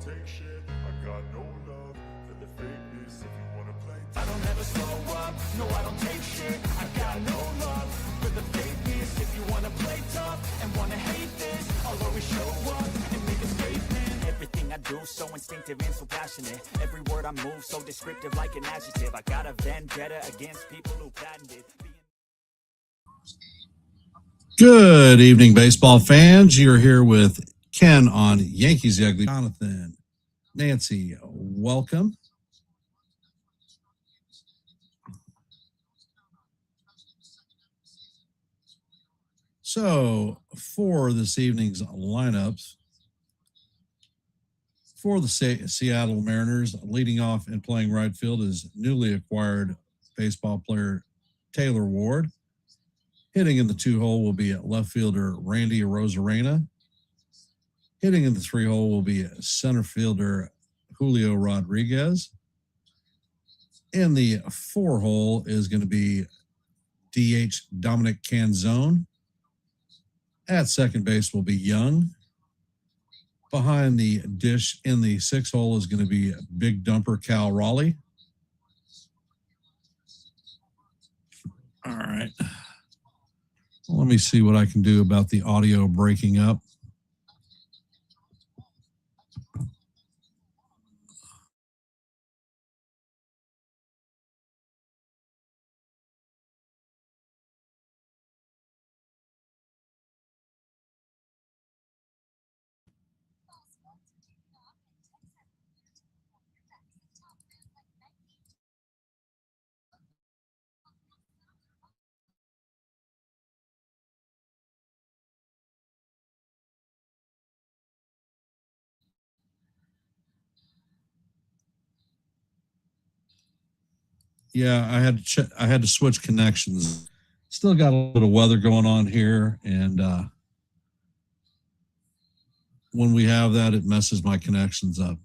take shit. I got no love for the fakeness. If you wanna play, I don't ever slow up, no I don't take shit. I got no love for the fakeness. If you wanna play tough and wanna hate this, I'll always show up and make a statement. Everything I do so instinctive and so passionate. Every word I move so descriptive like an adjective. I got a vendetta against people who patented Good evening, baseball fans. You're here with Ken on Yankees The Ugly. Jonathan, Nancy, welcome. So, for this evening's lineups, for the Seattle Mariners, leading off and playing right field is newly acquired baseball player Taylor Ward. Hitting in the 2-hole will be left fielder Randy Arozarena. Hitting in the 3-hole will be center fielder Julio Rodriguez. In the 4-hole is going to be DH Dominic Canzone. At second base will be Young. Behind the dish in the 6-hole is going to be big dumper Cal Raleigh. All right. Let me see what I can do about the audio breaking up. Yeah, I had to switch connections. Still got a little weather going on here, and when we have that, it messes my connections up.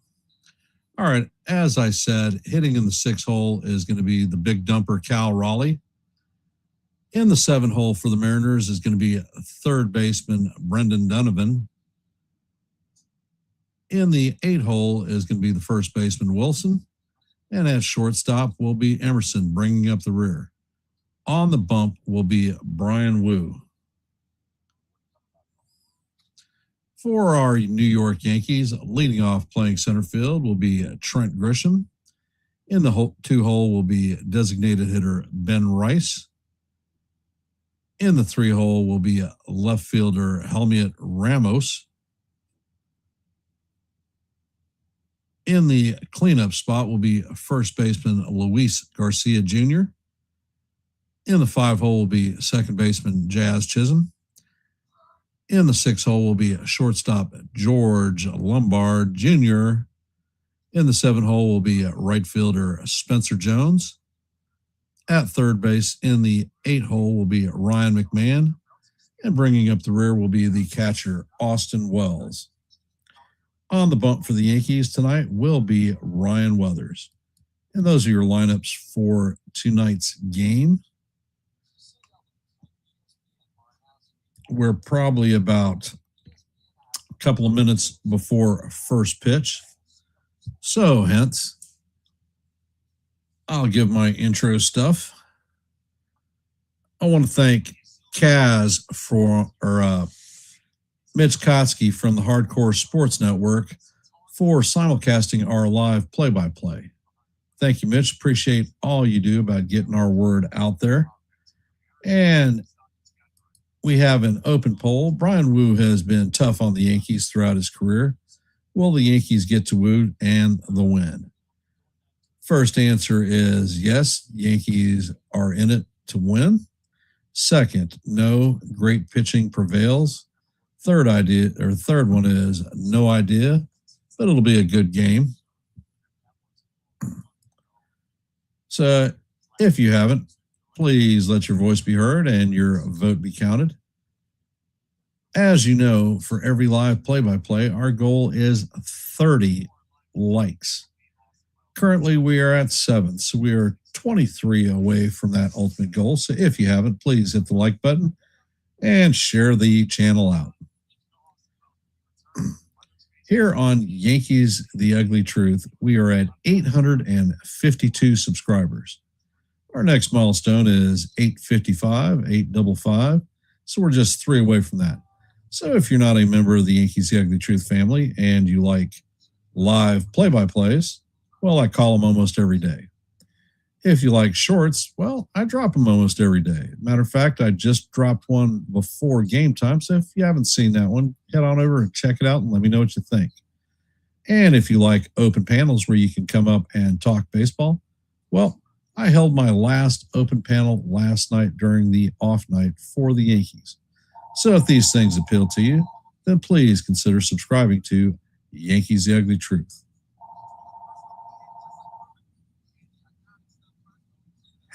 All right, as I said, hitting in the 6-hole is going to be the big dumper Cal Raleigh. In the 7-hole for the Mariners is going to be third baseman Brendan Donovan. In the 8-hole is going to be the first baseman Wilson. And at shortstop will be Emerson, bringing up the rear. On the bump will be Brian Wu. For our New York Yankees, leading off playing center field will be Trent Grisham. In the 2-hole will be designated hitter Ben Rice. In the 3-hole will be left fielder Helmiet Ramos. In the cleanup spot will be first baseman Luis Garcia Jr. In the 5-hole will be second baseman Jazz Chisholm. In the 6-hole will be shortstop George Lombard Jr. In the 7-hole will be right fielder Spencer Jones. At third base in the 8-hole will be Ryan McMahon. And bringing up the rear will be the catcher Austin Wells. On the bump for the Yankees tonight will be Ryan Weathers. And those are your lineups for tonight's game. We're probably about a couple of minutes before first pitch. So, hence, I'll give my intro stuff. I want to thank Kaz Mitch Kotsky from the Hardcore Sports Network for simulcasting our live play-by-play. Thank you, Mitch. Appreciate all you do about getting our word out there. And we have an open poll. Brian Wu has been tough on the Yankees throughout his career. Will the Yankees get to Wu and the win? First answer is yes, Yankees are in it to win. Second, no, great pitching prevails. Third one is no idea, but it'll be a good game. So if you haven't, please let your voice be heard and your vote be counted. As you know, for every live play-by-play, our goal is 30 likes. Currently, we are at 7, so we are 23 away from that ultimate goal. So if you haven't, please hit the like button and share the channel out. Here on Yankees The Ugly Truth, we are at 852 subscribers. Our next milestone is 855, 855. So we're just 3 away from that. So if you're not a member of the Yankees The Ugly Truth family and you like live play-by-plays, well, I call them almost every day. If you like shorts, well, I drop them almost every day. Matter of fact, I just dropped one before game time. So if you haven't seen that one, head on over and check it out and let me know what you think. And if you like open panels where you can come up and talk baseball, well, I held my last open panel last night during the off night for the Yankees. So if these things appeal to you, then please consider subscribing to Yankees The Ugly Truth.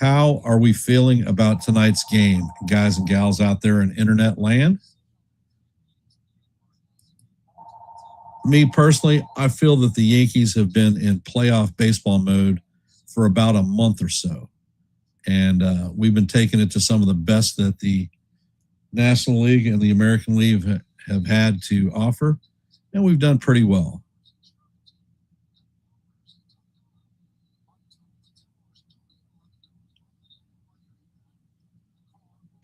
How are we feeling about tonight's game, guys and gals out there in internet land? Me personally, I feel that the Yankees have been in playoff baseball mode for about a month or so. And we've been taking it to some of the best that the National League and the American League have had to offer. And we've done pretty well.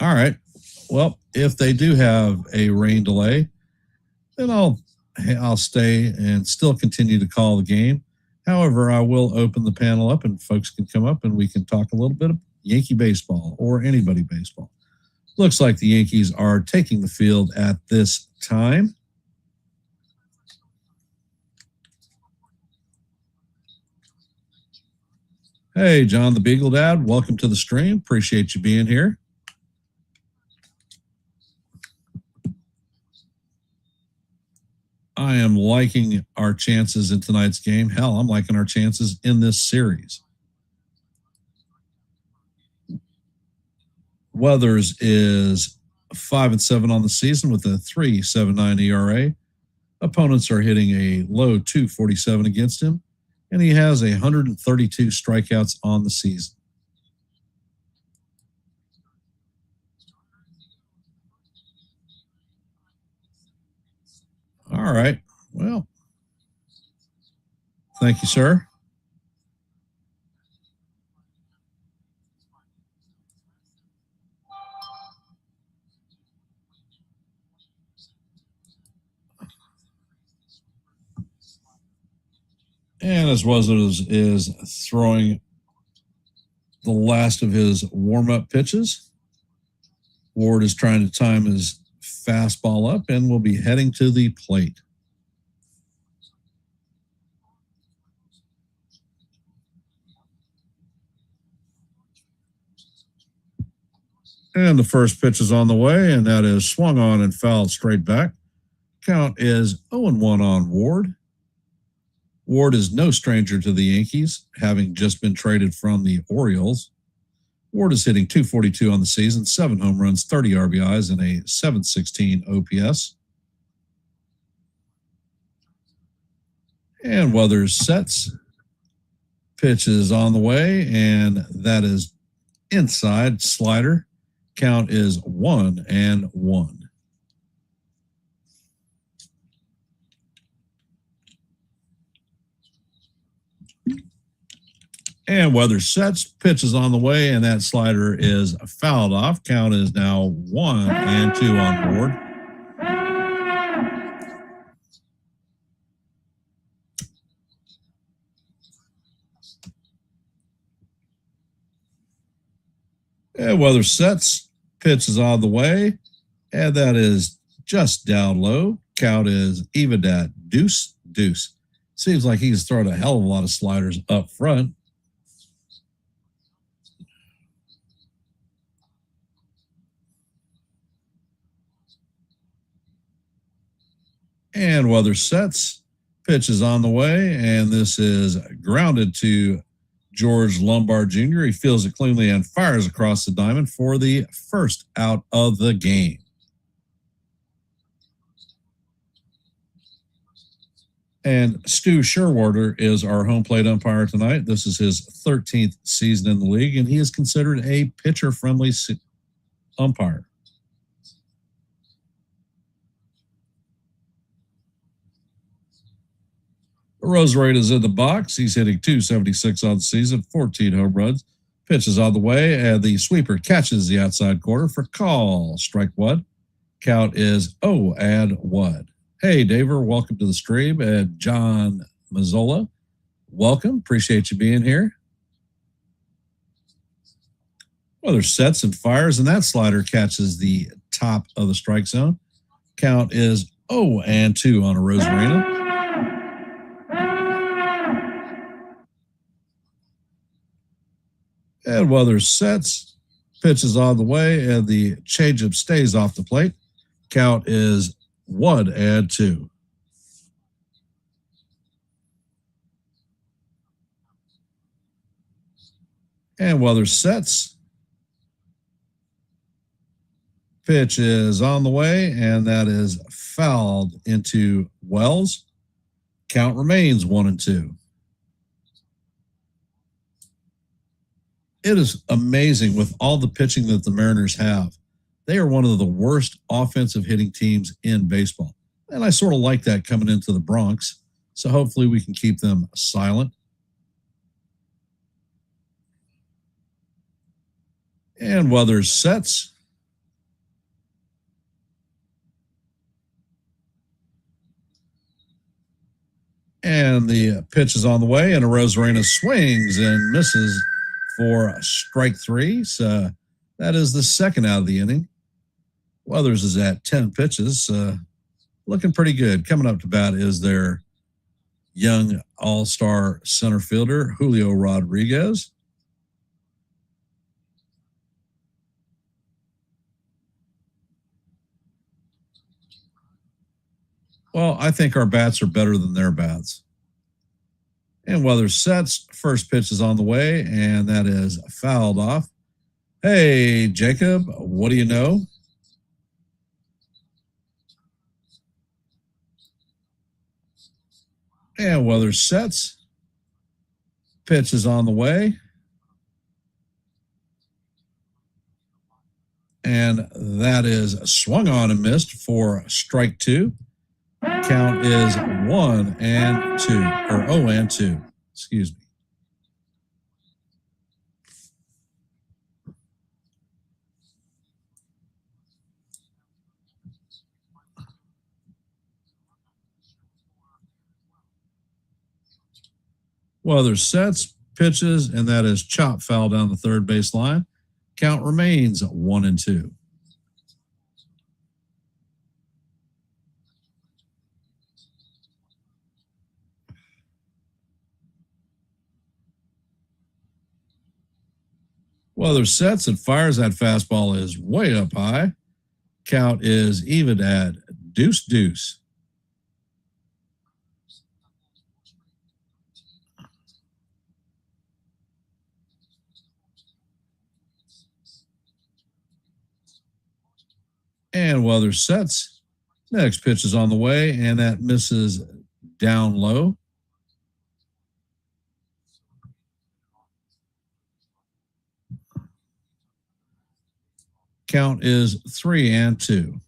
All right. Well, if they do have a rain delay, then I'll stay and still continue to call the game. However, I will open the panel up and folks can come up and we can talk a little bit of Yankee baseball or anybody baseball. Looks like the Yankees are taking the field at this time. Hey, John the Beagle Dad, welcome to the stream. Appreciate you being here. I am liking our chances in tonight's game. Hell, I'm liking our chances in this series. Weathers is 5-7 on the season with a 3.79 ERA. Opponents are hitting a low 247 against him, and he has 132 strikeouts on the season. All right. Well, thank you, sir. And as Weathers is throwing the last of his warm-up pitches, Ward is trying to time his fastball up and will be heading to the plate. And the first pitch is on the way, and that is swung on and fouled straight back. Count is 0-1 on Ward. Ward is no stranger to the Yankees, having just been traded from the Orioles. Ward is hitting .242 on the season, 7 home runs, 30 RBIs, and a .716 OPS. And Weathers sets. Pitch is on the way, and that is inside slider. Count is 1-1. And Weathers sets, pitch is on the way, and that slider is fouled off. Count is now 1-2 on Ward. And Weathers sets, pitch is on the way, and that is just down low. Count is even at deuce. Seems like he's throwing a hell of a lot of sliders up front. And Weathers sets, pitch is on the way, and this is grounded to George Lombard Jr. He fields it cleanly and fires across the diamond for the first out of the game. And Stu Sherwater is our home plate umpire tonight. This is his 13th season in the league, and he is considered a pitcher-friendly umpire. Rosarita's in the box. He's hitting .276 on the season, 14 home runs. Pitches on the way, and the sweeper catches the outside corner for call. Strike one. Count is 0-1. Hey, Daver, welcome to the stream. And John Mazzola, welcome. Appreciate you being here. Well, there's sets and fires, and that slider catches the top of the strike zone. Count is 0-2 on a Rosarina. And while there's sets, pitches on the way, and the changeup stays off the plate. Count is 1-2. And while there's sets, pitch is on the way, and that is fouled into Wells. Count remains 1-2. It is amazing with all the pitching that the Mariners have. They are one of the worst offensive hitting teams in baseball. And I sort of like that coming into the Bronx. So hopefully we can keep them silent. And while there's sets, and the pitch is on the way, and Rosarina swings and misses for strike three. So that is the second out of the inning. Weathers is at 10 pitches, looking pretty good. Coming up to bat is their young all-star center fielder, Julio Rodriguez. Well, I think our bats are better than their bats. And Weathers sets, first pitch is on the way, and that is fouled off. Hey, Jacob, what do you know? And Weathers sets, pitch is on the way, and that is swung on and missed for strike two. Count is 1-2, or 0-2. Excuse me. Weathers sets, pitches, and that is chop foul down the third base line. Count remains 1-2. Weathers sets and fires. That fastball is way up high. Count is even at 2-2. And Weathers sets. Next pitch is on the way, and that misses down low. Count is 3-2.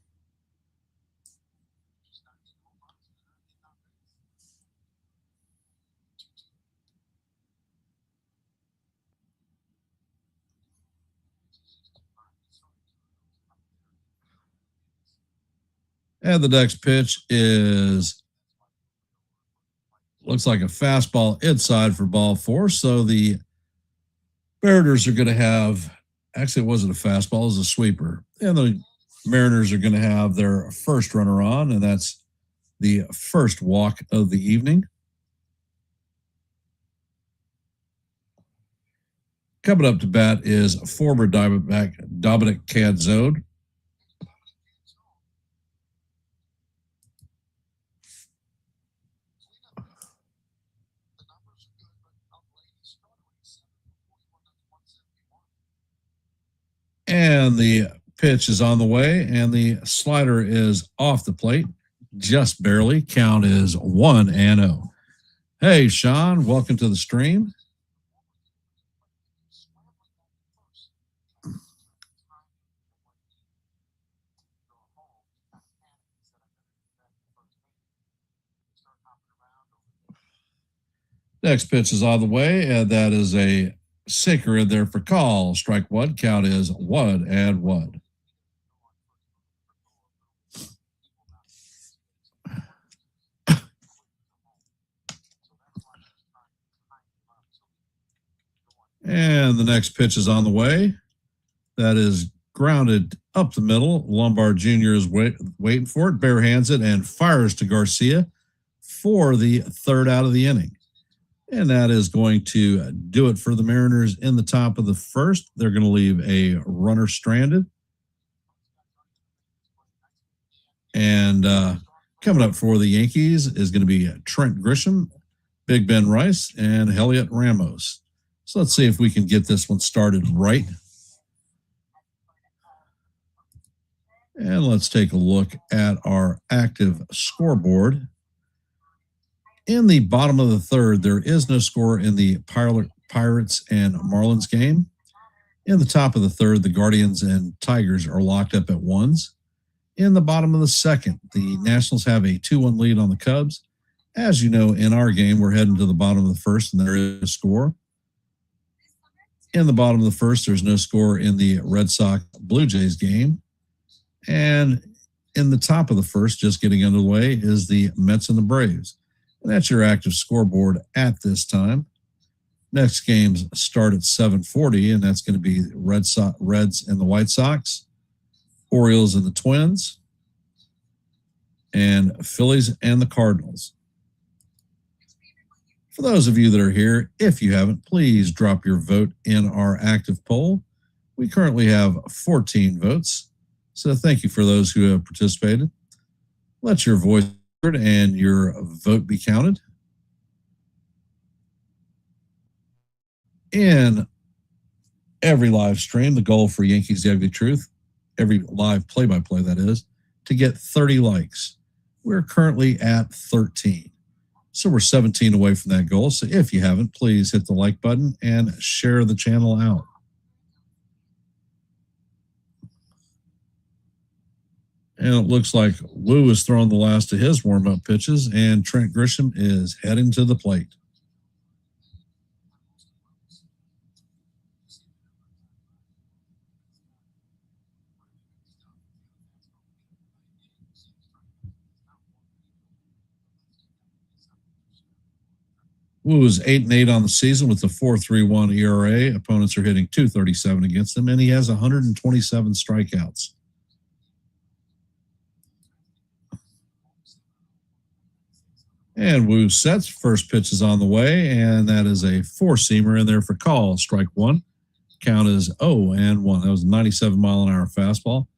And the next pitch is, looks like a fastball inside for ball four. So the Mariners are going to have, actually it wasn't a fastball, it was a sweeper. And the Mariners are going to have their first runner on, and that's the first walk of the evening. Coming up to bat is former Diamondback Dominic Canzone. And the pitch is on the way, and the slider is off the plate, just barely. Count is 1-0. Hey, Sean, welcome to the stream. Next pitch is on the way, and that is a sinker in there for call. Strike one. Count is 1-1. And the next pitch is on the way. That is grounded up the middle. Lombard Jr. is waiting for it, bare hands it, and fires to Garcia for the third out of the inning. And that is going to do it for the Mariners in the top of the first. They're going to leave a runner stranded. And coming up for the Yankees is going to be Trent Grisham, Big Ben Rice, and Heliot Ramos. So let's see if we can get this one started right. And let's take a look at our active scoreboard. In the bottom of the third, there is no score in the Pirates and Marlins game. In the top of the third, the Guardians and Tigers are locked up at 1s. In the bottom of the second, the Nationals have a 2-1 lead on the Cubs. As you know, in our game, we're heading to the bottom of the first, and there is a score. In the bottom of the first, there's no score in the Red Sox Blue Jays game. And in the top of the first, just getting underway, is the Mets and the Braves. And that's your active scoreboard at this time. Next games start at 7:40, and that's going to be Reds and the White Sox, Orioles and the Twins, and Phillies and the Cardinals. For those of you that are here, if you haven't, please drop your vote in our active poll. We currently have 14 votes, so thank you for those who have participated. Let your voice be heard and your vote be counted. In every live stream, the goal for Yankees The Ugly Truth, every live play-by-play that is, to get 30 likes. We're currently at 13. So we're 17 away from that goal. So if you haven't, please hit the like button and share the channel out. And it looks like Wu is throwing the last of his warm-up pitches, and Trent Grisham is heading to the plate. Wu is 8-8 on the season with a 4.31 ERA. Opponents are hitting .237 against him, and he has 127 strikeouts. And Wu sets. First pitch is on the way, and that is a four-seamer in there for call. Strike one. Count is 0-1. That was a 97-mile-an-hour fastball.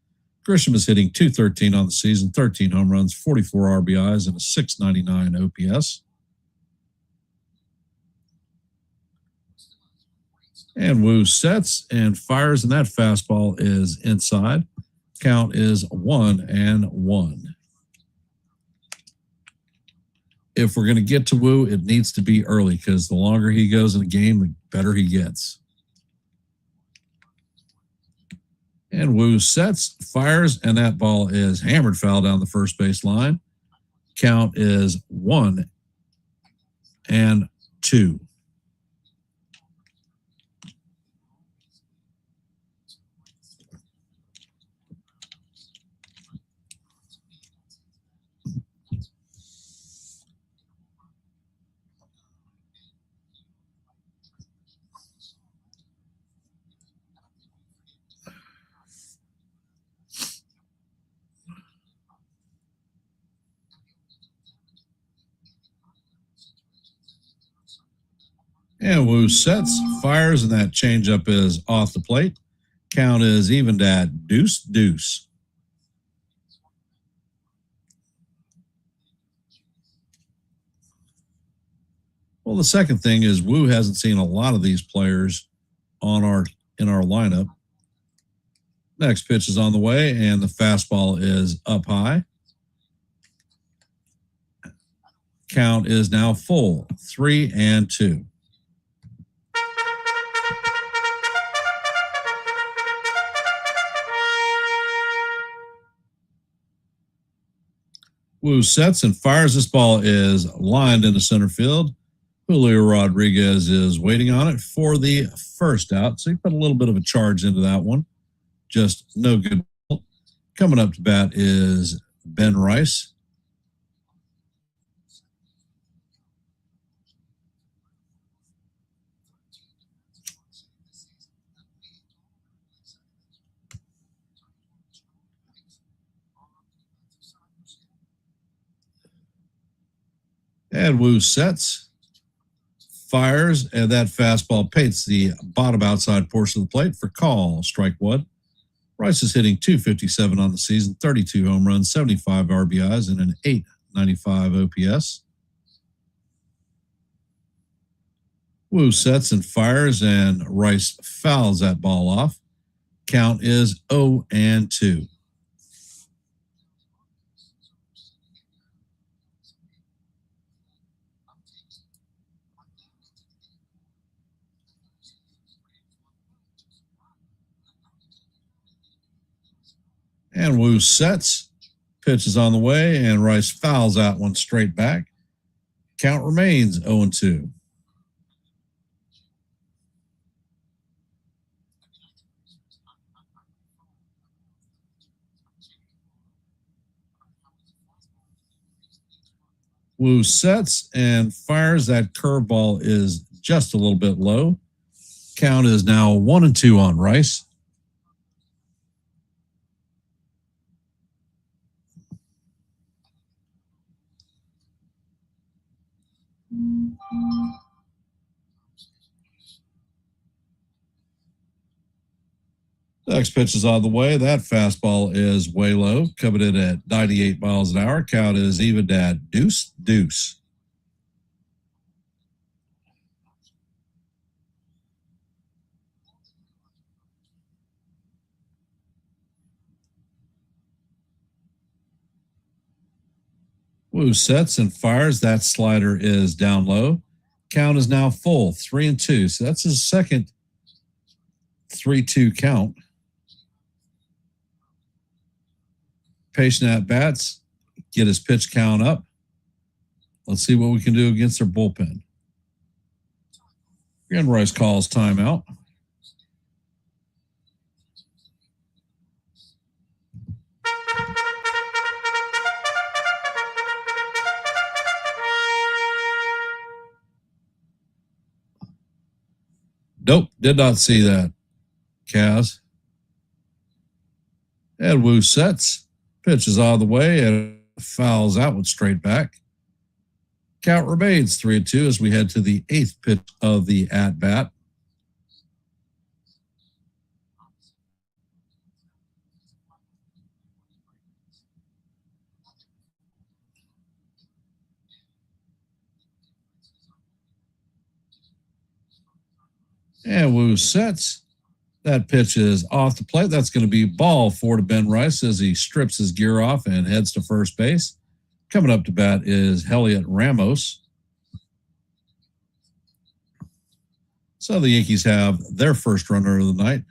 Grisham is hitting .213 on the season, 13 home runs, 44 RBIs, and a .699 OPS. And Wu sets and fires, and that fastball is inside. Count is 1-1. If we're going to get to Wu, it needs to be early because the longer he goes in a game, the better he gets. And Wu sets, fires, and that ball is hammered foul down the first base line. Count is 1-2. And Wu sets, fires, and that changeup is off the plate. Count is evened at 2-2. Well, the second thing is Wu hasn't seen a lot of these players in our lineup. Next pitch is on the way, and the fastball is up high. Count is now full, 3-2. Wu sets and fires. This ball is lined into center field. Julio Rodriguez is waiting on it for the first out. So he put a little bit of a charge into that one. Just no good. Coming up to bat is Ben Rice. And Wu sets, fires, and that fastball paints the bottom outside portion of the plate for call. Strike one. Rice is hitting .257 on the season, 32 home runs, 75 RBIs, and an .895 OPS. Wu sets and fires, and Rice fouls that ball off. Count is 0-2. And Wu sets, pitch is on the way, and Rice fouls that one straight back. Count remains 0-2. Wu sets and fires. That curveball is just a little bit low. Count is now 1-2 on Rice. Next pitch is on the way. That fastball is way low, coming in at 98 miles an hour. Count is even at 2-2. Wu sets and fires. That slider is down low. Count is now full, 3-2. So that's his second 3-2 count. Patient at bats, get his pitch count up. Let's see what we can do against their bullpen. Again, Rice calls timeout. Nope, did not see that, Kaz. And Wu sets, pitch is out of the way, and fouls out with straight back. Count remains 3-2 as we head to the eighth pitch of the at-bat. And Wu sets. That pitch is off the plate. That's going to be ball 4 to Ben Rice as he strips his gear off and heads to first base. Coming up to bat is Elliot Ramos. So the Yankees have their first runner of the night.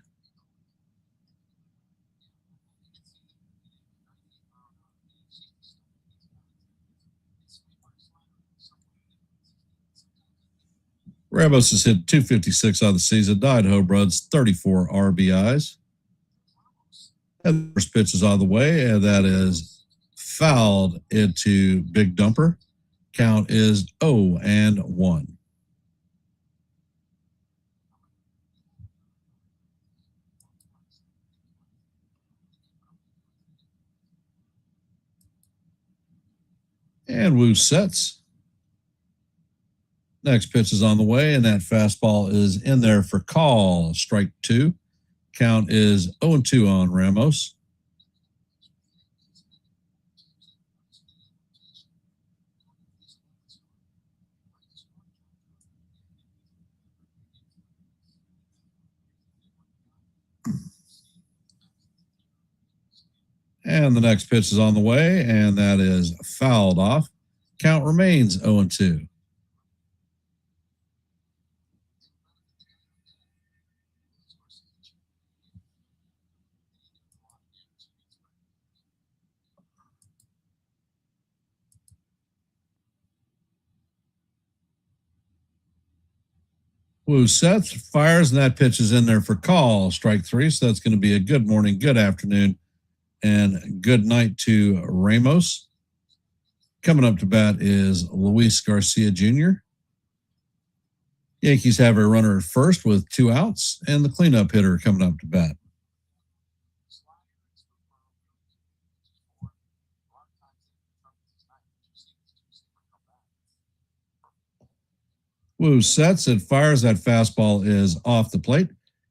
Ramos has hit .256 on the season, 9 home runs, 34 RBIs. And the first pitch is on the way, and that is fouled into Big Dumper. Count is 0-1. And Wu sets. Next pitch is on the way, and that fastball is in there for call. Strike 2. Count is 0-2 on Ramos. And the next pitch is on the way, and that is fouled off. Count remains 0-2. Woo sets, fires, and that pitch is in there for call. Strike three. So that's going to be a good morning, good afternoon, and good night to Ramos. Coming up to bat is Luis Garcia Jr. Yankees have a runner at first with 2 outs, and the cleanup hitter coming up to bat. Woo sets, it fires. That fastball is off the plate.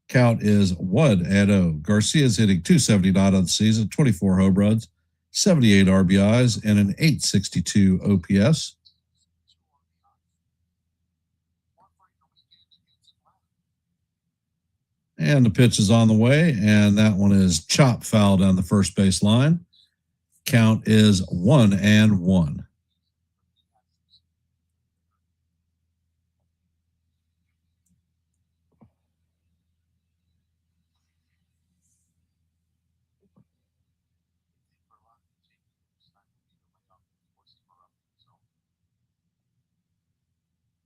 Count is 1-0. Garcia's hitting .270 on the season, 24 home runs, 78 RBIs, and an .862 OPS. And the pitch is on the way, and that one is chop foul down the first base line. Count is 1-1.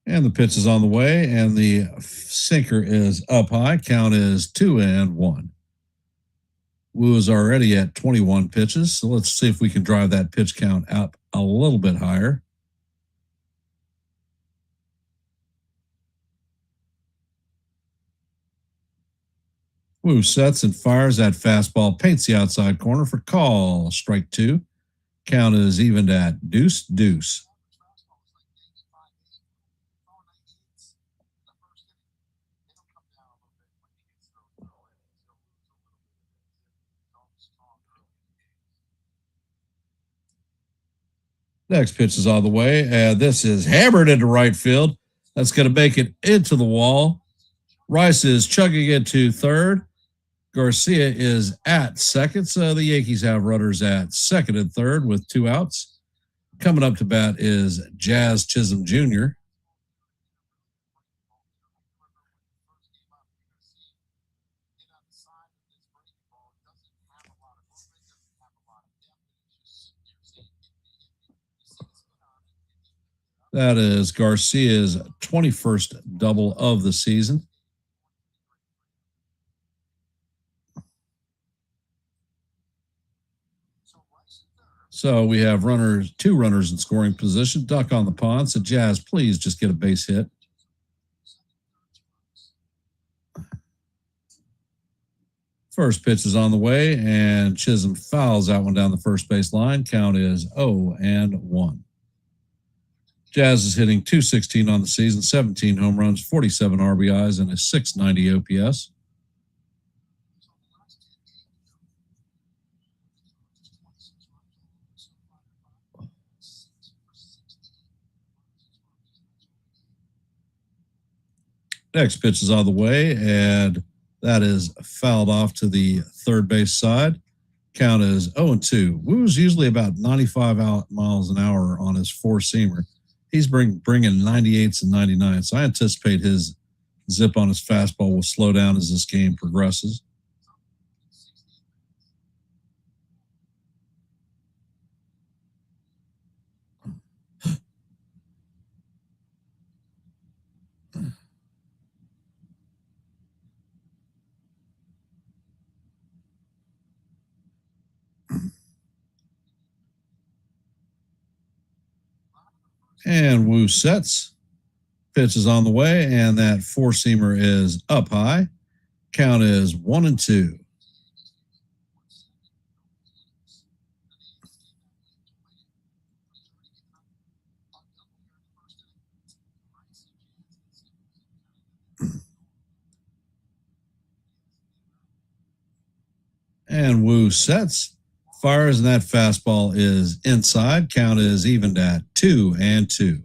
And the pitch is on the way, and the sinker is up high. Count is 2-1. Wu is already at 21 pitches, so let's see if we can drive that pitch count up a little bit higher. Wu sets and fires. That fastball paints the outside corner for call. Strike two. Count is evened at 2-2. Next pitch is on the way, and this is hammered into right field. That's going to make it into the wall. Rice is chugging into third. Garcia is at second, so the Yankees have runners at second and third with 2 outs. Coming up to bat is Jazz Chisholm Jr. That is Garcia's 21st double of the season. So we have 2 runners in scoring position. Duck on the pond. So Jazz, please just get a base hit. First pitch is on the way, and Chisholm fouls that one down the first base line. Count is 0-1. Jazz is hitting .216 on the season, 17 home runs, 47 RBIs, and a .690 OPS. Next pitch is on the way, and that is fouled off to the third base side. Count is 0-2. Woo's usually about 95 miles an hour on his four-seamer. He's bringing 98s and 99s, so I anticipate his zip on his fastball will slow down as this game progresses. And Wu sets. Pitch is on the way, and that four-seamer is up high. Count is 1-2. And Wu sets, fires, and that fastball is inside. Count is evened at 2-2.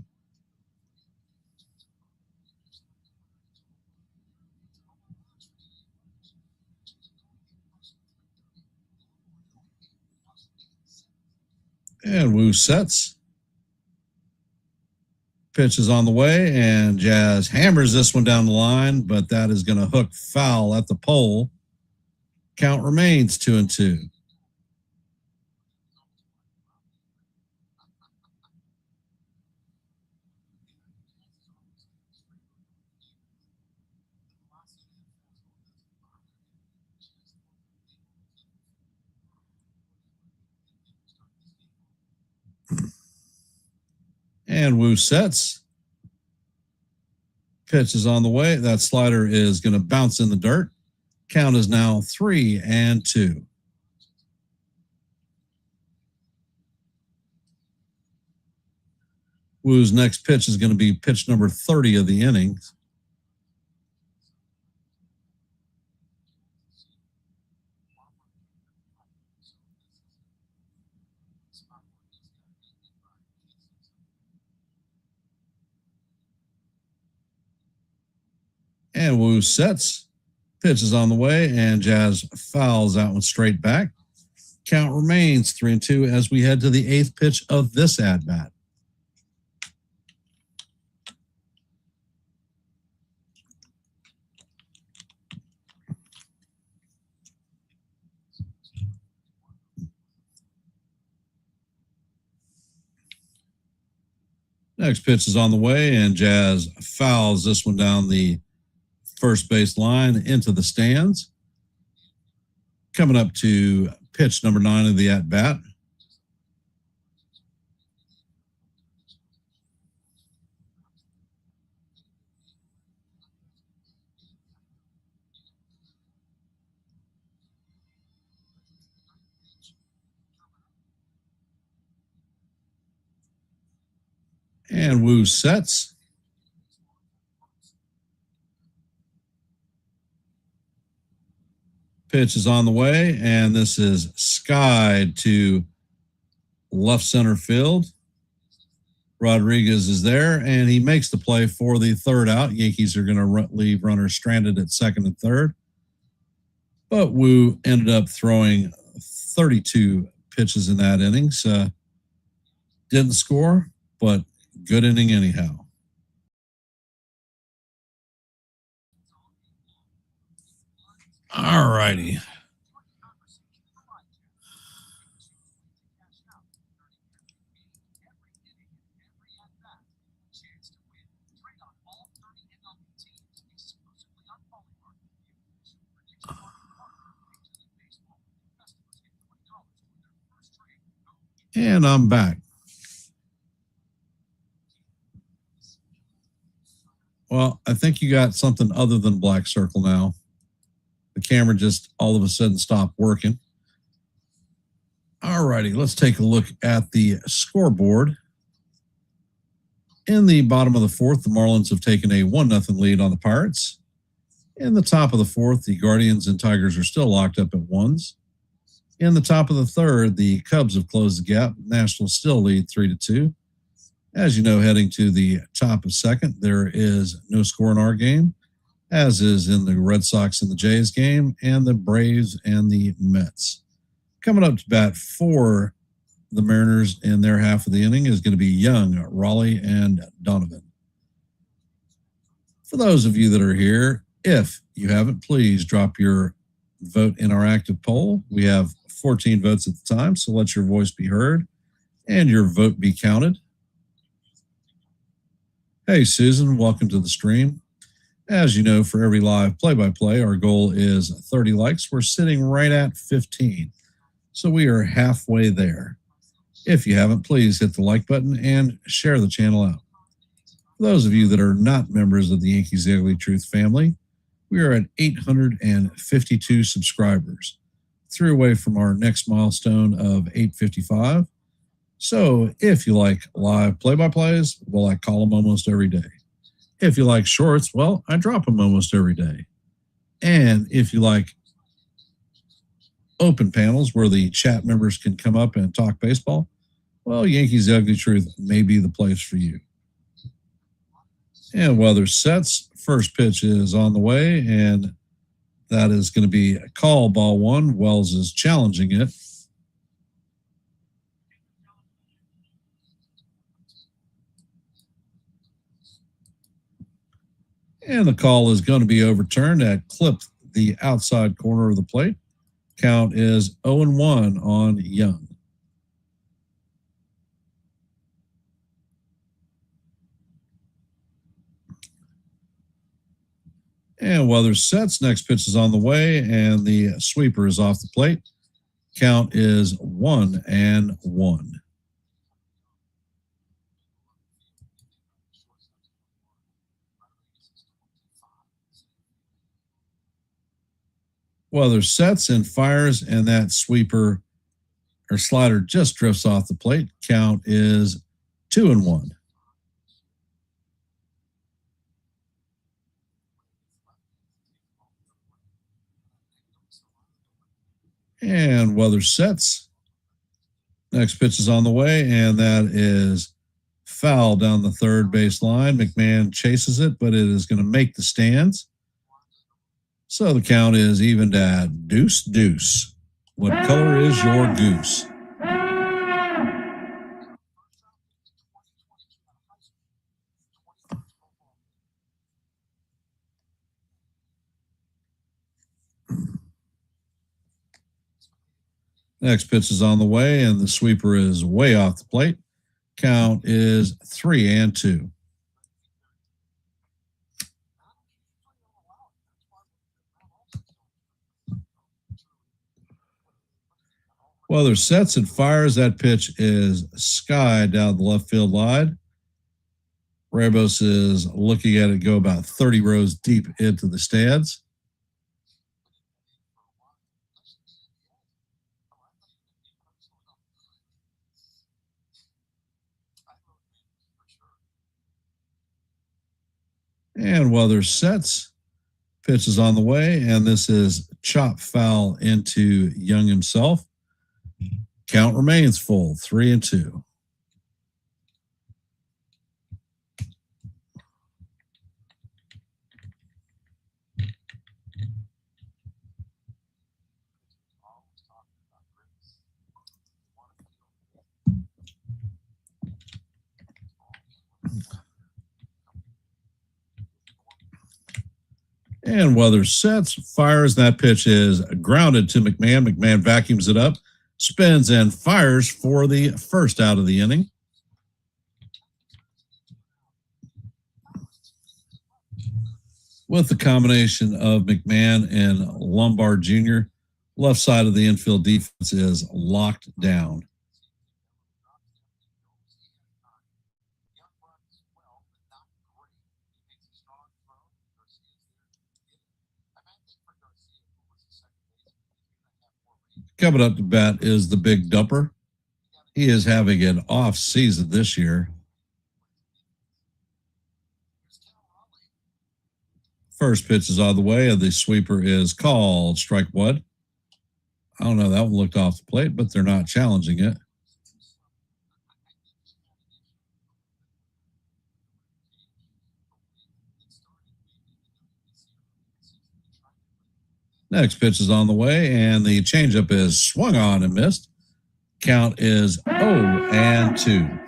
And Wu sets. Pitch is on the way, and Jazz hammers this one down the line, but that is going to hook foul at the pole. Count remains 2-2. And Wu sets. Pitch is on the way. That slider is going to bounce in the dirt. Count is now 3-2. Wu's next pitch is going to be pitch number 30 of the inning. And Wu sets. Pitch is on the way, and Jazz fouls that one straight back. Count remains 3-2 as we head to the 8th pitch of this at-bat. Next pitch is on the way, and Jazz fouls this one down the first base line into the stands. Coming up to pitch number 9 of the at-bat. And Wu sets. Pitch is on the way, and this is skied to left center field. Rodriguez is there, and he makes the play for the third out. Yankees are going to leave runners stranded at second and third. But Wu ended up throwing 32 pitches in that innings. Didn't score, but good inning anyhow. All righty. And I'm back. Well, I think you got something other than black circle now. The camera just all of a sudden stopped working. All righty, let's take a look at the scoreboard. In the bottom of the 4th, the Marlins have taken a 1-0 lead on the Pirates. In the top of the 4th, the Guardians and Tigers are still locked up at 1s. In the top of the 3rd, the Cubs have closed the gap. Nationals still lead 3-2. As you know, heading to the top of 2nd, there is no score in our game, as is in the Red Sox and the Jays game, and the Braves and the Mets. Coming up to bat for the Mariners in their half of the inning is going to be Young, Raleigh, and Donovan. For those of you that are here, if you haven't, please drop your vote in our active poll. We have 14 votes at the time, so let your voice be heard and your vote be counted. Hey, Susan, welcome to the stream. As you know, for every live play-by-play, our goal is 30 likes. We're sitting right at 15, so we are halfway there. If you haven't, please hit the like button and share the channel out. For those of you that are not members of the Yankees The Ugly Truth family, we are at 852 subscribers, 3 away from our next milestone of 855. So if you like live play-by-plays, well, I call them almost every day. If you like shorts, well, I drop them almost every day. And if you like open panels where the chat members can come up and talk baseball, well, Yankees The Ugly Truth may be the place for you. And weather sets. First pitch is on the way, and that is going to be a call, ball 1. Wells is challenging it. And the call is going to be overturned. That clipped the outside corner of the plate. Count is 0-1 on Young. And weather sets. Next pitch is on the way, and the sweeper is off the plate. Count is 1-1. Weather sets and fires, and that sweeper or slider just drifts off the plate. Count is 2-1. And weather sets. Next pitch is on the way, and that is foul down the third base line. McMahon chases it, but it is going to make the stands. So the count is evened at 2-2. What color is your goose? Next pitch is on the way, and the sweeper is way off the plate. Count is 3-2. Weather sets and fires. That pitch is sky down the left field line. Ramos is looking at it go about 30 rows deep into the stands. And weather sets. Pitch is on the way, and this is chop foul into Young himself. Count remains full, 3-2. And weather sets, fires. That pitch is grounded to McMahon. McMahon vacuums it up, spins, and fires for the first out of the inning. With the combination of McMahon and Lombard Jr., left side of the infield defense is locked down. Coming up to bat is the big dumper. He is having an off season this year. First pitch is on the way, and the sweeper is called strike one. I don't know, that one looked off the plate, but they're not challenging it. Next pitch is on the way, and the changeup is swung on and missed. Count is 0-2.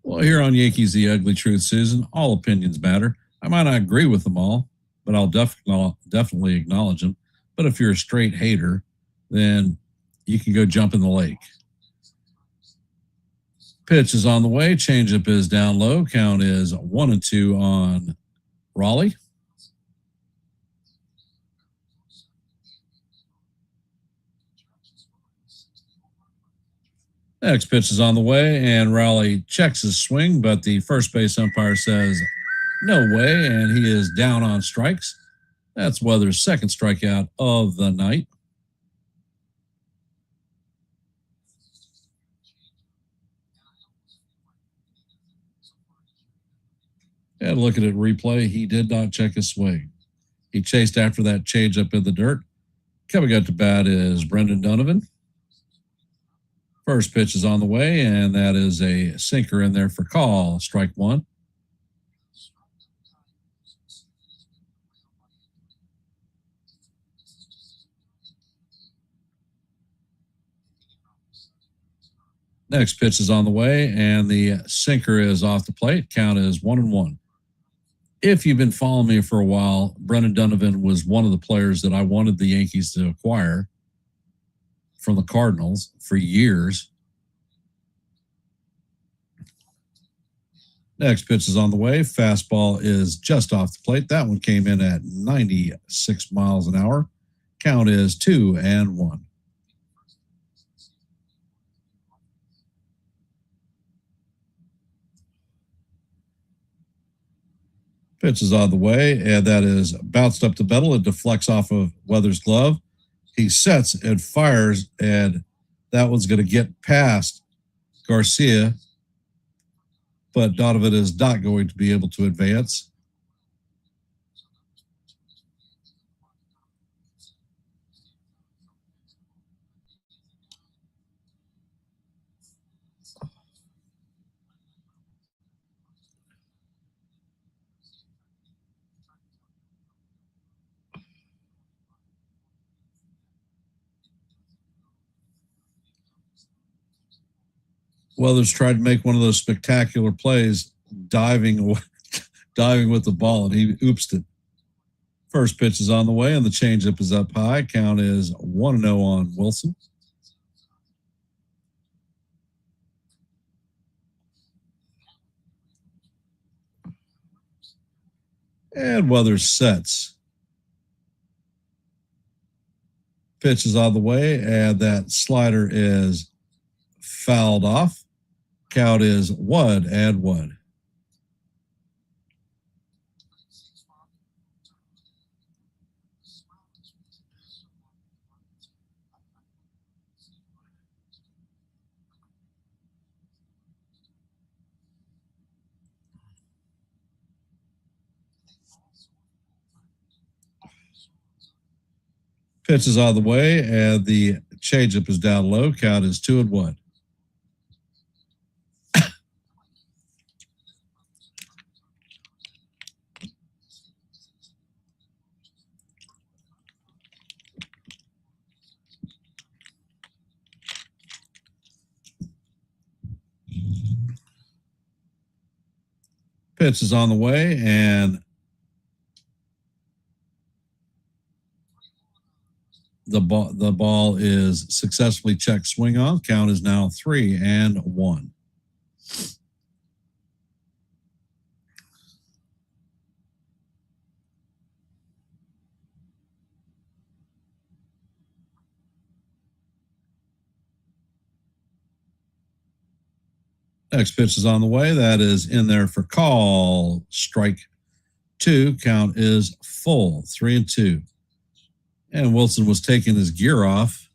Well, here on Yankees The Ugly Truth, Susan, all opinions matter. I might not agree with them all, but I'll definitely acknowledge them. But if you're a straight hater, then you can go jump in the lake. Pitch is on the way. Changeup is down low. Count is 1-2 on Raleigh. Next pitch is on the way, and Raleigh checks his swing, but the first base umpire says no way, and he is down on strikes. That's Weather's second strikeout of the night. And looking at replay, he did not check his swing. He chased after that changeup in the dirt. Coming up to bat is Brendan Donovan. First pitch is on the way, and that is a sinker in there for call, strike one. Next pitch is on the way, and the sinker is off the plate. Count is 1-1. If you've been following me for a while, Brendan Donovan was one of the players that I wanted the Yankees to acquire from the Cardinals for years. Next pitch is on the way. Fastball is just off the plate. That one came in at 96 miles an hour. Count is 2-1. Pitch is on the way, and that is bounced up the middle. It deflects off of Weathers' glove. He sets and fires, and that one's going to get past Garcia, but Donovan is not going to be able to advance. Weathers tried to make one of those spectacular plays, diving with the ball, and he oopsed it. First pitch is on the way, and the changeup is up high. Count is 1-0 on Wilson. And Weathers sets. Pitch is on the way, and that slider is fouled off. Count is 1-1. Pitch is on the way, and the changeup is down low. Count is 2-1. Pitch is on the way, and the ball is successfully checked swing on. Count is now 3-1. Next pitch is on the way. That is in there for call. Strike 2. Count is full. 3-2. And Wilson was taking his gear off.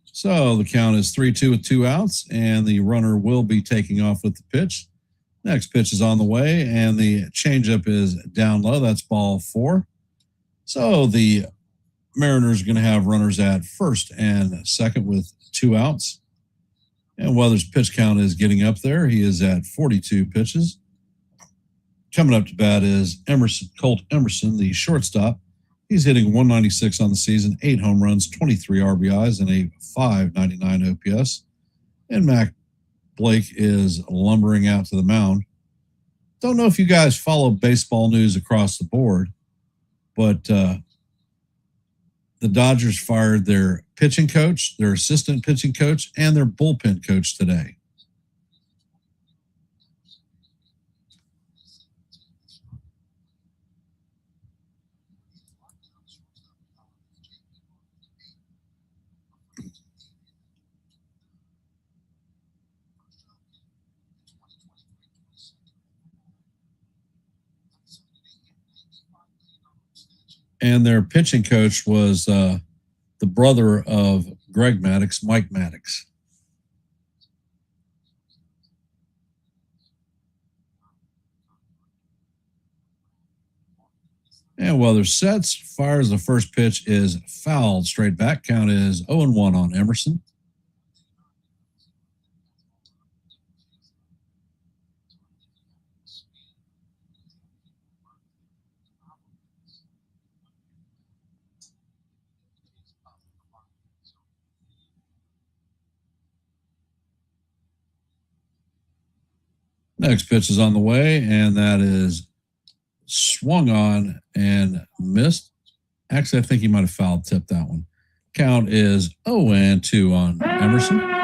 So the count is 3-2 with 2 outs, and the runner will be taking off with the pitch. Next pitch is on the way, and the changeup is down low. That's ball 4. So the Mariners are going to have runners at first and second with 2 outs. And Weathers' pitch count is getting up there. He is at 42 pitches. Coming up to bat is Colt Emerson, the shortstop. He's hitting 196 on the season, 8 home runs, 23 RBIs, and a 599 OPS. And Mac Blake is lumbering out to the mound. Don't know if you guys follow baseball news across the board, but the Dodgers fired their pitching coach, their assistant pitching coach, and their bullpen coach today. And their pitching coach was the brother of Greg Maddux, Mike Maddux. And Weathers sets, fires. The first pitch is fouled straight back. Count is 0-1 on Emerson. Next pitch is on the way, and that is swung on and missed. Actually, I think he might have foul tipped that one. Count is 0-2 on Emerson.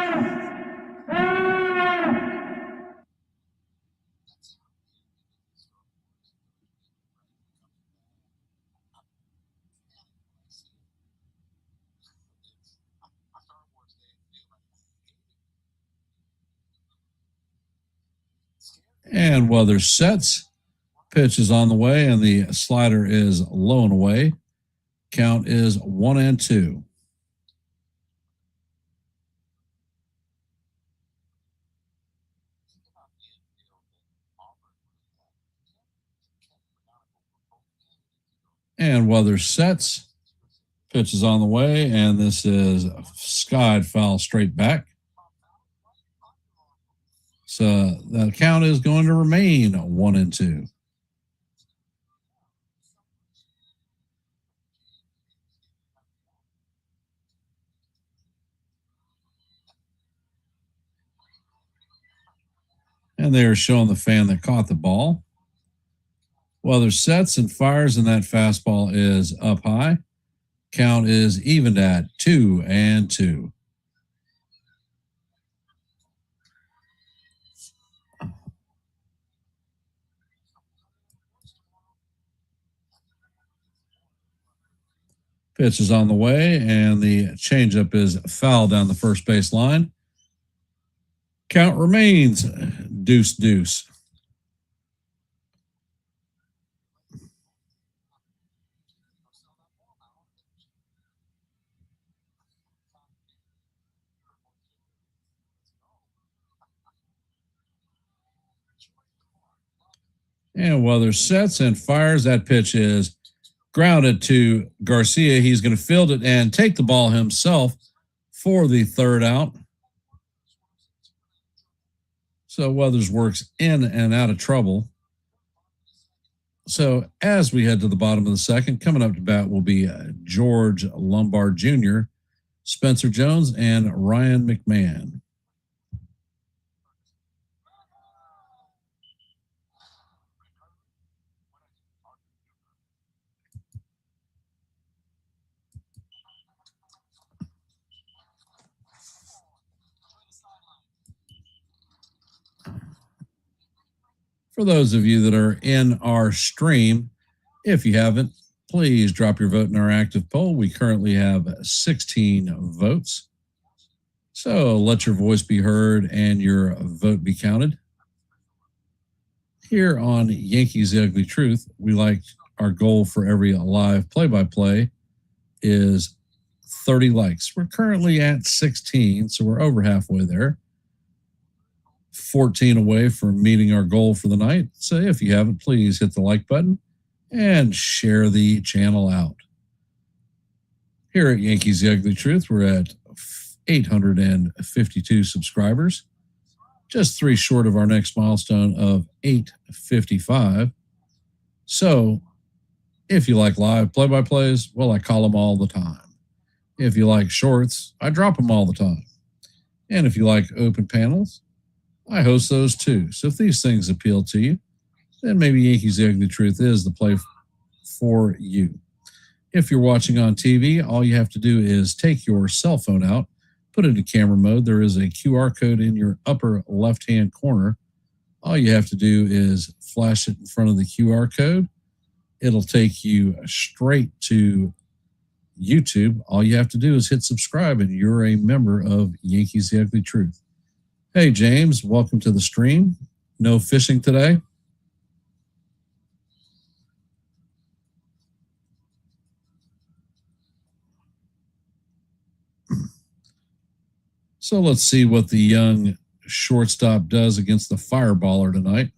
And weather sets. Pitch is on the way, and the slider is low and away. Count is 1-2. And weather sets. Pitch is on the way, and this is skied foul straight back. So the count is going to remain 1-2. And they are showing the fan that caught the ball. Weather sets and fires, and that fastball is up high. Count is evened at 2-2. Pitch is on the way, and the changeup is foul down the first base line. Count remains deuce. And weather sets and fires. That pitch is grounded to Garcia. He's going to field it and take the ball himself for the third out. So Weathers works in and out of trouble. So as we head to the bottom of the second, coming up to bat will be George Lombard Jr., Spencer Jones, and Ryan McMahon. For those of you that are in our stream, if you haven't, please drop your vote in our active poll. We currently have 16 votes. So let your voice be heard and your vote be counted. Here on Yankees The Ugly Truth, we like our goal for every live play-by-play is 30 likes. We're currently at 16, so we're over halfway there. 14 away from meeting our goal for the night. So if you haven't, please hit the like button and share the channel out. Here at Yankees The Ugly Truth, we're at 852 subscribers, just 3 short of our next milestone of 855. So if you like live play-by-plays, well, I call them all the time. If you like shorts, I drop them all the time. And if you like open panels, I host those too. So if these things appeal to you, then maybe Yankees The Ugly Truth is the play for you. If you're watching on TV, all you have to do is take your cell phone out, put it into camera mode. There is a QR code in your upper left-hand corner. All you have to do is flash it in front of the QR code. It'll take you straight to YouTube. All you have to do is hit subscribe, and you're a member of Yankees The Ugly Truth. Hey, James, welcome to the stream. No fishing today? So let's see what the young shortstop does against the fireballer tonight.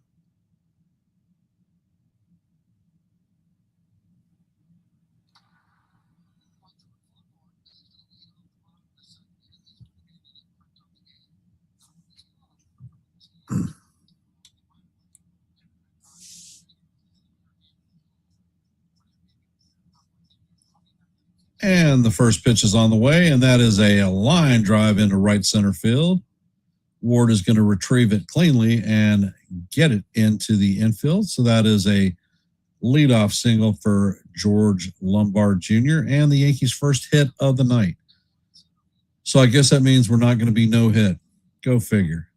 And the first pitch is on the way, and that is a line drive into right center field. Ward is going to retrieve it cleanly and get it into the infield. So that is a leadoff single for George Lombard Jr. and the Yankees' first hit of the night. So I guess that means we're not going to be no hit. Go figure.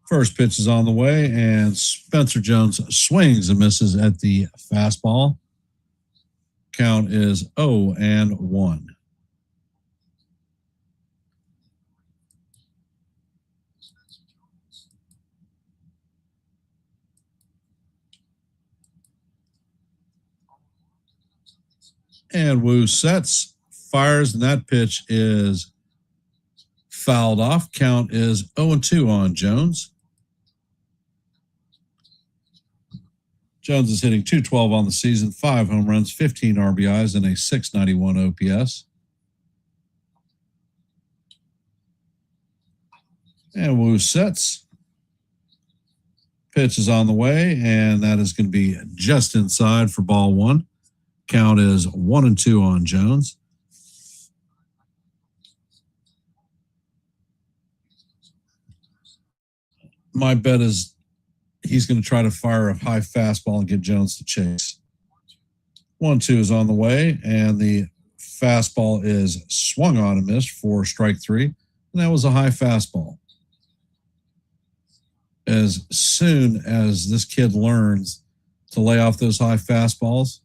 First pitch is on the way, and Spencer Jones swings and misses at the fastball. Count is 0-1. And Wu sets, fires, and that pitch is fouled off. Count is 0-2 on Jones. Jones is hitting .212 on the season, 5 home runs, 15 RBIs, and a .691 OPS. And Wu sets. Pitch is on the way, and that is going to be just inside for ball 1. Count is 1-2 on Jones. My bet is he's going to try to fire a high fastball and get Jones to chase. 1-2 is on the way, and the fastball is swung on and missed for strike 3, and that was a high fastball. As soon as this kid learns to lay off those high fastballs,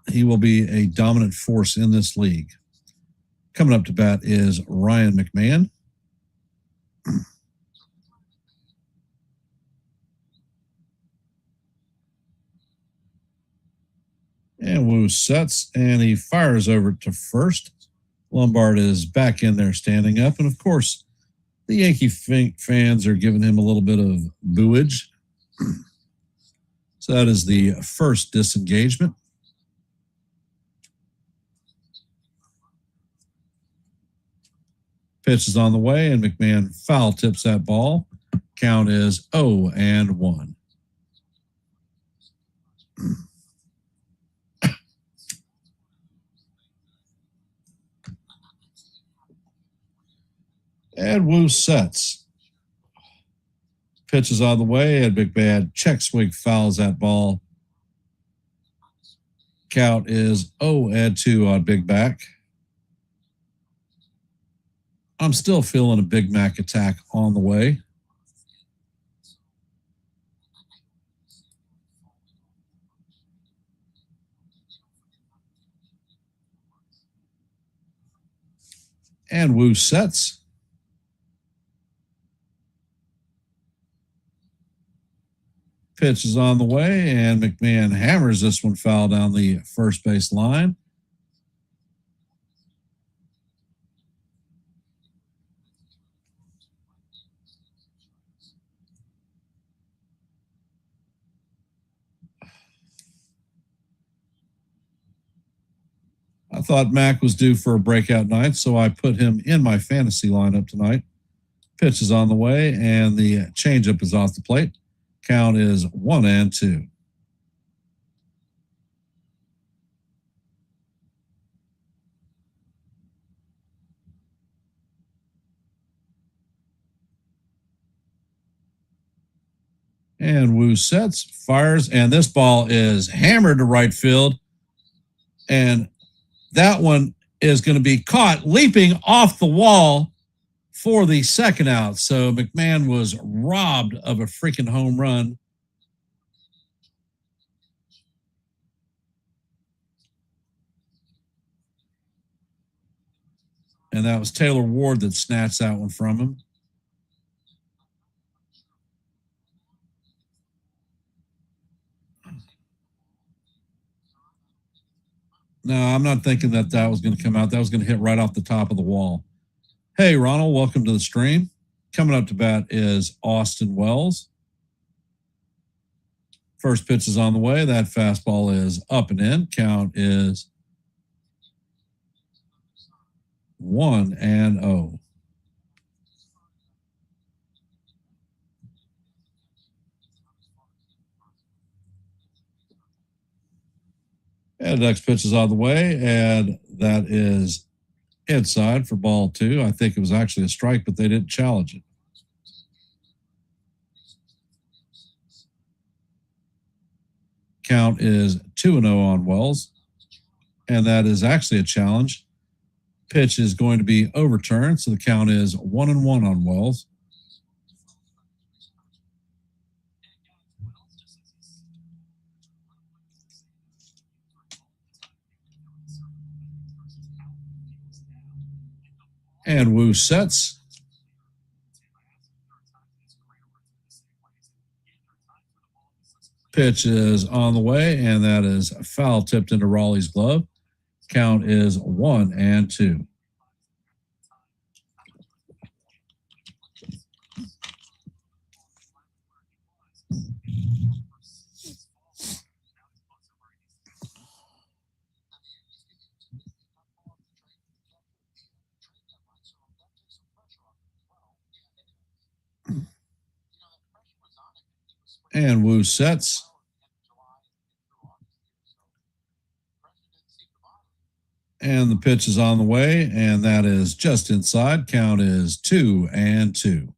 he will be a dominant force in this league. Coming up to bat is Ryan McMahon. And Wu sets, and he fires over to first. Lombard is back in there standing up. And, of course, the Yankee fans are giving him a little bit of booage. So that is the first disengagement. Pitch is on the way, and McMahon foul tips that ball. Count is 0-1. And Wu sets. Pitch is on the way, and McMahon check swing fouls that ball. Count is 0-2 on Big Mac. I'm still feeling a Big Mac attack on the way. And Wu sets. Pitch is on the way, and McMahon hammers this one foul down the first base line. I thought Mac was due for a breakout night, so I put him in my fantasy lineup tonight. Pitch is on the way, and the changeup is off the plate. Count is 1-2. And Wu sets, fires, and this ball is hammered to right field. And that one is going to be caught leaping off the wall for the second out. So McMahon was robbed of a freaking home run. And that was Taylor Ward that snatched that one from him. No, I'm not thinking that was going to come out. That was going to hit right off the top of the wall. Hey, Ronald, welcome to the stream. Coming up to bat is Austin Wells. First pitch is on the way. That fastball is up and in. Count is 1-0. And the next pitch is on the way, and that is inside for ball 2. I think it was actually a strike, but they didn't challenge it. Count is 2-0 on Wells, and that is actually a challenge. pitch is going to be overturned, so the count is 1-1 on Wells. And Wu sets. Pitch is on the way, and that is foul tipped into Raleigh's glove. Count is 1-2. And Wu sets. And the pitch is on the way, and that is just inside. Count is 2-2.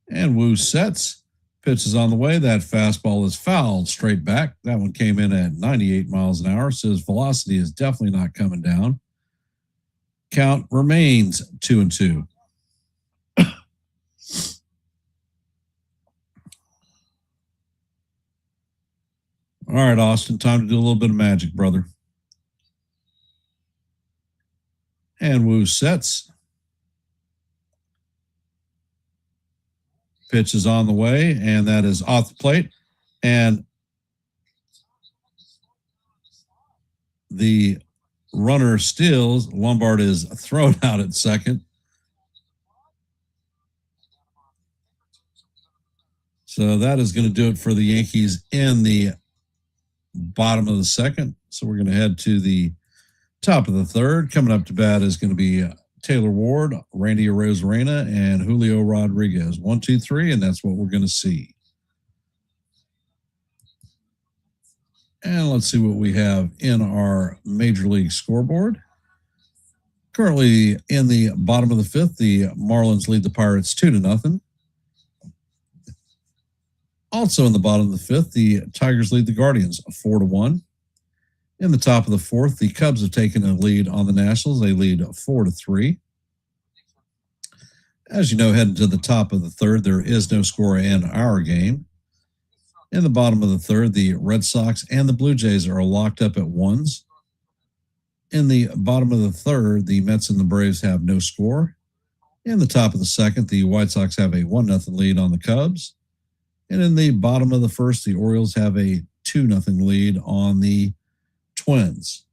And Wu sets. Pitch is on the way. That fastball is fouled straight back. That one came in at 98 miles an hour, so his velocity is definitely not coming down. Count remains 2-2. All right, Austin, time to do a little bit of magic, brother. And Wu sets. Pitch is on the way, and that is off the plate. And the runner steals. Lombard is thrown out at second. So that is going to do it for the Yankees in the bottom of the second. So we're going to head to the top of the third. Coming up to bat is going to be Taylor Ward, Randy Arozarena, and Julio Rodriguez. 1, 2, 3, and that's what we're going to see. And let's see what we have in our Major League scoreboard. Currently in the bottom of the fifth, the Marlins lead the Pirates 2-0. Also in the bottom of the fifth, the Tigers lead the Guardians 4-1. In the top of the fourth, the Cubs have taken a lead on the Nationals. They lead 4-3. As you know, heading to the top of the third, there is no score in our game. In the bottom of the third, the Red Sox and the Blue Jays are locked up at 1s. In the bottom of the third, the Mets and the Braves have no score. In the top of the second, the White Sox have a 1-0 lead on the Cubs. And in the bottom of the first, the Orioles have a 2-0 lead on the Twins.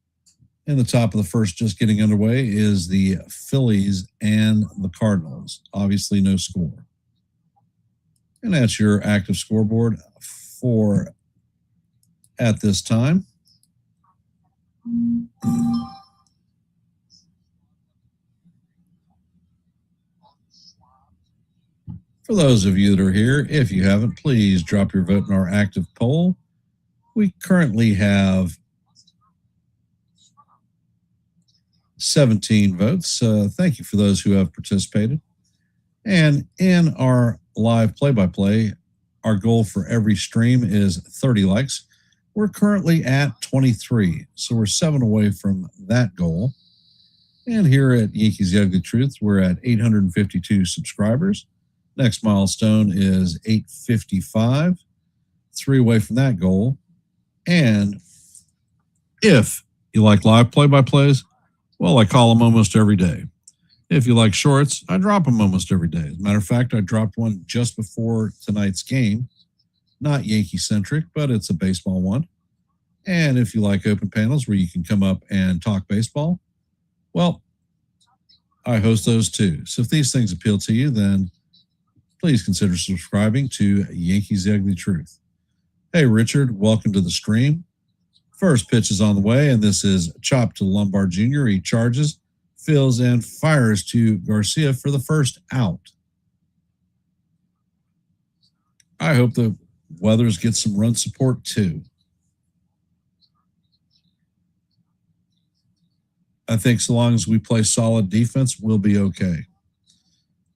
In the top of the first, just getting underway, is the Phillies and the Cardinals. Obviously, no score. And that's your active scoreboard for at this time. For those of you that are here, if you haven't, please drop your vote in our active poll. We currently have 17 votes. Thank you for those who have participated. And in our live play-by-play, our goal for every stream is 30 likes. We're currently at 23, so we're 7 away from that goal. And here at Yankees The Ugly Truth, we're at 852 subscribers. Next milestone is 855, 3 away from that goal. And if you like live play-by-plays, well, I call them almost every day. If you like shorts, I drop them almost every day. As a matter of fact, I dropped one just before tonight's game. Not Yankee-centric, but it's a baseball one. And if you like open panels where you can come up and talk baseball, well, I host those too. So if these things appeal to you, then please consider subscribing to Yankees The Ugly Truth. Hey, Richard, welcome to the stream. First pitch is on the way, and this is chopped to Lombard Jr. He charges, fields, and fires to Garcia for the first out. I hope the Weathers get some run support too. I think so long as we play solid defense, we'll be okay.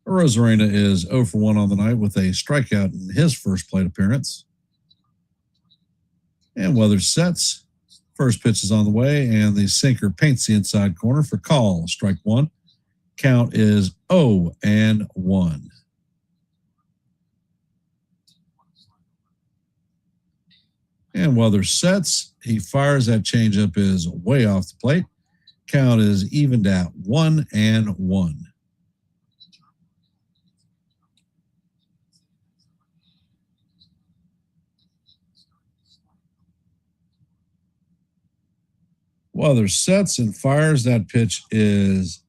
Rosarena is 0 for 1 on the night with a strikeout in his first plate appearance. And Weathers sets. First pitch is on the way, and the sinker paints the inside corner for call. Strike one. Count is 0-1. And Weathers sets. He fires. That changeup is way off the plate. Count is evened at 1-1. Weathers sets and fires. That pitch is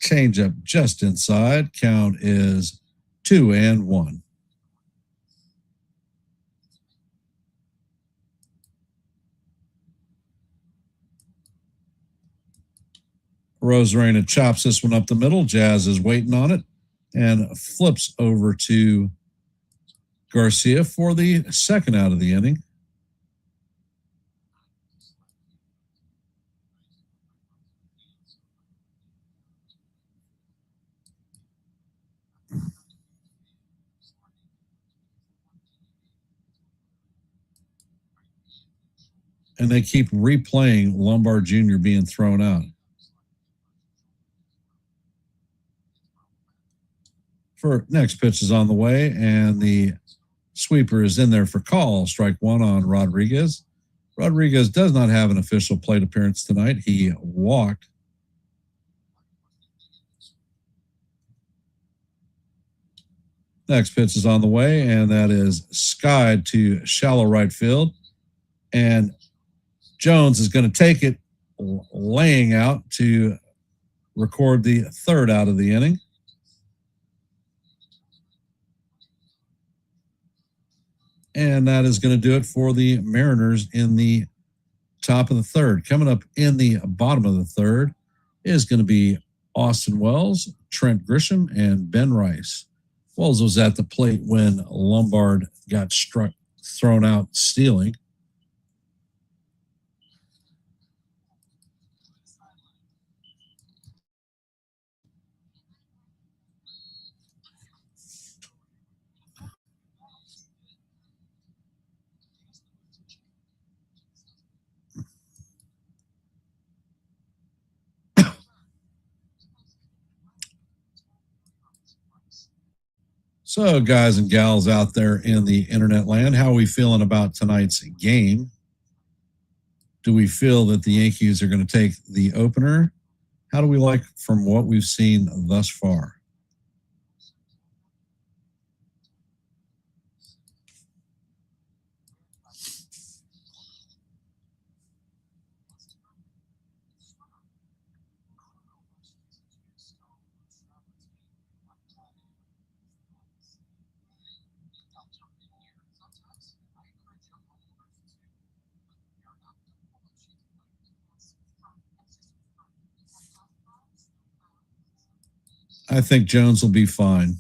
changeup just inside. Count is 2-1. Rosarena chops this one up the middle. Jazz is waiting on it and flips over to Garcia for the second out of the inning. And they keep replaying Lombard Jr. being thrown out. For next pitch is on the way, and the sweeper is in there for call. Strike one on Rodriguez. Rodriguez does not have an official plate appearance tonight. He walked. Next pitch is on the way, and that is skied to shallow right field. And Jones is going to take it, laying out to record the third out of the inning. And that is going to do it for the Mariners in the top of the third. Coming up in the bottom of the third is going to be Austin Wells, Trent Grisham, and Ben Rice. Wells was at the plate when Lombard got thrown out stealing. So, guys and gals out there in the internet land, how are we feeling about tonight's game? Do we feel that the Yankees are going to take the opener? How do we like from what we've seen thus far? I think Jones will be fine.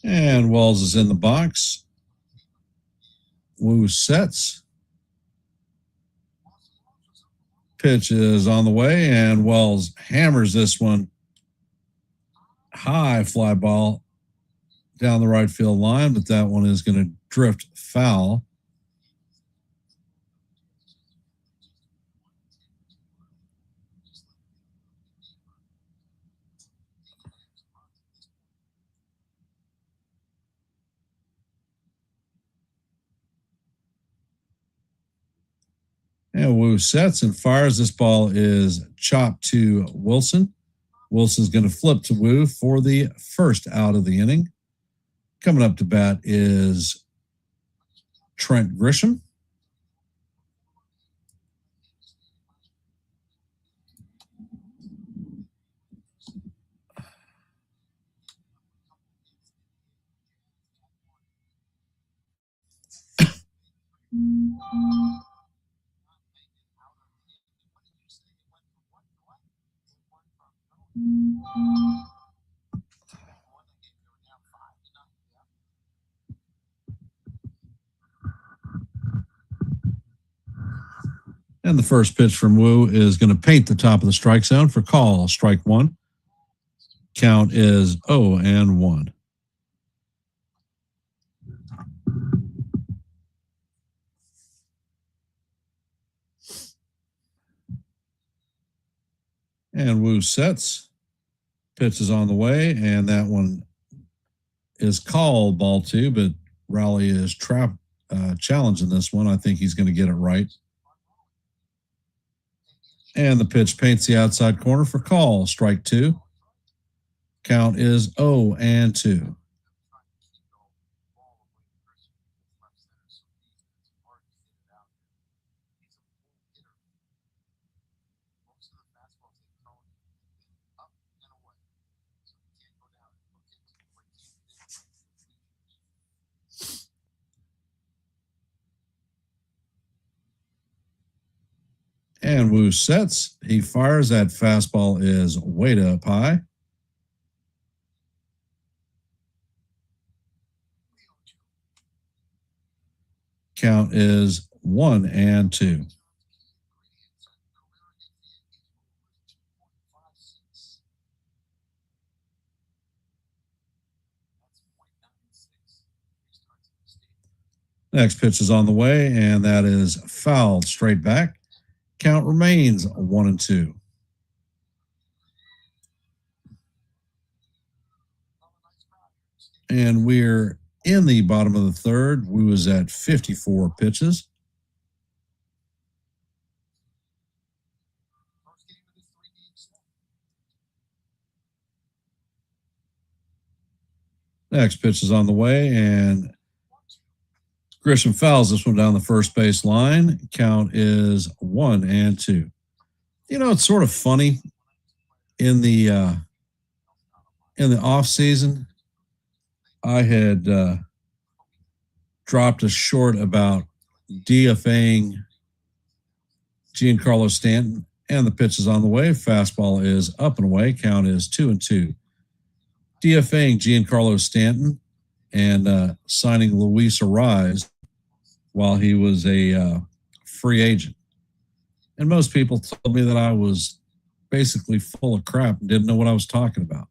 And Wells is in the box. Wu sets. Pitch is on the way, and Wells hammers this one. High fly ball down the right field line, but that one is going to drift foul. And Wu sets and fires. This ball is chopped to Wilson. Wilson's going to flip to Wu for the first out of the inning. Coming up to bat is Trent Grisham. And the first pitch from Wu is going to paint the top of the strike zone for call. Strike one. Count is 0-1. And Wu sets. Pitch is on the way, and that one is called ball two, but Rowley is challenging this one. I think he's going to get it right. And the pitch paints the outside corner for call. Strike two. Count is 0-2. And Wu sets. He fires. That fastball is way up high. Count is 1-2. Next pitch is on the way, and that is fouled straight back. Count remains 1-2. And we're in the bottom of the third. We was at 54 pitches. Next pitch is on the way, and Grisham fouls this one down the first base line. Count is 1-2. You know, it's sort of funny in the off season. I had dropped a short about DFAing Giancarlo Stanton, and the pitch is on the way. Fastball is up and away. Count is 2-2. DFAing Giancarlo Stanton and signing Luis Ariz while he was a free agent. And most people told me that I was basically full of crap and didn't know what I was talking about.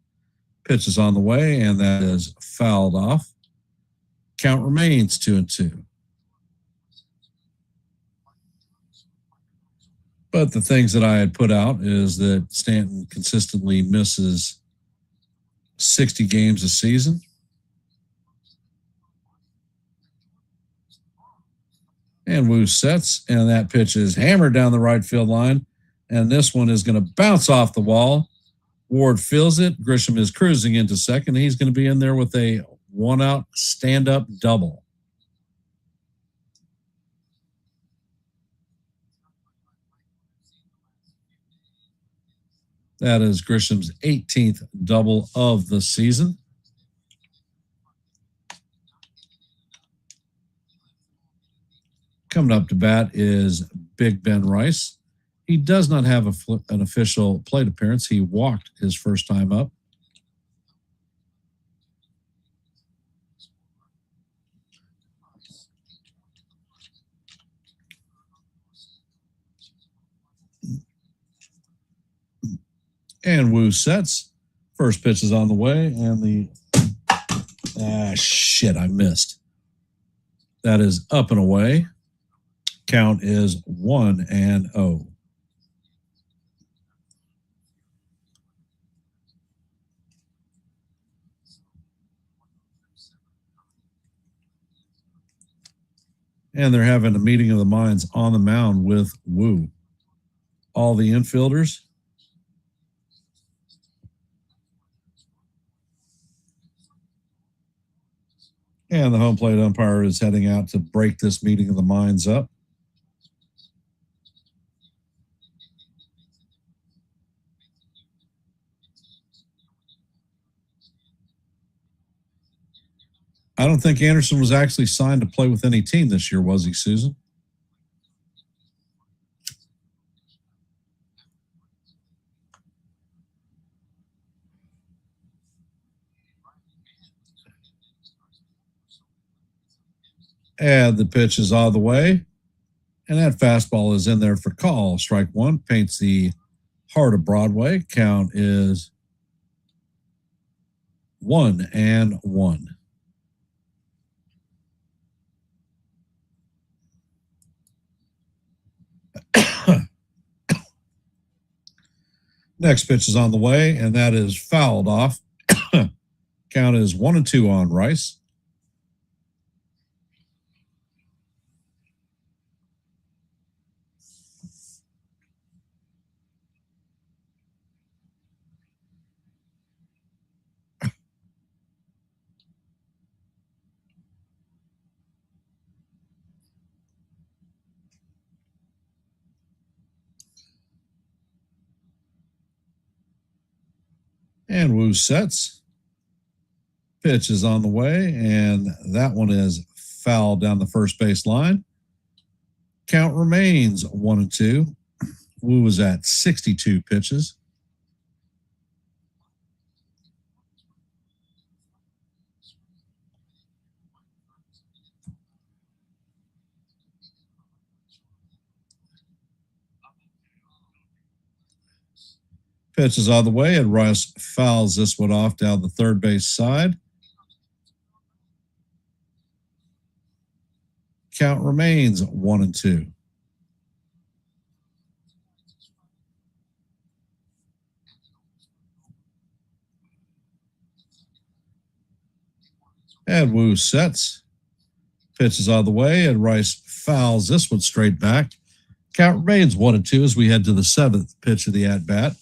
Pitch is on the way, and that is fouled off. Count remains 2-2. But the things that I had put out is that Stanton consistently misses 60 games a season. And Wu sets, and that pitch is hammered down the right field line. And this one is going to bounce off the wall. Ward feels it. Grisham is cruising into second. He's going to be in there with a one-out stand-up double. That is Grisham's 18th double of the season. Coming up to bat is Big Ben Rice. He does not have an official plate appearance. He walked his first time up. And Wu sets. First pitch is on the way, and I missed. That is up and away. Count is 1-0. And they're having a meeting of the minds on the mound with Wu. All the infielders. And the home plate umpire is heading out to break this meeting of the minds up. I don't think Anderson was actually signed to play with any team this year, was he, Susan? And the pitch is out of the way. And that fastball is in there for call. Strike one, paints the heart of Broadway. Count is 1-1. Next pitch is on the way, and that is fouled off. Count is 1-2 on Rice. And Wu sets. Pitch is on the way, and that one is fouled down the first base line. Count remains 1-2. Wu was at 62 pitches. Pitch is on the way, and Rice fouls this one off down the third base side. Count remains 1-2. And Wu sets. Pitch is on the way, and Rice fouls this one straight back. Count remains 1-2 as we head to the seventh pitch of the at-bat.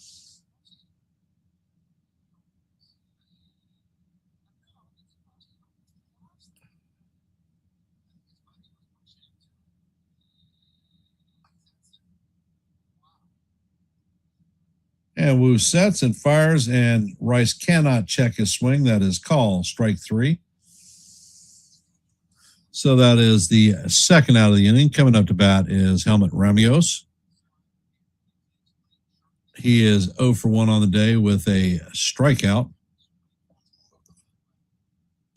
And Wu sets and fires, and Rice cannot check his swing. That is call, strike three. So that is the second out of the inning. Coming up to bat is Helmut Ramios. He is 0 for 1 on the day with a strikeout.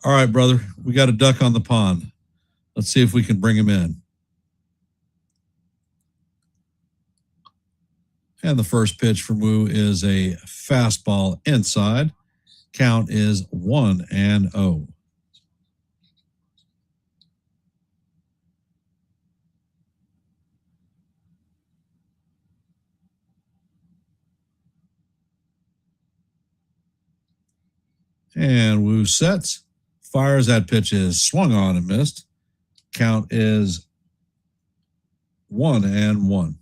All right, brother, we got a duck on the pond. Let's see if we can bring him in. And the first pitch from Wu is a fastball inside. Count is 1-0. And Wu sets, fires. That pitch is swung on and missed. Count is 1-1.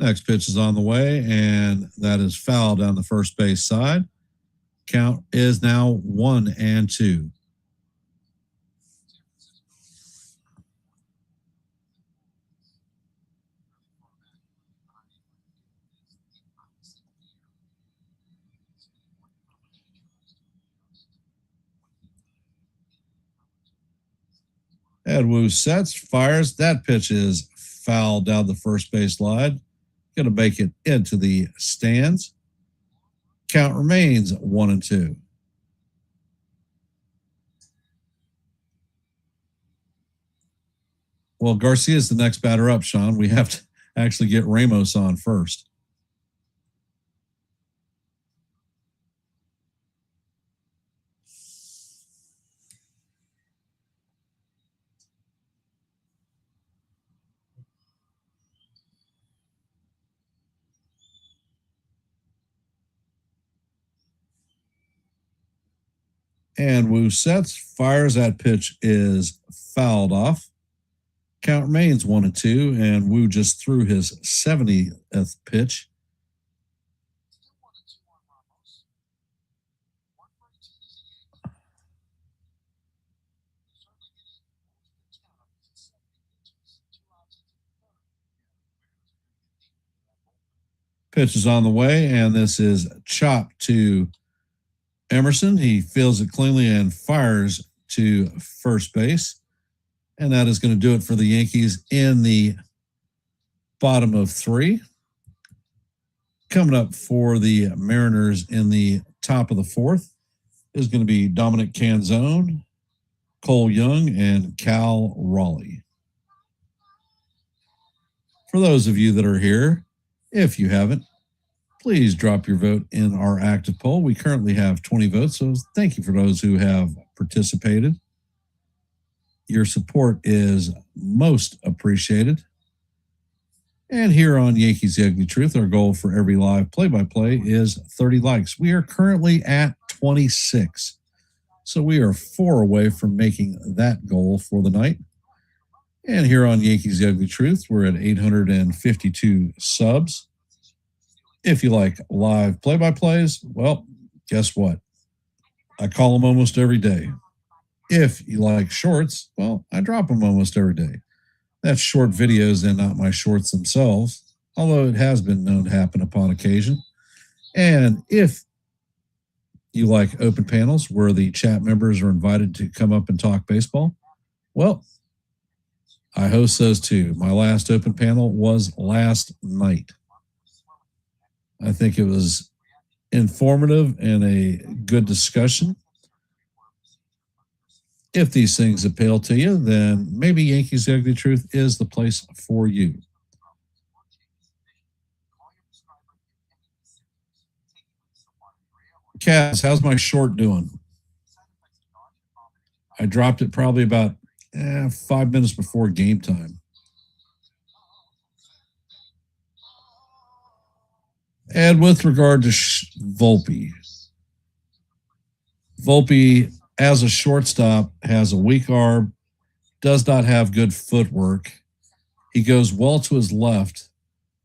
Next pitch is on the way, and that is foul down the first base side. Count is now 1-2. And Wu sets, fires. That pitch is foul down the first base line. Going to make it into the stands. Count remains 1-2. Well, Garcia is the next batter up, Sean. We have to actually get Ramos on first. And Wu sets, fires. That pitch is fouled off. Count remains 1-2, and Wu just threw his 70th pitch. Pitch is on the way, and this is chopped to Emerson. He fields it cleanly and fires to first base. And that is going to do it for the Yankees in the bottom of 3. Coming up for the Mariners in the top of the 4th is going to be Dominic Canzone, Cole Young, and Cal Raleigh. For those of you that are here, if you haven't, please drop your vote in our active poll. We currently have 20 votes, so thank you for those who have participated. Your support is most appreciated. And here on Yankees The Ugly Truth, our goal for every live play-by-play is 30 likes. We are currently at 26, so we are 4 away from making that goal for the night. And here on Yankees The Ugly Truth, we're at 852 subs. If you like live play-by-plays, well, guess what? I call them almost every day. If you like shorts, well, I drop them almost every day. That's short videos and not my shorts themselves, although it has been known to happen upon occasion. And if you like open panels where the chat members are invited to come up and talk baseball, well, I host those too. My last open panel was last night. I think it was informative and a good discussion. If these things appeal to you, then maybe Yankees The Ugly Truth is the place for you. Kaz, how's my short doing? I dropped it probably about 5 minutes before game time. And with regard to Volpe, as a shortstop, has a weak arm, does not have good footwork. He goes well to his left,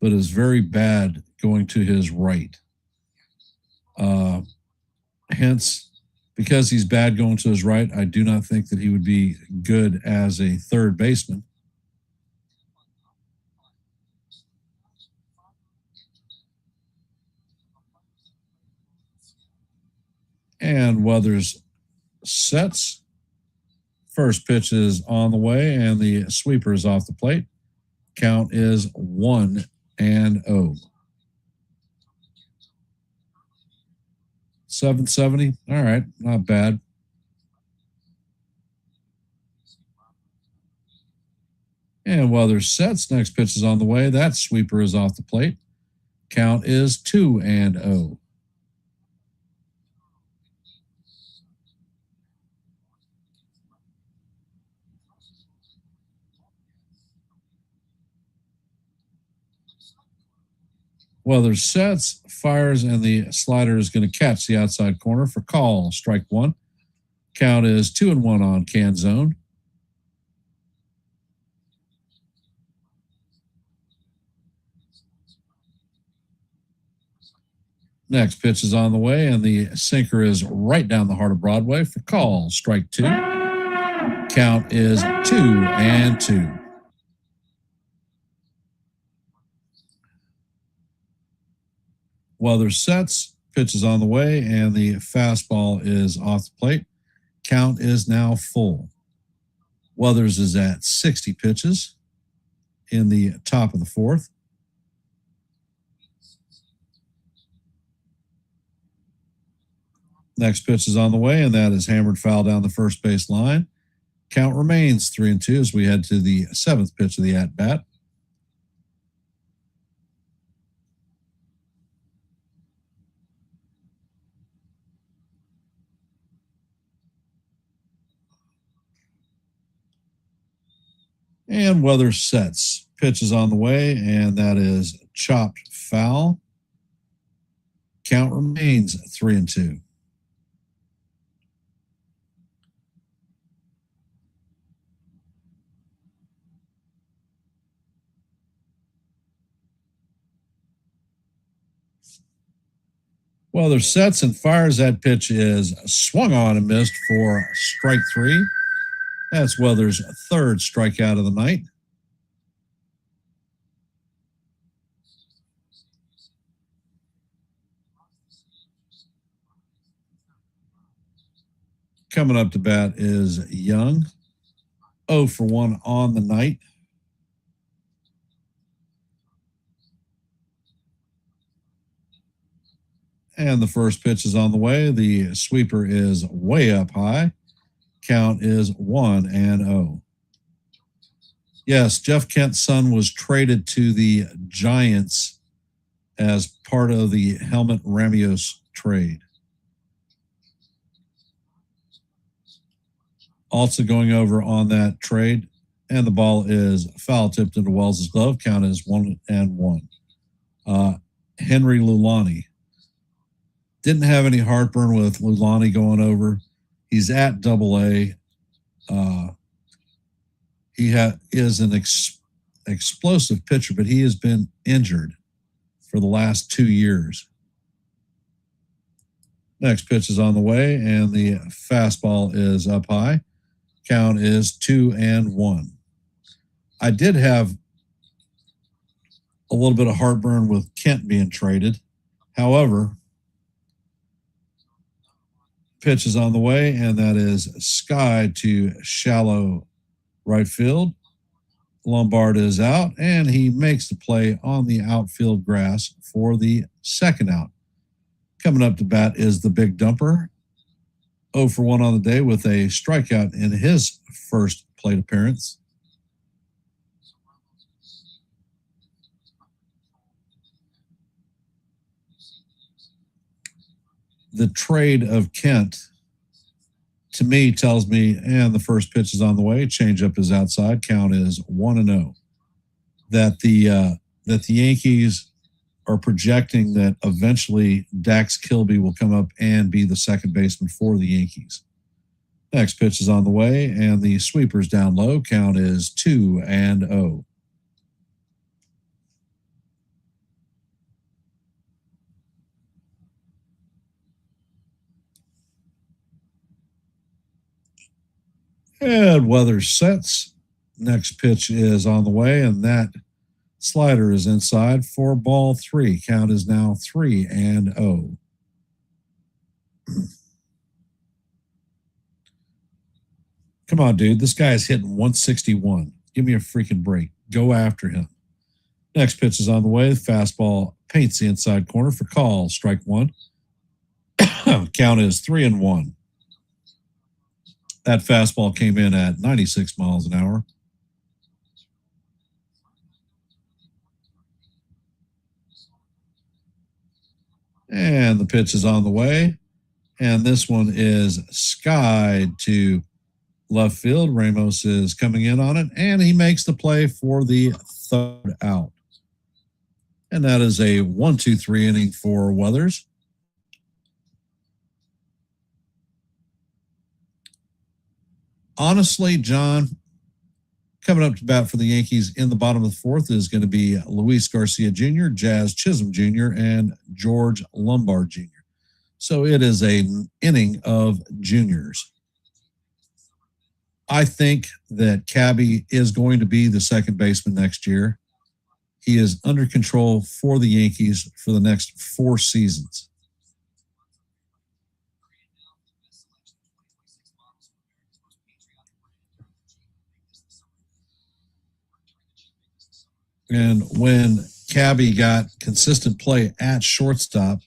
but is very bad going to his right. Hence, because he's bad going to his right, I do not think that he would be good as a third baseman. And Weathers sets. First pitch is on the way, and the sweeper is off the plate. Count is 1-0. 770. All right, not bad. And Weathers sets. Next pitch is on the way. That sweeper is off the plate. Count is 2-0. Weathers sets, fires, and the slider is going to catch the outside corner for call. Strike 1. Count is 2-1 on Canzone. Next pitch is on the way, and the sinker is right down the heart of Broadway for call. Strike 2. Count is 2-2. Weathers sets, pitch is on the way, and the fastball is off the plate. Count is now full. Weathers is at 60 pitches in the top of the 4th. Next pitch is on the way, and that is hammered foul down the first base line. Count remains 3-2 as we head to the 7th pitch of the at-bat. And Weathers sets. Pitch is on the way, and that is chopped foul. Count remains 3-2. Weather sets and fires. That pitch is swung on and missed for strike 3. That's Weather's third strikeout of the night. Coming up to bat is Young. 0 for 1 on the night. And the first pitch is on the way. The sweeper is way up high. Count is 1-0. Yes, Jeff Kent's son was traded to the Giants as part of the Helmut Ramios trade. Also going over on that trade, and the ball is foul tipped into Wells' glove. Count is 1-1. Henry Lulani. Didn't have any heartburn with Lulani going over. He's at Double-A. He is an explosive pitcher, but he has been injured for the last 2 years. Next pitch is on the way, and the fastball is up high. Count is 2-1. I did have a little bit of heartburn with Kent being traded. However, pitch is on the way, and that is sky to shallow right field. Lombard is out, and he makes the play on the outfield grass for the second out. Coming up to bat is the big dumper. 0 for 1 on the day with a strikeout in his first plate appearance. The trade of Kent, to me, tells me, and the first pitch is on the way. Changeup is outside. Count is 1-0. That the Yankees are projecting that eventually Dax Kilby will come up and be the second baseman for the Yankees. Next pitch is on the way, and the sweeper's down low. Count is 2-0. And weather sets. Next pitch is on the way, and that slider is inside for ball 3. Count is now 3-0. Come on, dude. This guy is hitting 161. Give me a freaking break. Go after him. Next pitch is on the way. Fastball paints the inside corner for call. Strike 1. Count is 3-1. That fastball came in at 96 miles an hour. And the pitch is on the way. And this one is skied to left field. Ramos is coming in on it, and he makes the play for the third out. And that is a 1-2-3 inning for Weathers. Honestly, John, coming up to bat for the Yankees in the bottom of the fourth is going to be Luis Garcia Jr., Jazz Chisholm Jr., and George Lombard Jr. So it is an inning of juniors. I think that Cabby is going to be the second baseman next year. He is under control for the Yankees for the next 4 seasons. And when Cabby got consistent play at shortstop,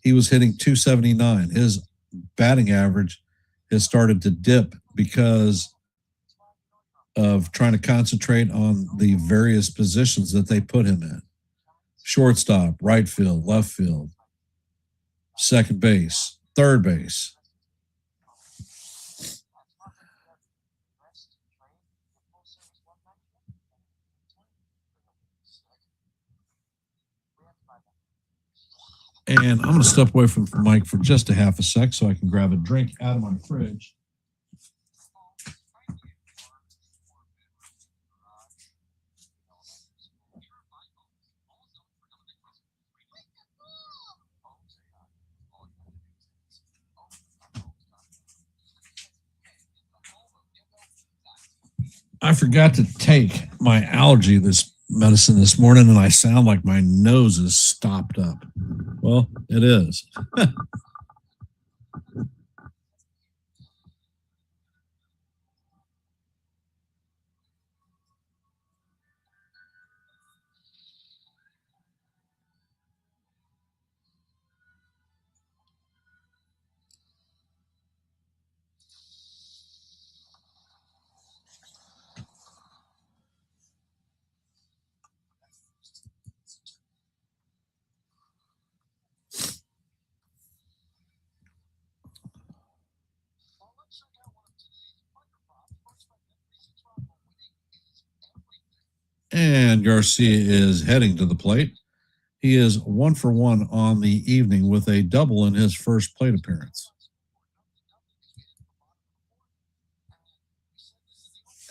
he was hitting 279. His batting average has started to dip because of trying to concentrate on the various positions that they put him in. Shortstop, right field, left field, second base, third base. And I'm going to step away from Mike for just a half a sec so I can grab a drink out of my fridge. I forgot to take my allergy medicine this morning, and I sound like my nose is stopped up. Well, it is. And Garcia is heading to the plate. He is 1-for-1 on the evening with a double in his first plate appearance.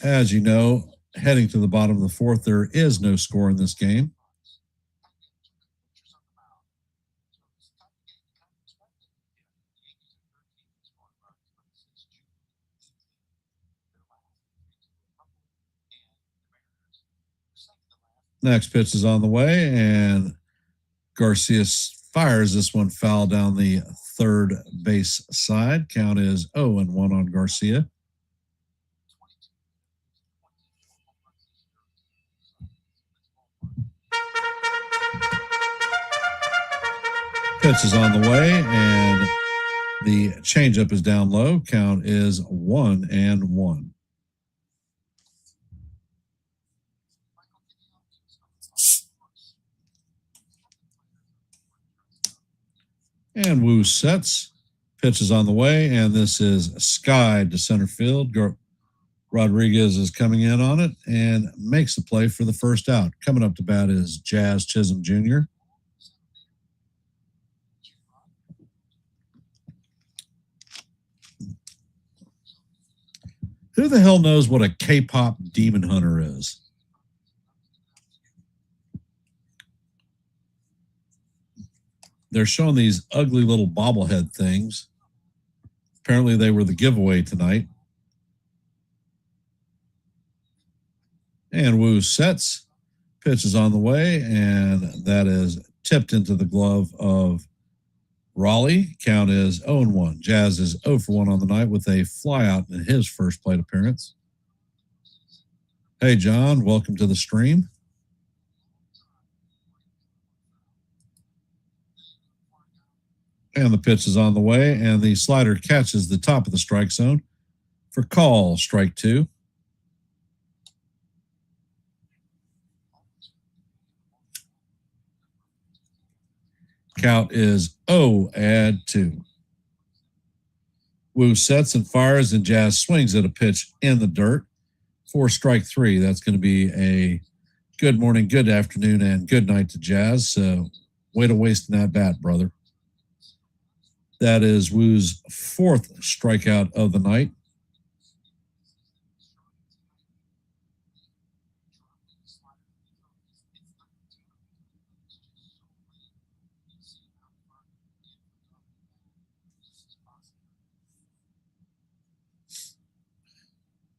As you know, heading to the bottom of the fourth, there is no score in this game. Next pitch is on the way, and Garcia fires this one foul down the third base side. Count is 0-1 on Garcia. Pitch is on the way, and the changeup is down low. Count is 1-1. And Wu sets. Pitch is on the way, and this is skied to center field. Rodriguez is coming in on it and makes the play for the first out. Coming up to bat is Jazz Chisholm Jr. Who the hell knows what a K-pop demon hunter is? They're showing these ugly little bobblehead things. Apparently they were the giveaway tonight. And Wu sets. Pitch is on the way, and that is tipped into the glove of Raleigh. Count is 0-1. Jazz is 0-for-1 on the night with a flyout in his first plate appearance. Hey, John, welcome to the stream. And the pitch is on the way, and the slider catches the top of the strike zone for call, strike 2. Count is 0-2. Wu sets and fires, and Jazz swings at a pitch in the dirt for strike 3. That's going to be a good morning, good afternoon, and good night to Jazz. So way to wasting that bat, brother. That is Wu's fourth strikeout of the night.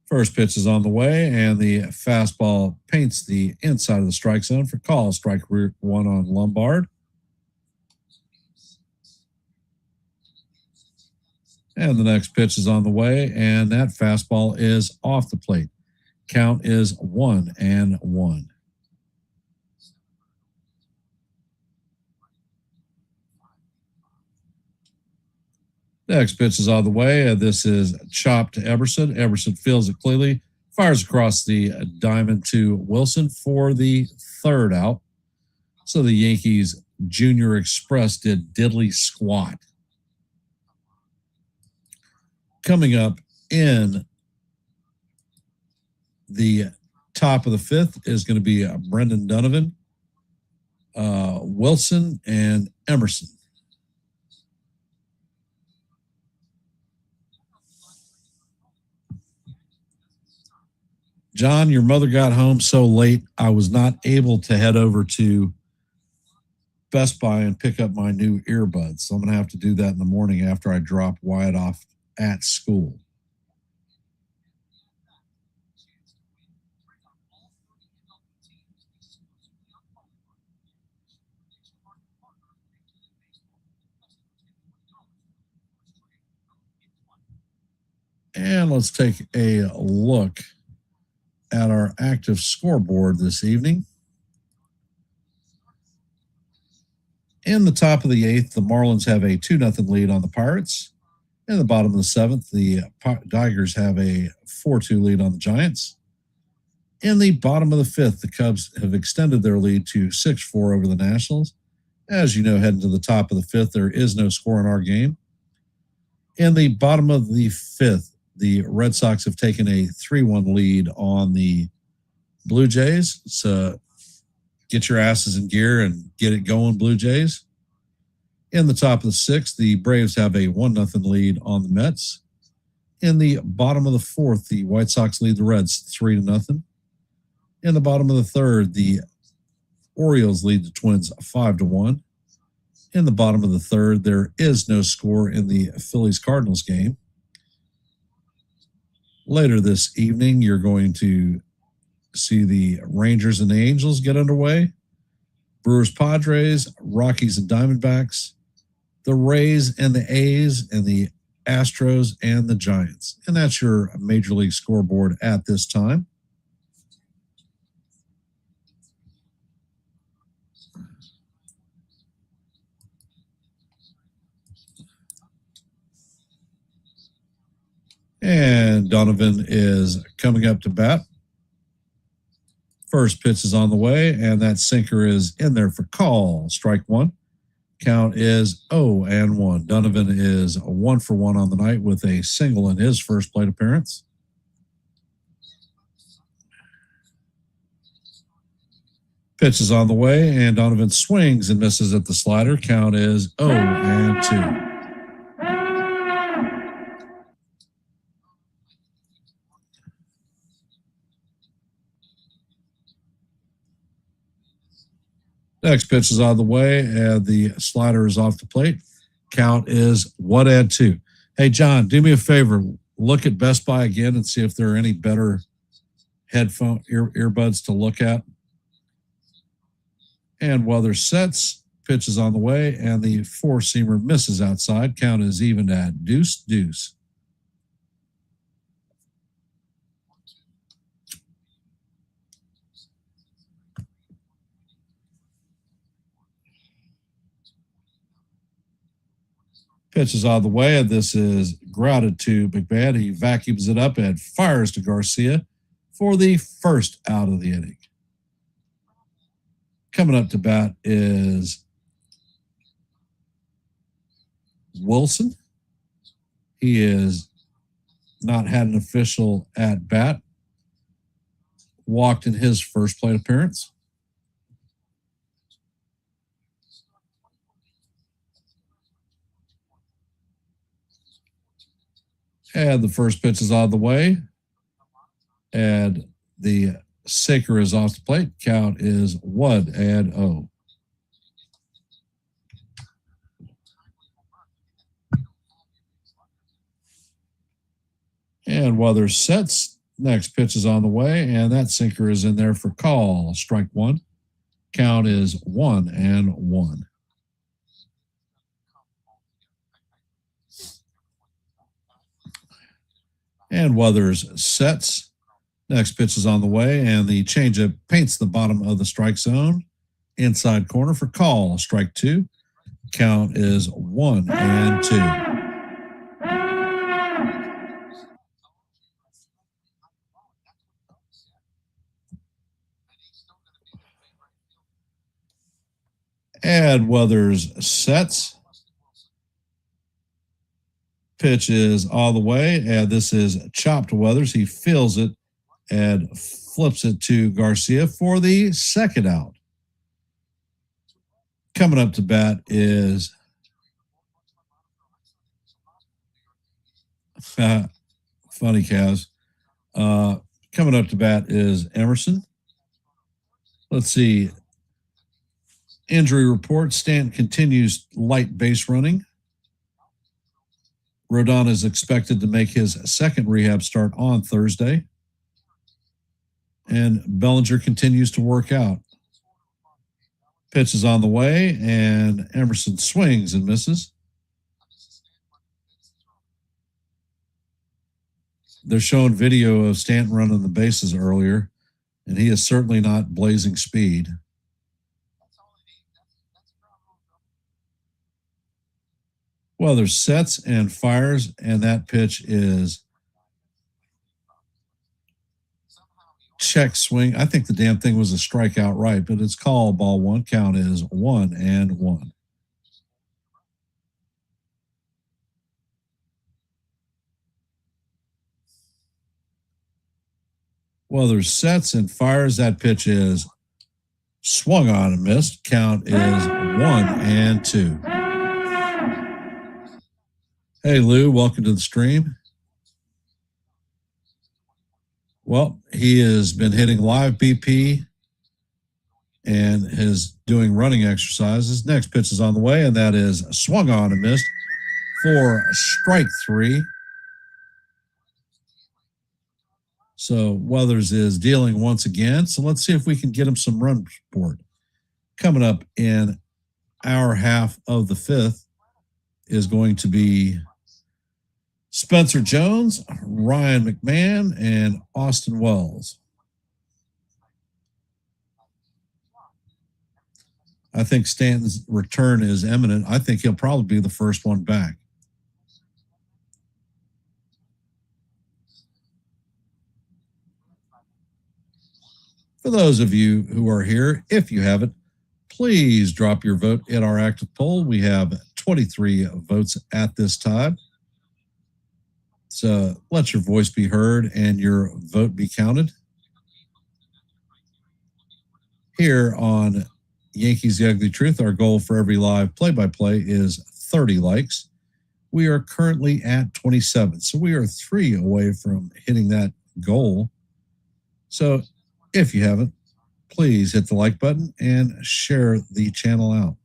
First pitch is on the way, and the fastball paints the inside of the strike zone for call, strike 1 on Lombard. And the next pitch is on the way, and that fastball is off the plate. Count is 1-1. Next pitch is on the way, and this is chopped to Eberson. Eberson feels it clearly, fires across the diamond to Wilson for the third out. So the Yankees Junior Express did diddly squat. Coming up in the top of the fifth is going to be Brendan Donovan, Wilson, and Emerson. John, your mother got home so late, I was not able to head over to Best Buy and pick up my new earbuds. So I'm going to have to do that in the morning after I drop Wyatt off at school. And let's take a look at our active scoreboard this evening. In the top of the 8th, the Marlins have a 2-0 lead on the Pirates. In the bottom of the 7th, the Tigers have a 4-2 lead on the Giants. In the bottom of the 5th, the Cubs have extended their lead to 6-4 over the Nationals. As you know, heading to the top of the 5th, there is no score in our game. In the bottom of the 5th, the Red Sox have taken a 3-1 lead on the Blue Jays. So get your asses in gear and get it going, Blue Jays. In the top of the 6th, the Braves have a 1-0 lead on the Mets. In the bottom of the 4th, the White Sox lead the Reds 3-0. In the bottom of the 3rd, the Orioles lead the Twins 5-1. In the bottom of the 3rd, there is no score in the Phillies-Cardinals game. Later this evening, you're going to see the Rangers and the Angels get underway. Brewers-Padres, Rockies and Diamondbacks, the Rays and the A's, and the Astros and the Giants. And that's your Major League scoreboard at this time. And Donovan is coming up to bat. First pitch is on the way, and that sinker is in there for call. Strike one. Count is 0-1. Donovan is 1 for 1 on the night with a single in his first plate appearance. Pitch is on the way, and Donovan swings and misses at the slider. Count is 0-2. Next pitch is on the way, and the slider is off the plate. Count is 1-2. Hey, John, do me a favor. Look at Best Buy again and see if there are any better headphone earbuds to look at. And Weather sets. Pitch is on the way, and the four-seamer misses outside. Count is even at 2-2. Pitch is on the way, and this is grounded to McMahon. He vacuums it up and fires to Garcia for the first out of the inning. Coming up to bat is Wilson. He has not had an official at bat. Walked in his first plate appearance. And the first pitch is on the way. And the sinker is off the plate. Count is 1-0. And Weather sets. Next pitch is on the way, and that sinker is in there for call. Strike one. Count is 1-1. And Weathers sets. Next pitch is on the way, and the changeup paints the bottom of the strike zone. Inside corner for call. Strike two. Count is 1-2. And Weathers sets. Pitch is all the way, and this is chopped to Weathers. He feels it and flips it to Garcia for the second out. Coming up to bat is funny Cavs. Coming up to bat is Emerson. Let's see. Injury report. Stanton continues light base running. Rodon is expected to make his second rehab start on Thursday. And Bellinger continues to work out. Pitch is on the way, and Emerson swings and misses. They're showing video of Stanton running the bases earlier, and he is certainly not blazing speed. Well, there's sets and fires, and that pitch is check swing. I think the damn thing was a strikeout, right? But it's called ball one. Count is 1-1. Well, there's sets and fires. That pitch is swung on and missed. Count is 1-2. Hey, Lou, welcome to the stream. Well, he has been hitting live BP and is doing running exercises. Next pitch is on the way, and that is swung on and missed for strike 3. So Weathers is dealing once again. So let's see if we can get him some run support. Coming up in our half of the 5th is going to be Spencer Jones, Ryan McMahon, and Austin Wells. I think Stanton's return is imminent. I think he'll probably be the first one back. For those of you who are here, if you haven't, please drop your vote in our active poll. We have 23 votes at this time. So let your voice be heard and your vote be counted. Here on Yankees The Ugly Truth, our goal for every live play-by-play is 30 likes. We are currently at 27, so we are 3 away from hitting that goal. So if you haven't, please hit the like button and share the channel out.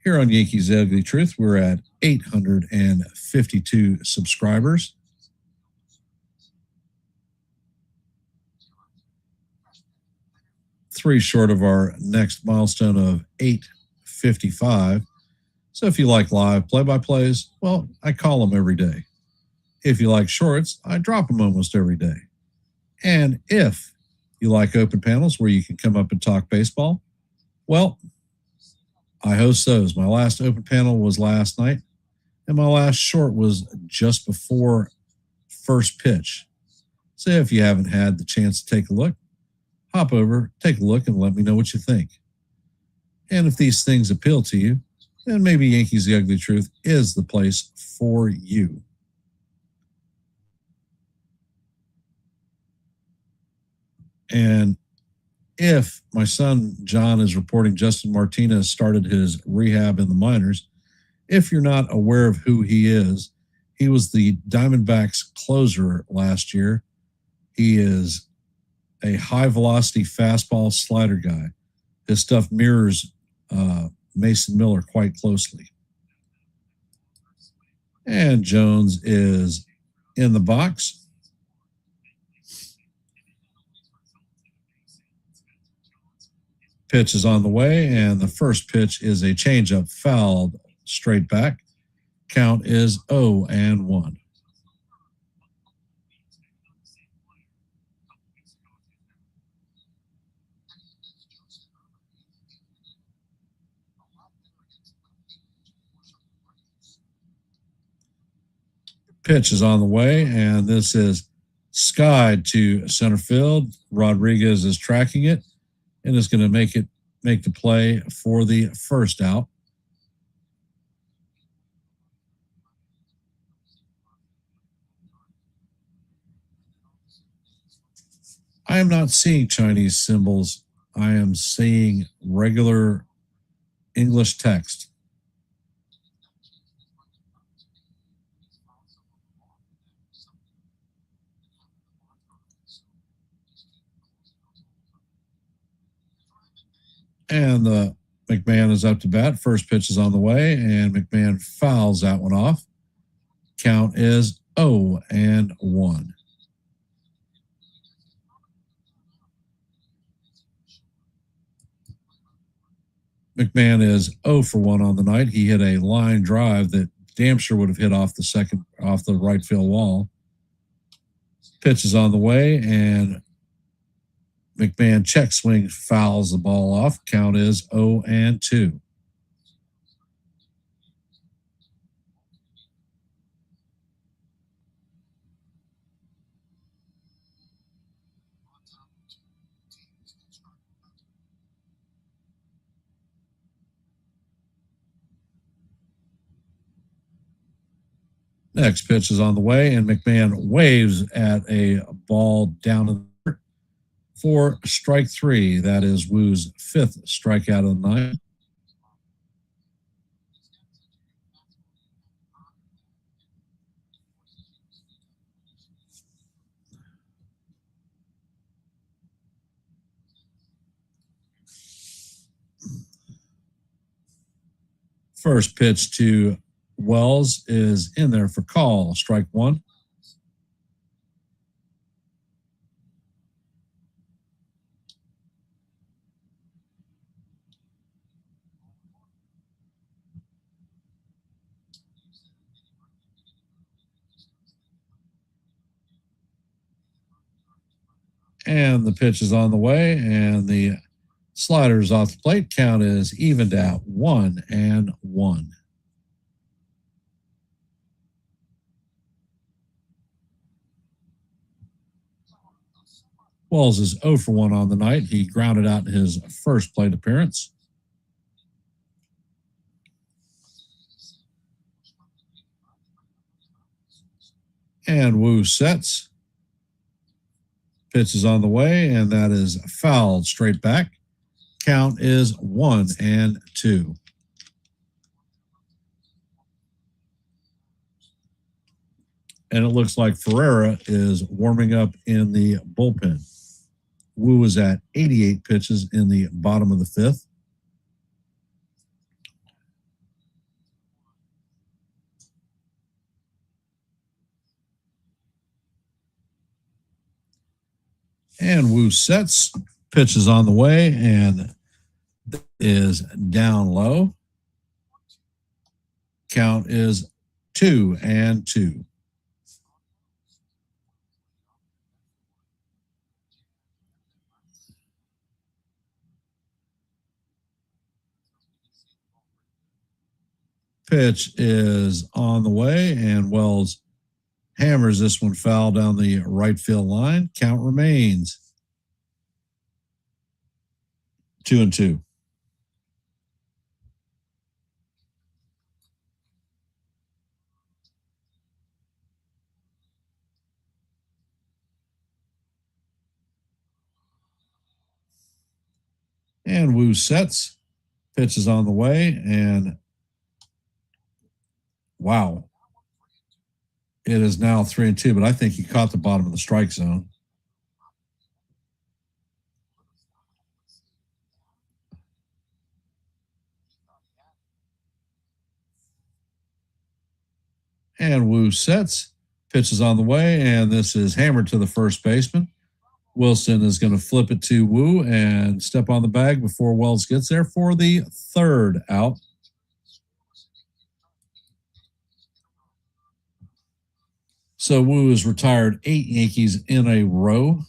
Here on Yankees The Ugly Truth, we're at 852 subscribers. Three short of our next milestone of 855. So if you like live play-by-plays, well, I call them every day. If you like shorts, I drop them almost every day. And if you like open panels where you can come up and talk baseball, well, I host those. My last open panel was last night, and my last short was just before first pitch. So if you haven't had the chance to take a look, hop over, take a look, and let me know what you think. And if these things appeal to you, then maybe Yankees The Ugly Truth is the place for you. And if my son John is reporting Justin Martinez started his rehab in the minors, if you're not aware of who he was the Diamondbacks closer last year. He is a high-velocity fastball slider guy. His stuff mirrors Mason Miller quite closely. And Jones is in the box. Pitch is on the way, and the first pitch is a changeup fouled straight back. Count is 0-1. Pitch is on the way, and this is skied to center field. Rodriguez is tracking it and is going to make the play for the first out. I am not seeing Chinese symbols. I am seeing regular English text. And McMahon is up to bat. First pitch is on the way, and McMahon fouls that one off. Count is 0-1. McMahon is 0 for 1 on the night. He hit a line drive that damn sure would have hit off the right field wall. Pitch is on the way, and McMahon check swing fouls the ball off. Count is 0-2. Next pitch is on the way, and McMahon waves at a ball down in the dirt for strike 3. That is Woo's 5th strikeout of the night. First pitch to Wells is in there for call, strike 1. And the pitch is on the way, and the slider's off the plate. Count is evened out 1-1. Wells is 0 for 1 on the night. He grounded out in his first plate appearance. And Woo sets. Pitch is on the way, and that is fouled straight back. Count is 1-2. And it looks like Ferreira is warming up in the bullpen. Woo is at 88 pitches in the bottom of the 5th. And Woo sets. Pitch is on the way and is down low. Count is 2-2. Pitch is on the way, and Wells hammers this one foul down the right field line. Count remains 2-2. And Woo sets. Pitch is on the way, and wow. It is now 3-2, but I think he caught the bottom of the strike zone. And Woo sets. Pitch is on the way, and this is hammered to the first baseman. Wilson is going to flip it to Woo and step on the bag before Wells gets there for the 3rd out. So Woo has retired 8 Yankees in a row.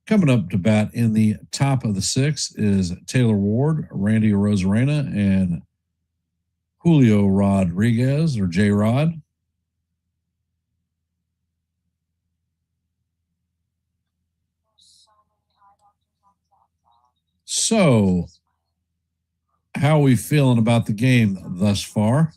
Coming up to bat in the top of the 6th is Taylor Ward, Randy Arozarena, and Julio Rodriguez, or J-Rod. So, how are we feeling about the game thus far?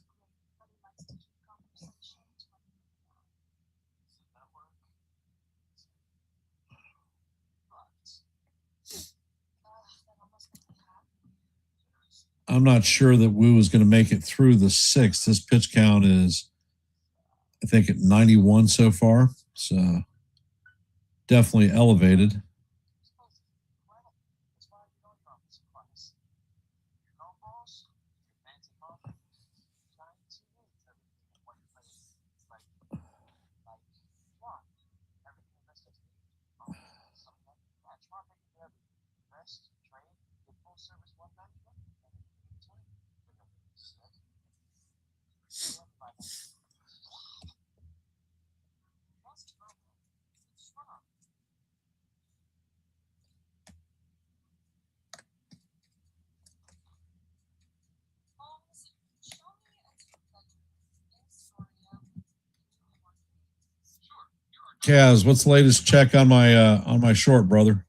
I'm not sure that Woo is going to make it through the 6th. His pitch count is, I think, at 91 so far. So, definitely elevated. Kaz, what's the latest check on my short, brother?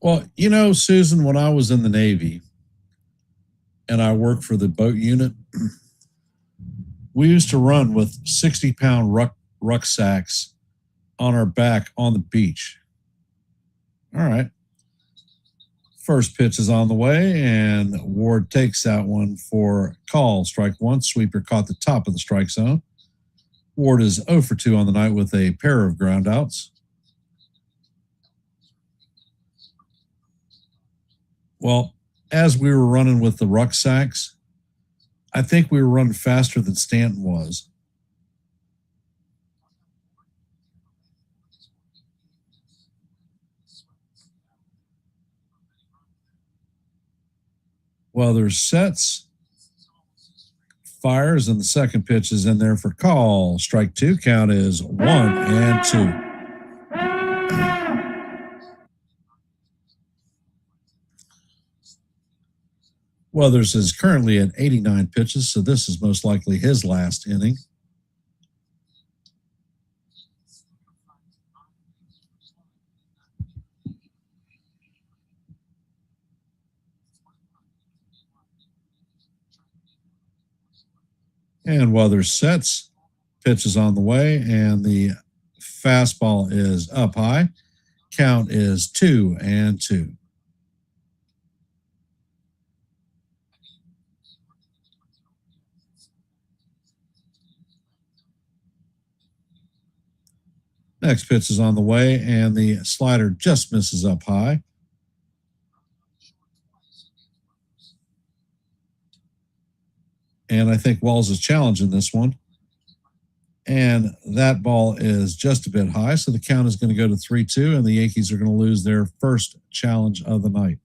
Well, you know, Susan, when I was in the Navy and I worked for the boat unit, we used to run with 60-pound rucksacks on our back on the beach. All right. First pitch is on the way, and Ward takes that one for call. Strike one. Sweeper caught the top of the strike zone. Ward is 0 for 2 on the night with a pair of groundouts. Well, as we were running with the rucksacks, I think we were running faster than Stanton was. Well, there's sets, fires, and the second pitch is in there for call. Strike two. Count is 1 and 2. Weathers is currently at 89 pitches, so this is most likely his last inning. And Weathers sets, pitch is on the way, and the fastball is up high. Count is 2 and 2. Next pitch is on the way, and the slider just misses up high. And I think Wells is challenging this one. And that ball is just a bit high, so the count is going to go to 3-2, and the Yankees are going to lose their first challenge of the night.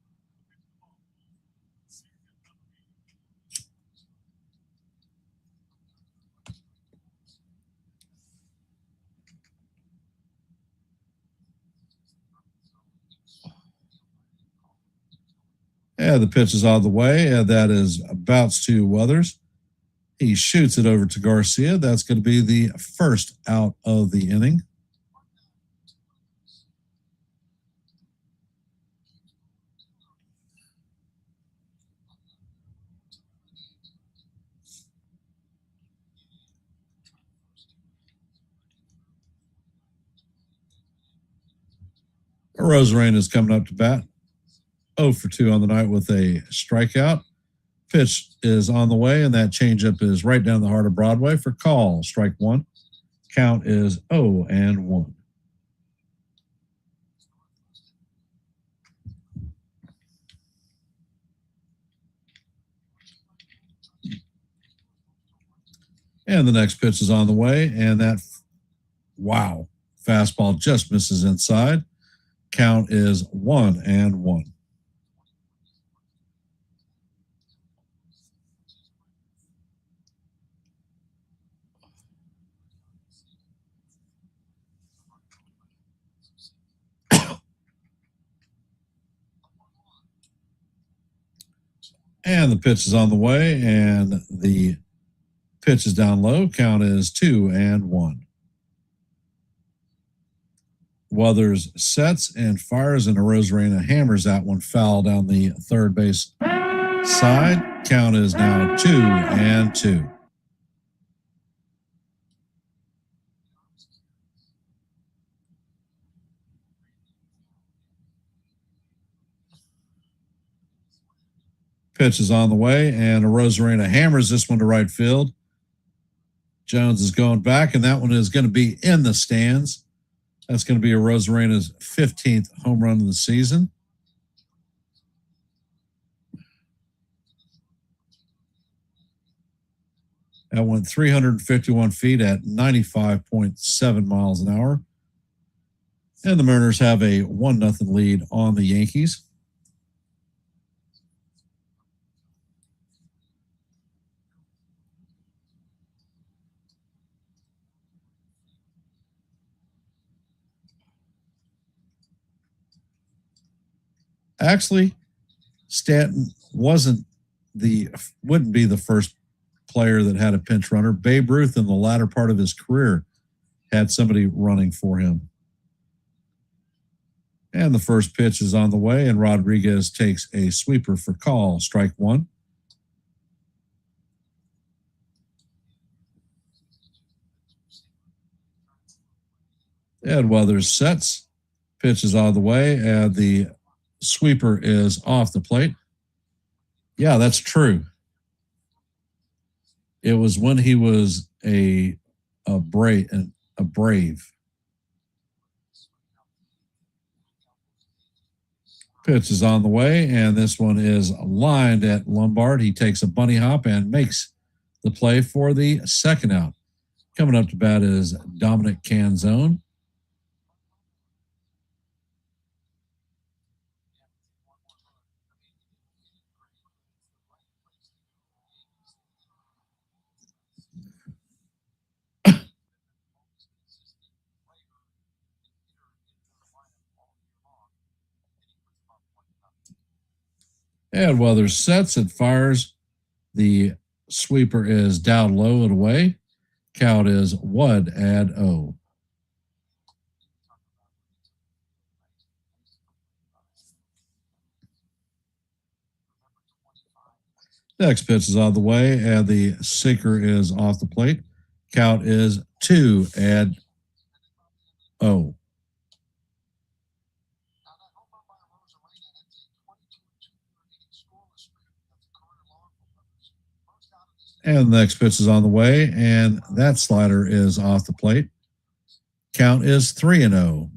Yeah, the pitch is out of the way. That is bouts to Weathers. He shoots it over to Garcia. That's going to be the first out of the inning. Rosarena is coming up to bat. 0 for 2 on the night with a strikeout. Pitch is on the way, and that changeup is right down the heart of Broadway for call. Strike one. Count is 0 and 1. And the next pitch is on the way, and that, wow, fastball just misses inside. Count is 1 and 1. And the pitch is on the way, and the pitch is down low. Count is 2 and 1. Weathers sets and fires, and Rosarena hammers that one foul down the third base side. Count is now 2 and 2. Pitch is on the way, and Rosarena hammers this one to right field. Jones is going back, and that one is going to be in the stands. That's going to be a Rosarena's 15th home run of the season. That went 351 feet at 95.7 miles an hour. And the Mariners have a 1-0 lead on the Yankees. Actually, Stanton wouldn't be the first player that had a pinch runner. Babe Ruth in the latter part of his career had somebody running for him. And the first pitch is on the way, and Rodriguez takes a sweeper for call, strike one. Ed Weathers sets, pitch is on the way, and the sweeper is off the plate. Yeah, that's true. It was when he was a Brave. Pitch is on the way, and this one is lined at Lombard. He takes a bunny hop and makes the play for the second out. Coming up to bat is Dominic Canzone. And Weathers sets and fires. The sweeper is down low and away. Count is 1-0. Next pitch is on the way, and the sinker is off the plate. Count is 2-0. And the next pitch is on the way, and that slider is off the plate. Count is 3-0.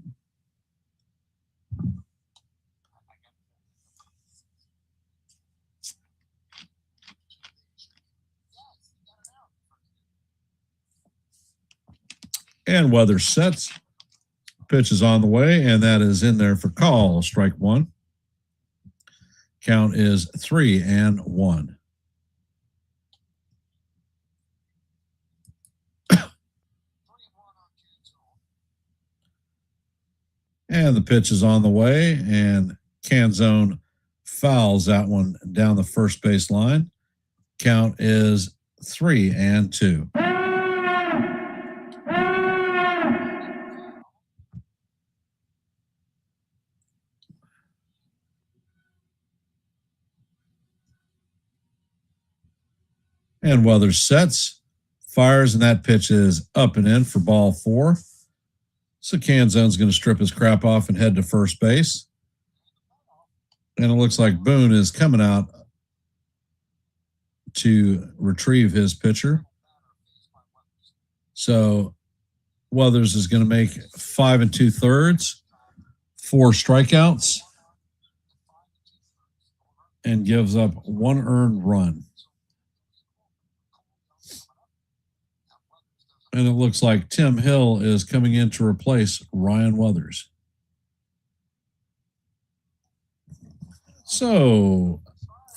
And Weathers sets. Pitch is on the way, and that is in there for call, strike one. Count is 3-1. And the pitch is on the way, and Canzone fouls that one down the first base line. Count is 3-2. And Weathers sets, fires, and that pitch is up and in for ball 4. So Canzone's going to strip his crap off and head to first base. And it looks like Boone is coming out to retrieve his pitcher. So Weathers is going to make 5 2/3, 4 strikeouts, and gives up 1 earned run. And it looks like Tim Hill is coming in to replace Ryan Weathers. So,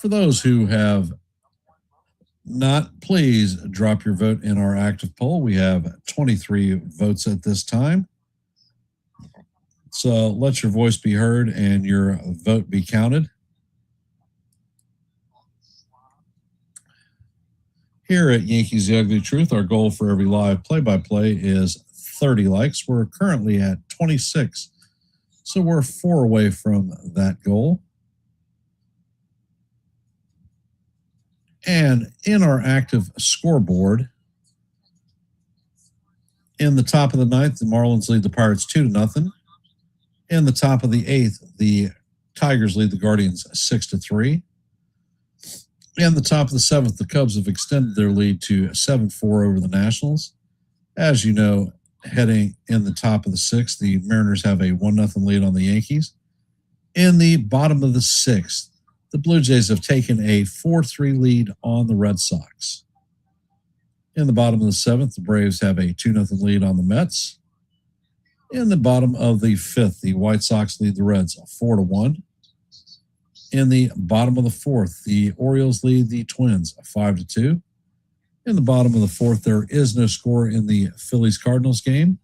for those who have not, please drop your vote in our active poll. We have 23 votes at this time. So, let your voice be heard and your vote be counted. Here at Yankees The Ugly Truth, our goal for every live play-by-play is 30 likes. We're currently at 26, so we're 4 away from that goal. And in our active scoreboard, in the top of the 9th, the Marlins lead the Pirates 2-0. In the top of the 8th, the Tigers lead the Guardians 6-3. In the top of the seventh, the Cubs have extended their lead to 7-4 over the Nationals. As you know, heading in the top of the sixth, the Mariners have a 1-0 lead on the Yankees. In the bottom of the sixth, the Blue Jays have taken a 4-3 lead on the Red Sox. In the bottom of the seventh, the Braves have a 2-0 lead on the Mets. In the bottom of the fifth, the White Sox lead the Reds 4-1. In the bottom of the fourth, the Orioles lead the Twins 5-2. In the bottom of the fourth, there is no score in the Phillies-Cardinals game.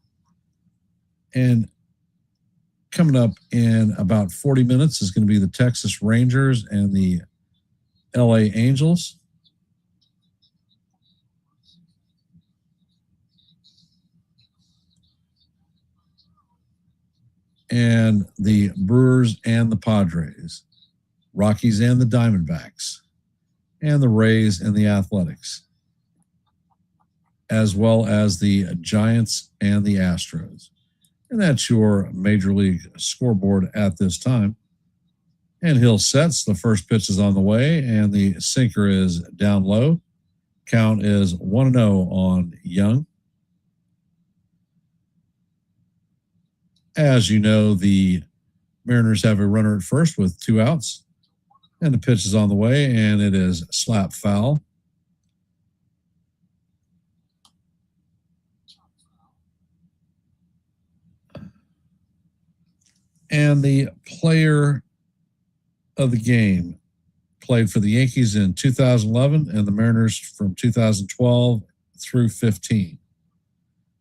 And coming up in about 40 minutes is going to be the Texas Rangers and the LA Angels. And the Brewers and the Padres. Rockies and the Diamondbacks, and the Rays and the Athletics, as well as the Giants and the Astros. And that's your Major League scoreboard at this time. And Hill sets. The first pitch is on the way, and the sinker is down low. Count is 1-0 on Young. As you know, the Mariners have a runner at first with 2 outs. And the pitch is on the way, and it is slap foul. And the player of the game played for the Yankees in 2011 and the Mariners from 2012 through 15.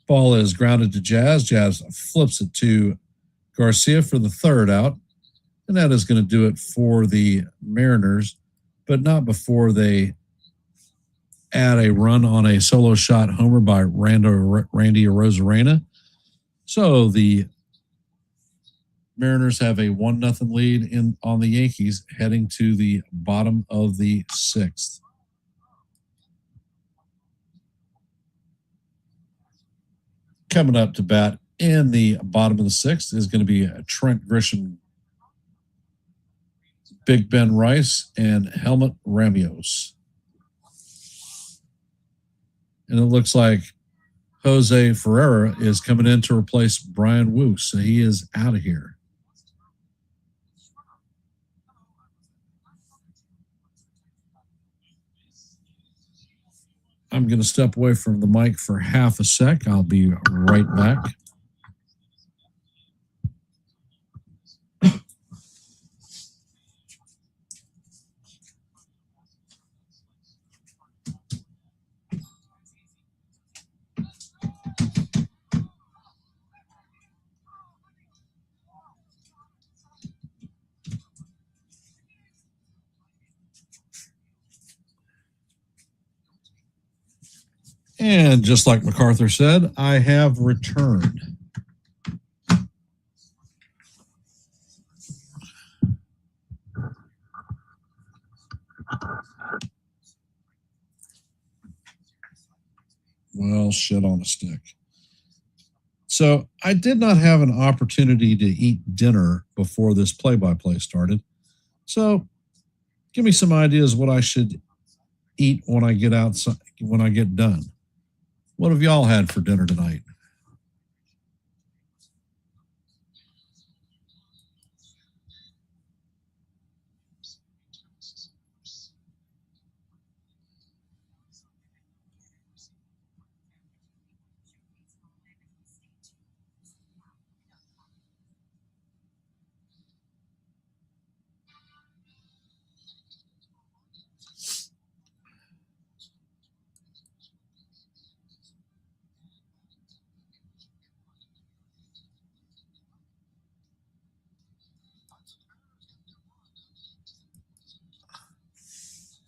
Ball is grounded to Jazz. Jazz flips it to Garcia for the 3rd out. And that is going to do it for the Mariners, but not before they add a run on a solo shot homer by Randy Arozarena. So the Mariners have a 1-0 lead on the Yankees heading to the bottom of the 6th. Coming up to bat in the bottom of the 6th is going to be Trent Grisham, Big Ben Rice, and Helmut Ramios. And it looks like Jose Ferreira is coming in to replace Brian Wu, so he is out of here. I'm going to step away from the mic for half a sec. I'll be right back. And just like MacArthur said, I have returned. Well, shit on a stick. So I did not have an opportunity to eat dinner before this play-by-play started. So give me some ideas what I should eat when I get outside, when I get done. What have y'all had for dinner tonight?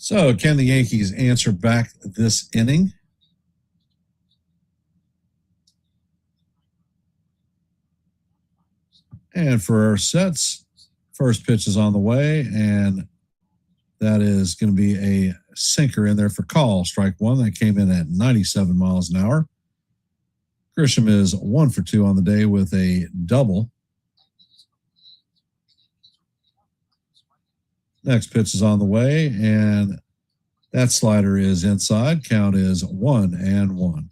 So, can the Yankees answer back this inning? And for our sets, first pitch is on the way, and that is going to be a sinker in there for call. Strike one. That came in at 97 miles an hour. Grisham is 1 for 2 on the day with a double. Next pitch is on the way, and That slider is inside. Count is 1-1.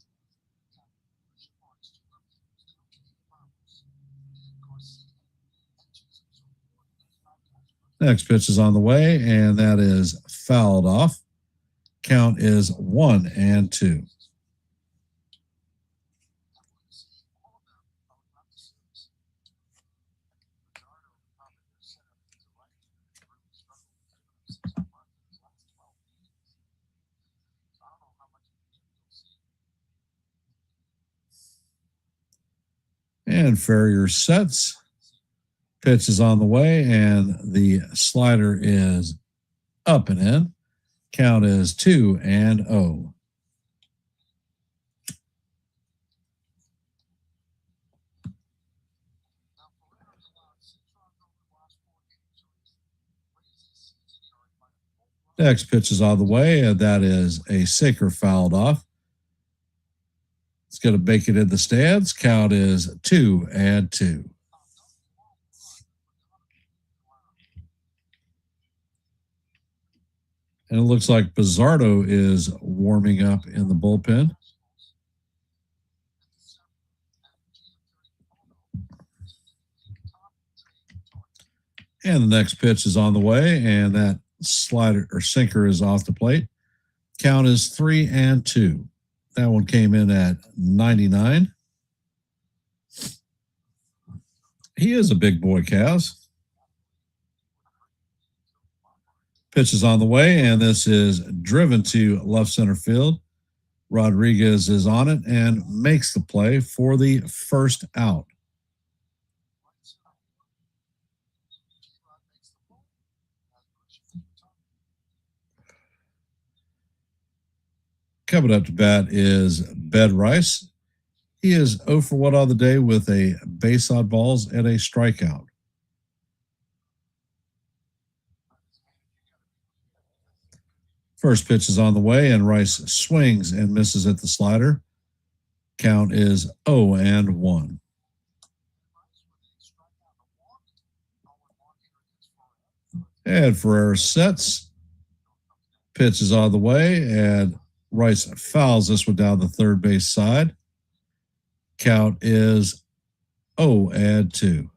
Next pitch is on the way, and that is fouled off. Count is 1-2. And Ferrier sets. Pitch is on the way, and the slider is up and in. Count is 2-0. Next pitch is on the way, and that is a sinker fouled off. It's going to make it in the stands. Count is 2-2. And it looks like Bizzardo is warming up in the bullpen. And the next pitch is on the way, and that slider or sinker is off the plate. Count is 3-2. That one came in at 99. He is a big boy, Kaz. Pitch is on the way, and this is driven to left center field. Rodriguez is on it and makes the play for the first out. Coming up to bat is Ben Rice. He is 0 for 1 on the day with a base on balls and a strikeout. First pitch is on the way, and Rice swings and misses at the slider. Count is 0-1. And Ferrer sets. Pitch is on the way, and Rice fouls this one down the third base side. Count is 0-2.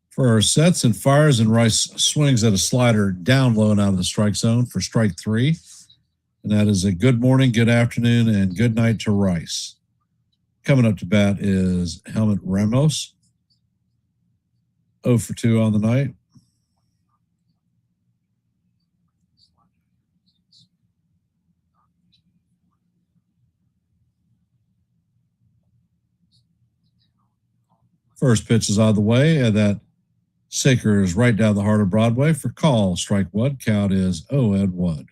Ferrer sets and fires, and Rice swings at a slider down low and out of the strike zone for strike 3. And that is a good morning, good afternoon, and good night to Rice. Coming up to bat is Helmut Ramos. 0 for 2 on the night. First pitch is on the way, and that sinker is right down the heart of Broadway for call. Strike 1. Count is 0-1.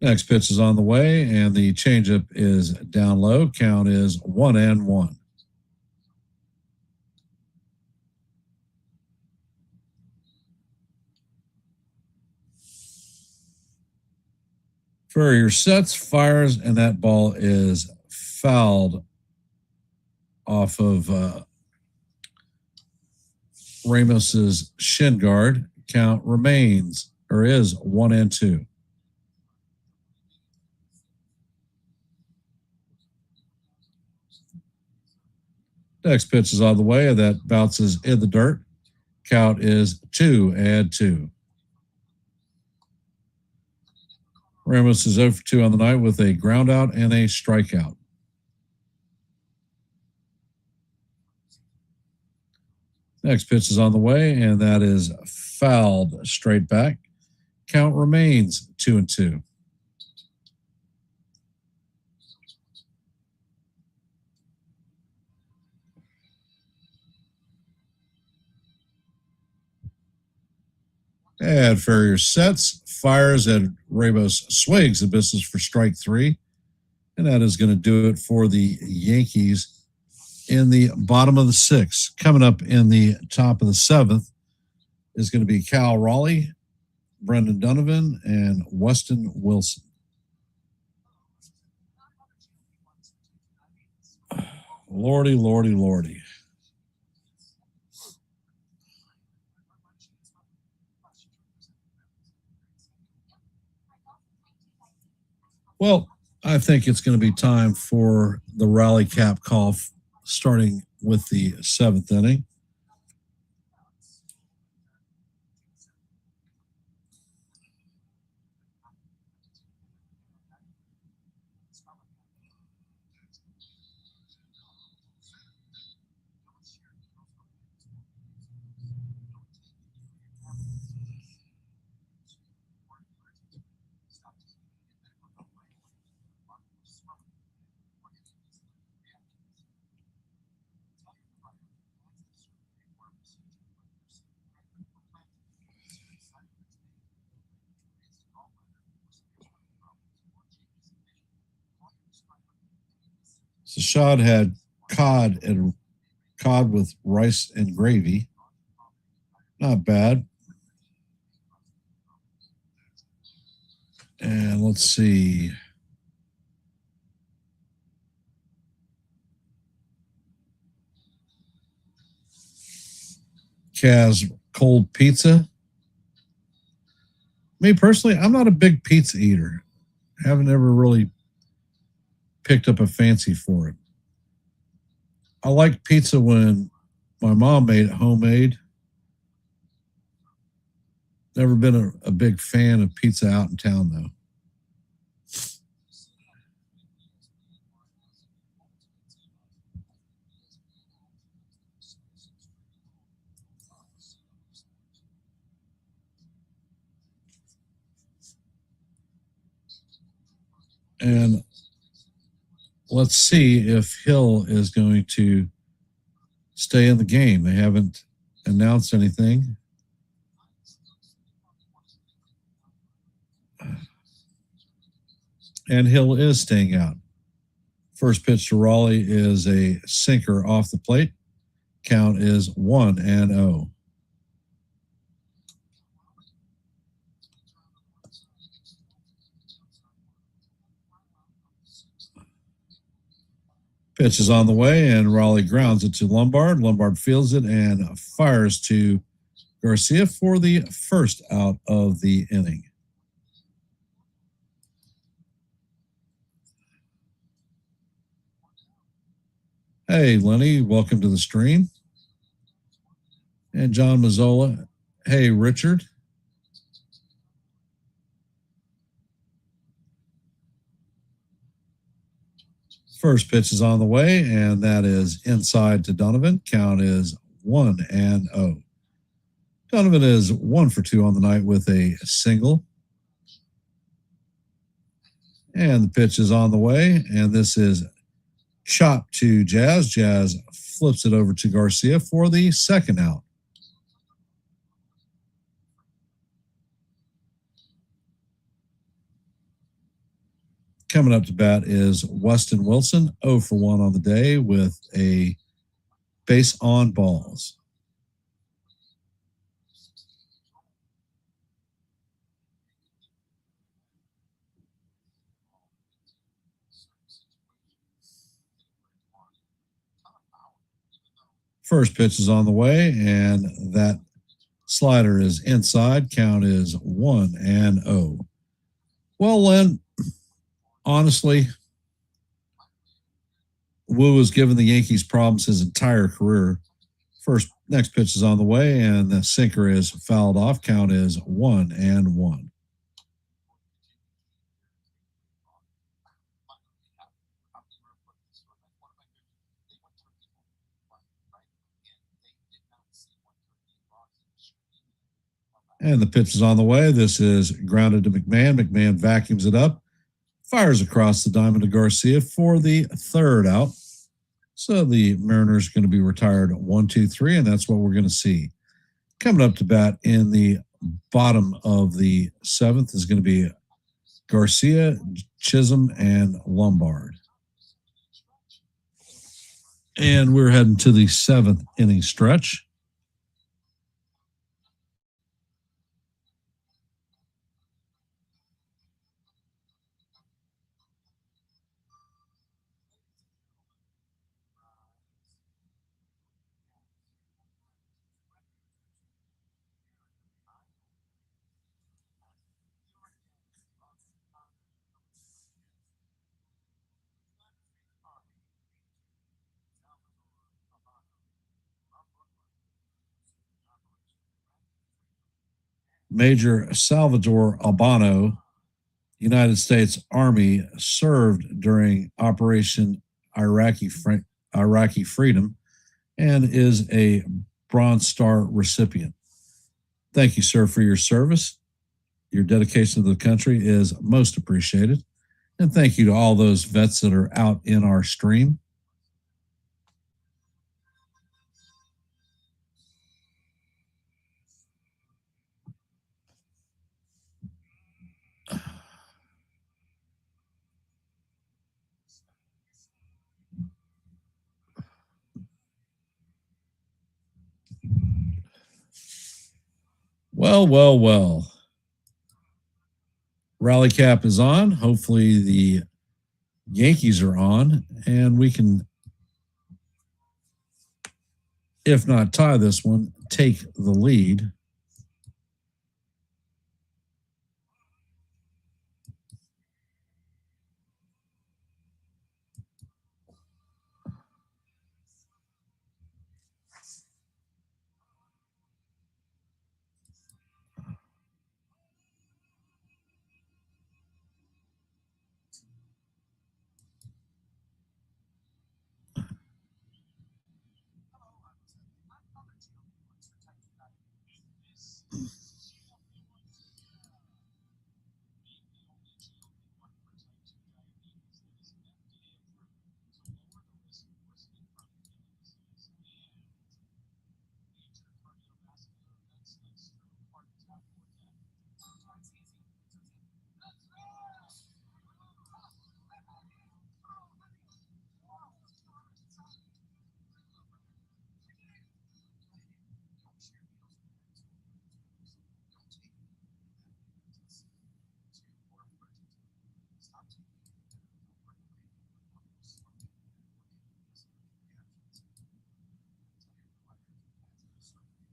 Next pitch is on the way, and the changeup is down low. Count is 1-1. Ferrier sets, fires, and that ball is fouled off of Ramos's shin guard. Count remains, or is 1-2. Next pitch is on the way, and that bounces in the dirt. Count is 2-2. Ramos is 0 for 2 on the night with a ground out and a strikeout. Next pitch is on the way, and that is fouled straight back. Count remains 2-2. And Ferrier sets, fires, and Ramos swings and misses for strike 3. And that is going to do it for the Yankees in the bottom of the 6th. Coming up in the top of the 7th, is going to be Cal Raleigh, Brendan Donovan, and Weston Wilson. Lordy, lordy, lordy. Well, I think it's going to be time for the rally cap call, starting with the 7th inning. So Shad had cod with rice and gravy. Not bad. And let's see. Kaz cold pizza. Me personally, I'm not a big pizza eater. Haven't ever really picked up a fancy for it. I like pizza when my mom made it homemade. Never been a big fan of pizza out in town, though. And let's see if Hill is going to stay in the game. They haven't announced anything. And Hill is staying out. First pitch to Raleigh is a sinker off the plate. Count is 1-0. Pitch is on the way, and Raleigh grounds it to Lombard. Lombard fields it and fires to Garcia for the first out of the inning. Hey, Lenny, welcome to the stream. And John Mazzola. Hey, Richard. First pitch is on the way, and that is inside to Donovan. Count is 1-0. Donovan is 1 for 2 on the night with a single. And the pitch is on the way, and this is chopped to Jazz. Jazz flips it over to Garcia for the second out. Coming up to bat is Weston Wilson, 0 for 1 on the day with a base on balls. First pitch is on the way, and that slider is inside. Count is 1-0. Well, Len, honestly, Wu has given the Yankees problems his entire career. Next pitch is on the way, and the sinker is fouled off. Count is 1-1. And the pitch is on the way. This is grounded to McMahon. McMahon vacuums it up, fires across the diamond to Garcia for the third out. So the Mariners are going to be retired 1-2-3, and that's what we're going to see. Coming up to bat in the bottom of the 7th is going to be Garcia, Chisholm, and Lombard. And we're heading to the 7th inning stretch. Major Salvador Albano, United States Army, served during Operation Iraqi Freedom and is a Bronze Star recipient. Thank you, sir, for your service. Your dedication to the country is most appreciated. And thank you to all those vets that are out in our stream. Well. Rally cap is on. Hopefully the Yankees are on, and we can, if not tie this one, take the lead.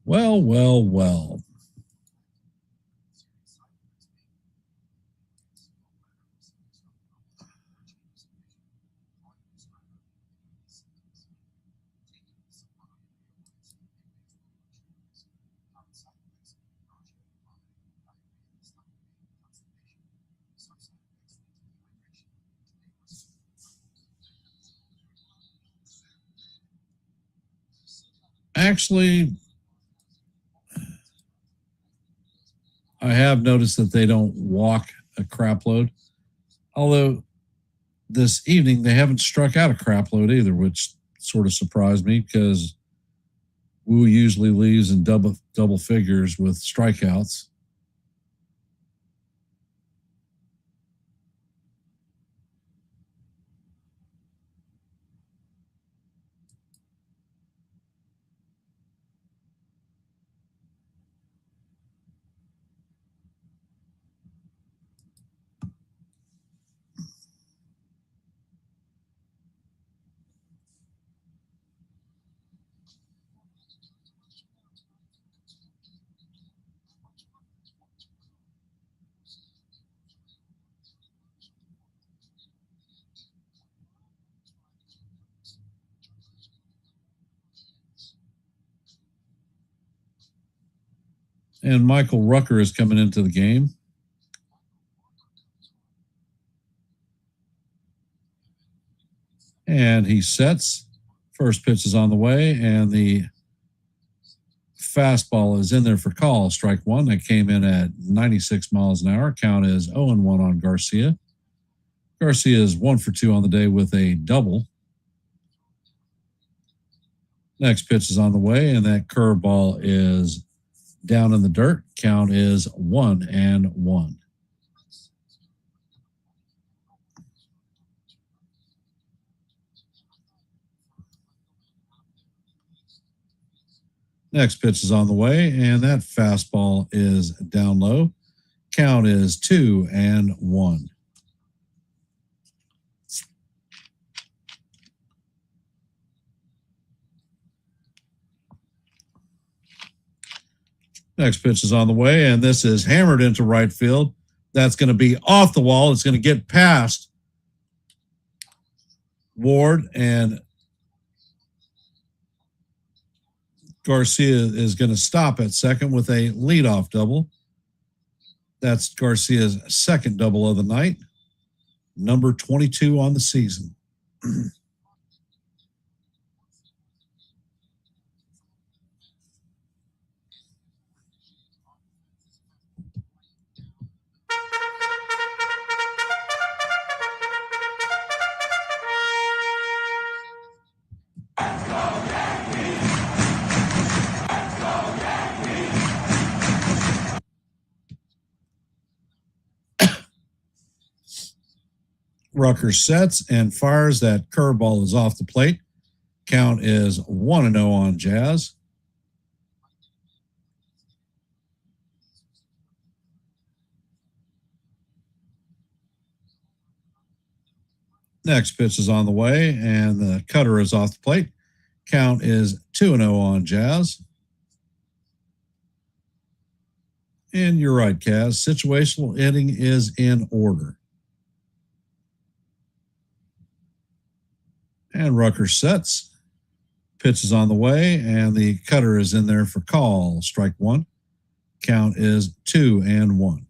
Well. Actually, I have noticed that they don't walk a crap load. Although this evening they haven't struck out a crap load either, which sort of surprised me because Wu usually leaves in double figures with strikeouts. And Michael Rucker is coming into the game. And he sets. First pitch is on the way, and the fastball is in there for call. Strike one. That came in at 96 miles an hour. Count is 0-1 on Garcia. Garcia is 1 for 2 on the day with a double. Next pitch is on the way, and that curveball is down in the dirt. Count is 1-1. Next pitch is on the way, and that fastball is down low. Count is 2-1. Next pitch is on the way, and this is hammered into right field. That's going to be off the wall. It's going to get past Ward, and Garcia is going to stop at second with a leadoff double. That's Garcia's second double of the night, number 22 on the season. Rucker sets and fires. That curveball is off the plate. Count is 1-0 on Jazz. Next pitch is on the way, and the cutter is off the plate. Count is 2-0 on Jazz. And you're right, Kaz. Situational hitting is in order. And Rucker sets. Pitch is on the way, and the cutter is in there for call. Strike one. Count is 2-1.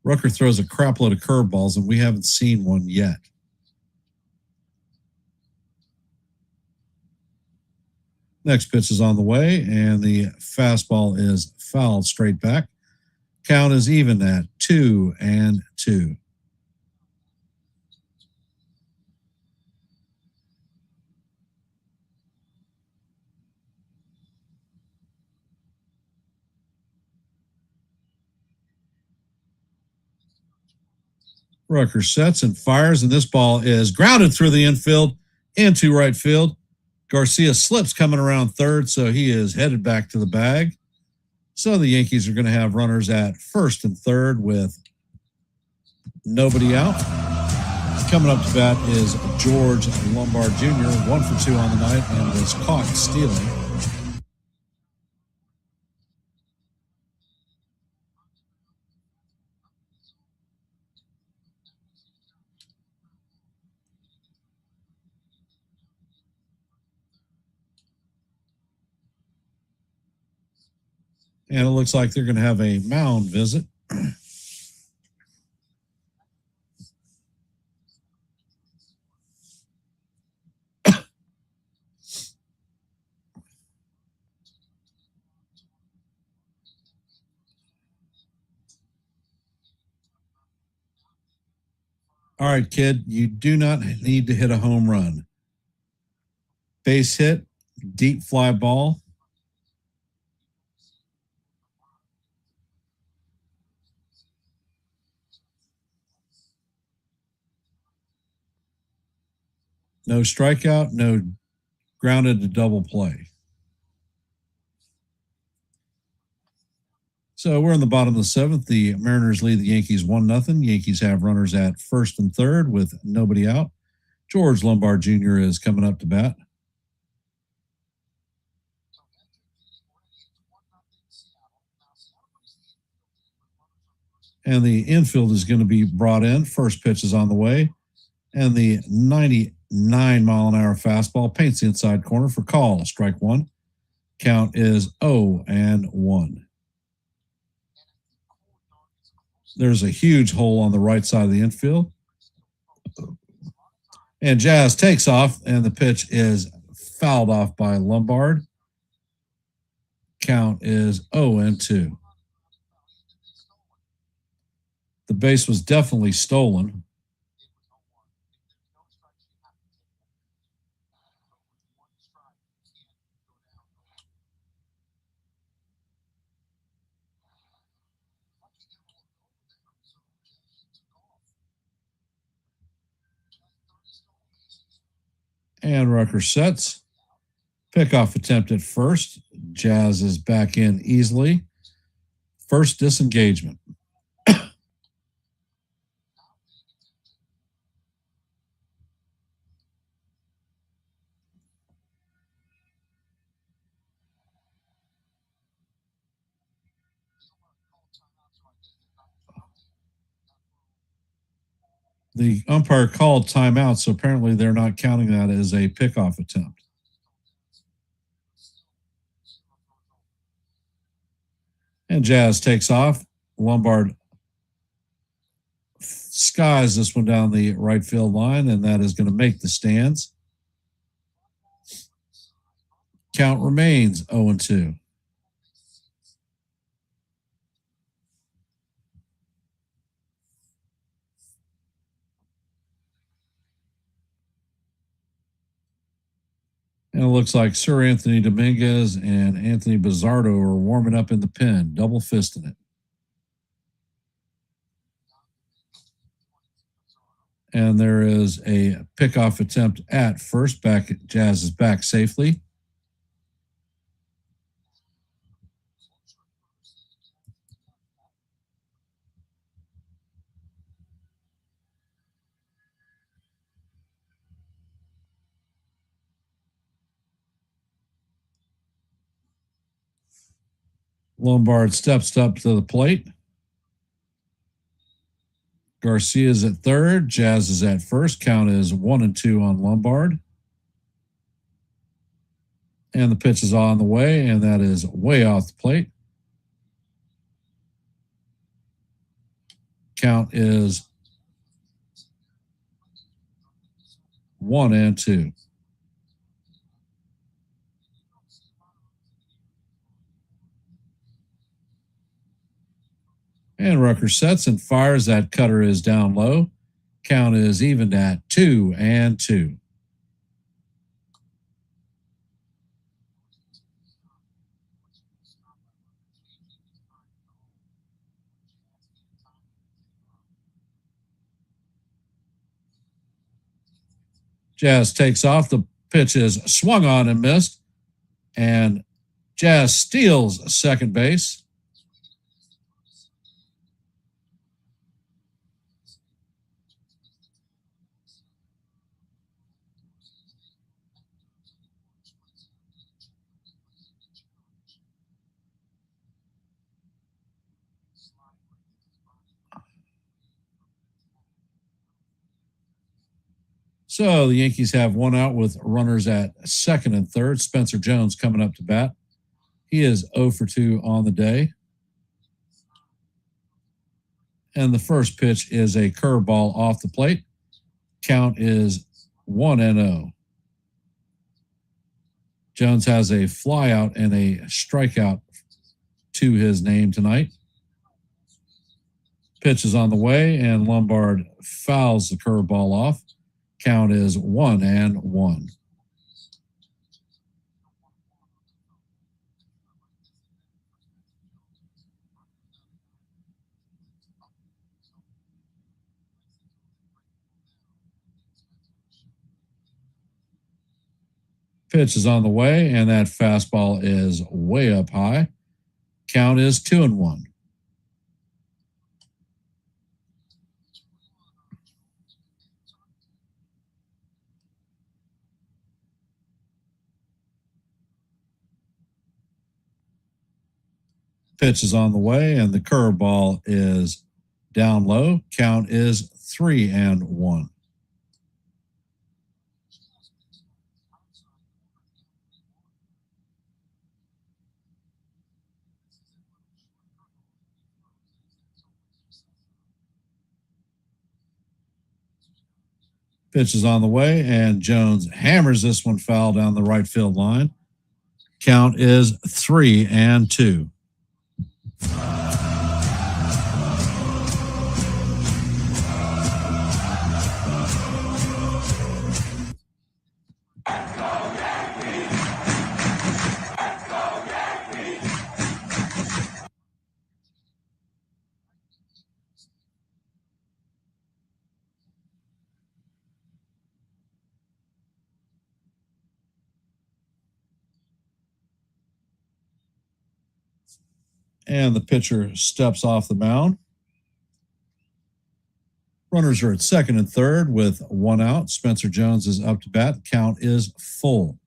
Rucker throws a crap load of curveballs, and we haven't seen one yet. Next pitch is on the way, and the fastball is fouled straight back. Count is even at 2-2. Rucker sets and fires, and this ball is grounded through the infield into right field. Garcia slips coming around third, so he is headed back to the bag. So the Yankees are going to have runners at first and third with nobody out. Coming up to bat is George Lombard Jr., 1 for 2 on the night, and was caught stealing. And it looks like they're going to have a mound visit. All right, kid, you do not need to hit a home run. Base hit, deep fly ball. No strikeout, no grounded to double play. So we're in the bottom of the seventh. The Mariners lead the Yankees 1-0. Yankees have runners at first and third with nobody out. George Lombard Jr. is coming up to bat. And the infield is going to be brought in. First pitch is on the way. And the 99-mile-an-hour fastball paints the inside corner for call. Strike one. Count is 0-1. There's a huge hole on the right side of the infield. And Jazz takes off, and the pitch is fouled off by Lombard. Count is 0-2. The base was definitely stolen. And Rucker sets. Pickoff attempt at first. Jazz is back in easily. First disengagement. The umpire called timeout, so apparently they're not counting that as a pickoff attempt. And Jazz takes off. Lombard skies this one down the right field line, and that is going to make the stands. Count remains 0-2. And it looks like Sir Anthony Dominguez and Anthony Bizzardo are warming up in the pen, double fisting it. And there is a pickoff attempt at first. Jazz is back safely. Lombard steps up to the plate. Garcia's at third. Jazz is at first. Count is 1-2 on Lombard. And the pitch is on the way, and that is way off the plate. Count is 1-2. And Rucker sets and fires. That cutter is down low. Count is evened at 2-2. Jazz takes off. The pitch is swung on and missed. And Jazz steals second base. So the Yankees have one out with runners at second and third. Spencer Jones coming up to bat. He is 0-2 on the day. And the first pitch is a curveball off the plate. Count is 1-0. Jones has a flyout and a strikeout to his name tonight. Pitch is on the way, and Lombard fouls the curveball off. Count is 1-1. Pitch is on the way, and that fastball is way up high. Count is 2-1. Pitch is on the way, and the curveball is down low. Count is 3-1. Pitch is on the way, and Jones hammers this one foul down the right field line. Count is 3-2. And the pitcher steps off the mound. Runners are at second and third with one out. Spencer Jones is up to bat. Count is full.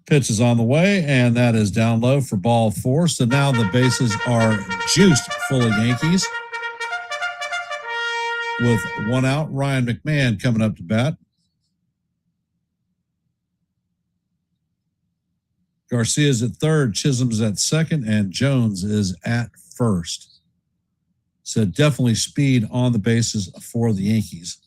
Pitch is on the way, and that is down low for ball 4. So now the bases are juiced full of Yankees. With one out, Ryan McMahon coming up to bat. Garcia's at third, Chisholm's at second, and Jones is at first. So definitely speed on the bases for the Yankees.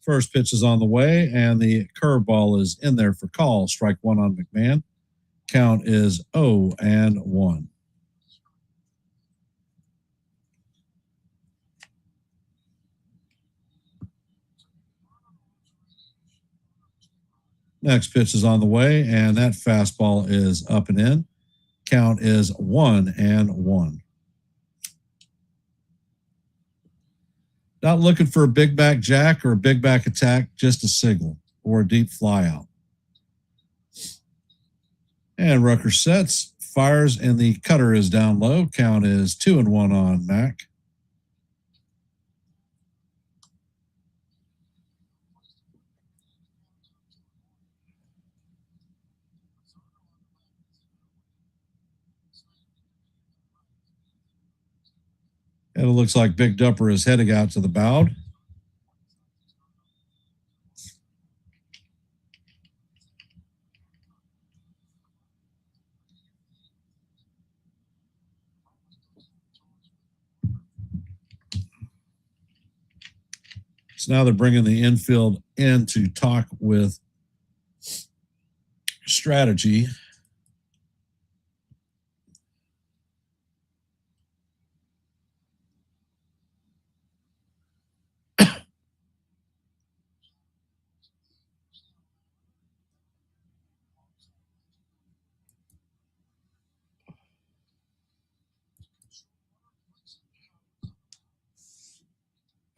First pitch is on the way, and the curveball is in there for call. Strike one on McMahon. Count is 0-1. Next pitch is on the way, and that fastball is up and in. Count is 1-1. Not looking for a big back jack or a big back attack, just a single or a deep fly out. And Rucker sets, fires, and the cutter is down low. Count is 2-1 on Mac. And it looks like Big Dupper is heading out to the mound. So now they're bringing the infield in to talk with strategy.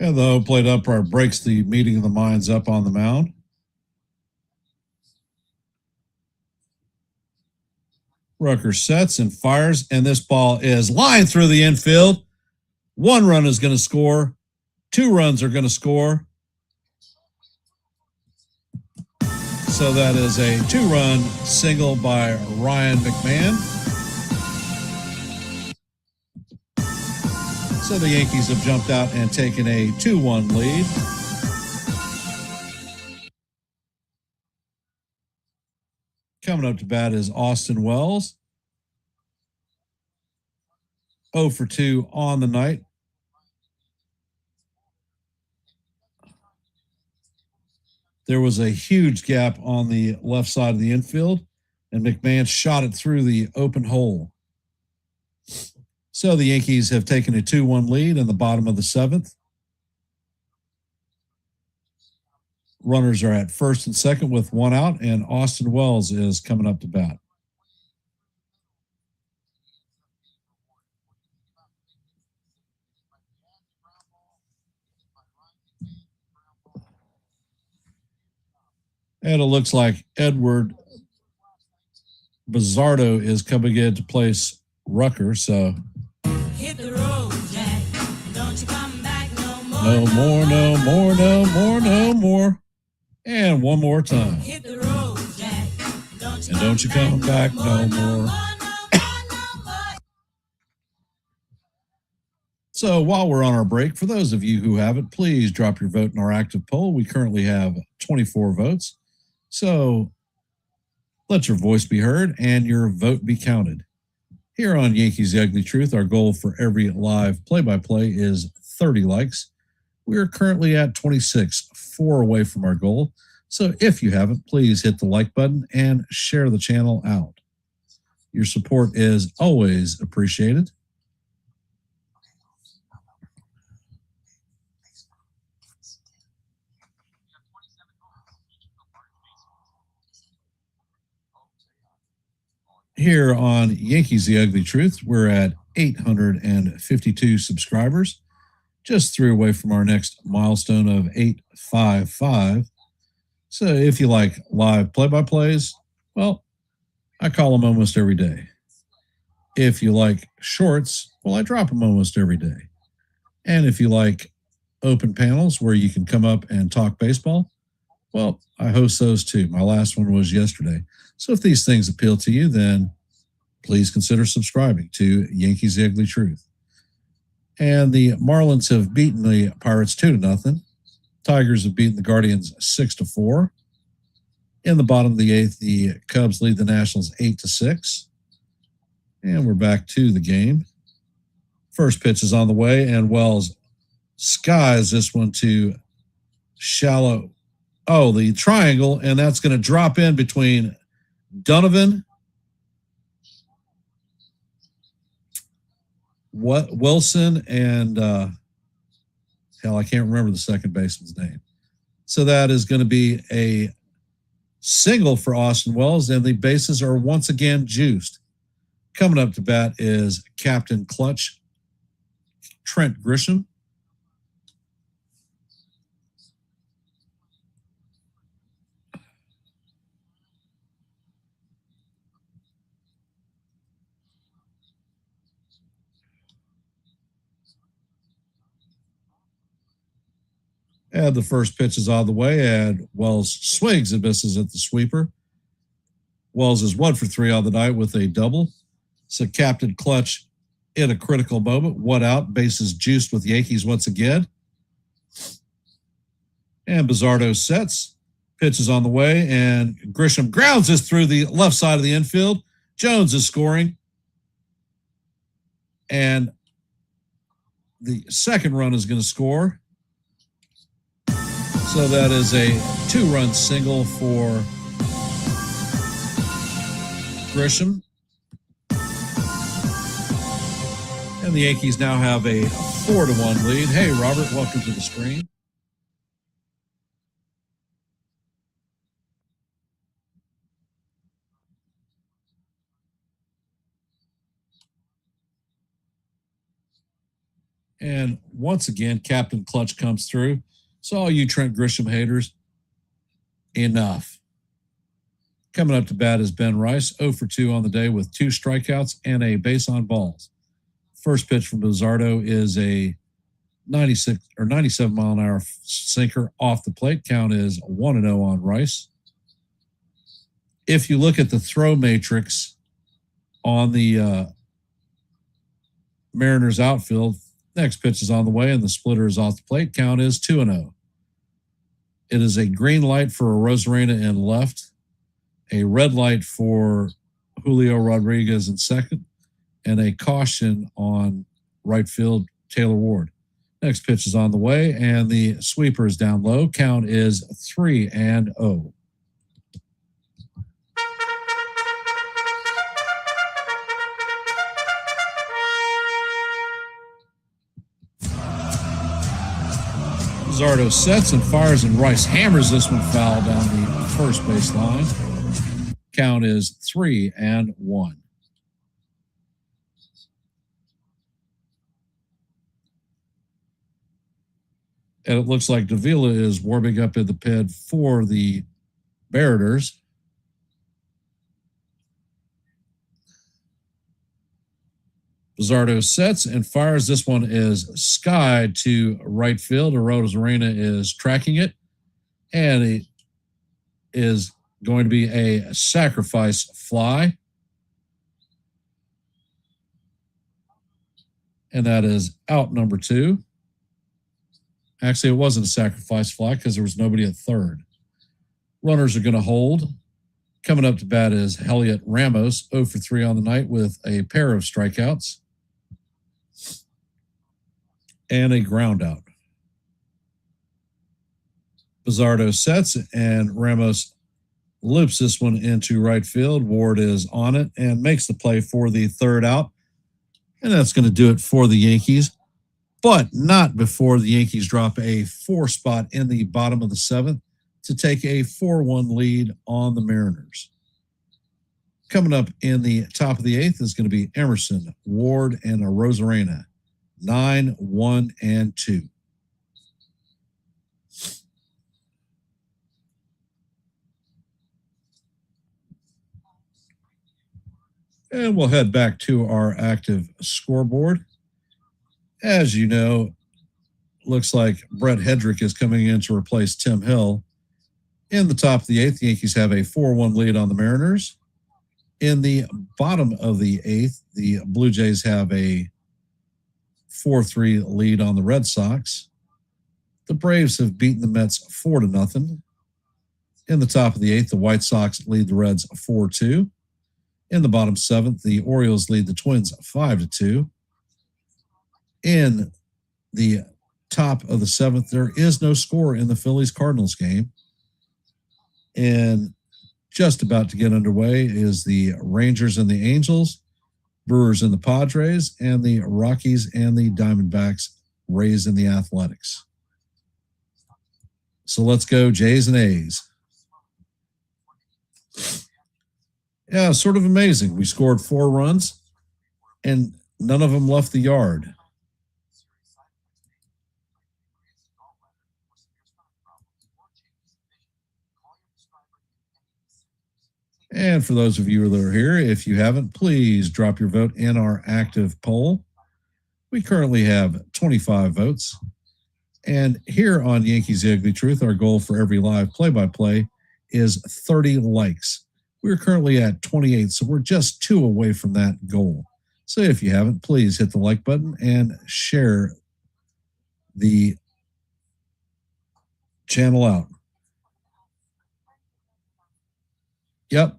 And the home plate umpire breaks the meeting of the minds up on the mound. Rucker sets and fires, and this ball is lined through the infield. 1 run is going to score. 2 runs are going to score. So that is a 2-run single by Ryan McMahon. So the Yankees have jumped out and taken a 2-1 lead. Coming up to bat is Austin Wells. 0 for 2 on the night. There was a huge gap on the left side of the infield, and McMahon shot it through the open hole. So the Yankees have taken a 2-1 lead in the bottom of the 7th. Runners are at first and second with 1 out, and Austin Wells is coming up to bat. And it looks like Edward Bizzardo is coming in to place Rucker, so Hit the road, Jack. Don't you come back no more. no more, no more, no more, no more. And one more time. Hit the road, Jack. And don't you come back no more. So while we're on our break, for those of you who haven't, please drop your vote in our active poll. We currently have 24 votes. So let your voice be heard and your vote be counted. Here on Yankees The Ugly Truth, our goal for every live play-by-play is 30 likes. We are currently at 26, 4 away from our goal. So if you haven't, please hit the like button and share the channel out. Your support is always appreciated. Here on Yankees The Ugly Truth, we're at 852 subscribers, just 3 away from our next milestone of 855. So if you like live play-by-plays, well, I call them almost every day. If you like shorts, well, I drop them almost every day. And if you like open panels where you can come up and talk baseball, well, I host those too. My last one was yesterday. So if these things appeal to you, then please consider subscribing to Yankees The Ugly Truth. And the Marlins have beaten the Pirates 2-0. Tigers have beaten the Guardians 6-4. In the bottom of the 8th, the Cubs lead the Nationals 8-6. And we're back to the game. First pitch is on the way, and Wells skies this one to shallow. Oh, the triangle, and that's going to drop in between Donovan, Wilson, and hell, I can't remember the second baseman's name. So that is going to be a single for Austin Wells, and the bases are once again juiced. Coming up to bat is Captain Clutch, Trent Grisham. And the first pitch is out of the way, and Wells swings and misses at the sweeper. Wells is 1 for 3 on the night with a double. So Captain Clutch in a critical moment. 1 out, bases juiced with Yankees once again. And Bizzardo sets. Pitch is on the way, and Grisham grounds this through the left side of the infield. Jones is scoring. And the second run is going to score. So that is a 2-run single for Grisham. And the Yankees now have a 4-1 lead. Hey, Robert, welcome to the stream. And once again, Captain Clutch comes through. So all you Trent Grisham haters, enough. Coming up to bat is Ben Rice, 0 for 2 on the day with 2 strikeouts and a base on balls. First pitch from Bizzardo is a 96 or 97 mile an hour sinker off the plate. Count is 1-0 on Rice. If you look at the throw matrix on the Mariners outfield, next pitch is on the way and the splitter is off the plate. Count is 2-0. It is a green light for a Rosarena in left, a red light for Julio Rodriguez in second, and a caution on right field, Taylor Ward. Next pitch is on the way, and the sweeper is down low. Count is 3-0. Bizzardo sets and fires, and Rice hammers this one foul down the first base line. Count is 3-1. And it looks like Davila is warming up in the pen for the Mariners. Bizzardo sets and fires. This one is skied to right field. Rosarena is tracking it. And it is going to be a sacrifice fly. And that is out number 2. Actually, it wasn't a sacrifice fly because there was nobody at third. Runners are going to hold. Coming up to bat is Heliot Ramos, 0 for 3 on the night with a pair of strikeouts and a ground out. Bizzardo sets and Ramos loops this one into right field. Ward is on it and makes the play for the third out. And that's going to do it for the Yankees, but not before the Yankees drop a 4 spot in the bottom of the 7th to take a 4-1 lead on the Mariners. Coming up in the top of the 8th is going to be Emerson, Ward, and a Rosarena. 9, 1, and 2. And we'll head back to our active scoreboard. As you know, looks like Brett Hedrick is coming in to replace Tim Hill. In the top of the 8th, the Yankees have a 4-1 lead on the Mariners. In the bottom of the 8th, the Blue Jays have a 4-3 lead on the Red Sox. The Braves have beaten the Mets 4-0. In the top of the 8th, the White Sox lead the Reds 4-2. In the bottom 7th, the Orioles lead the Twins 5-2. In the top of the 7th, there is no score in the Phillies-Cardinals game. And just about to get underway is the Rangers and the Angels, Brewers and the Padres, and the Rockies and the Diamondbacks, Rays and the Athletics. So let's go Jays and A's. Yeah, sort of amazing. We scored 4 runs, and none of them left the yard. And for those of you that are here, if you haven't, please drop your vote in our active poll. We currently have 25 votes. And here on Yankees The Ugly Truth, our goal for every live play-by-play is 30 likes. We're currently at 28, so we're just 2 away from that goal. So if you haven't, please hit the like button and share the channel out. Yep.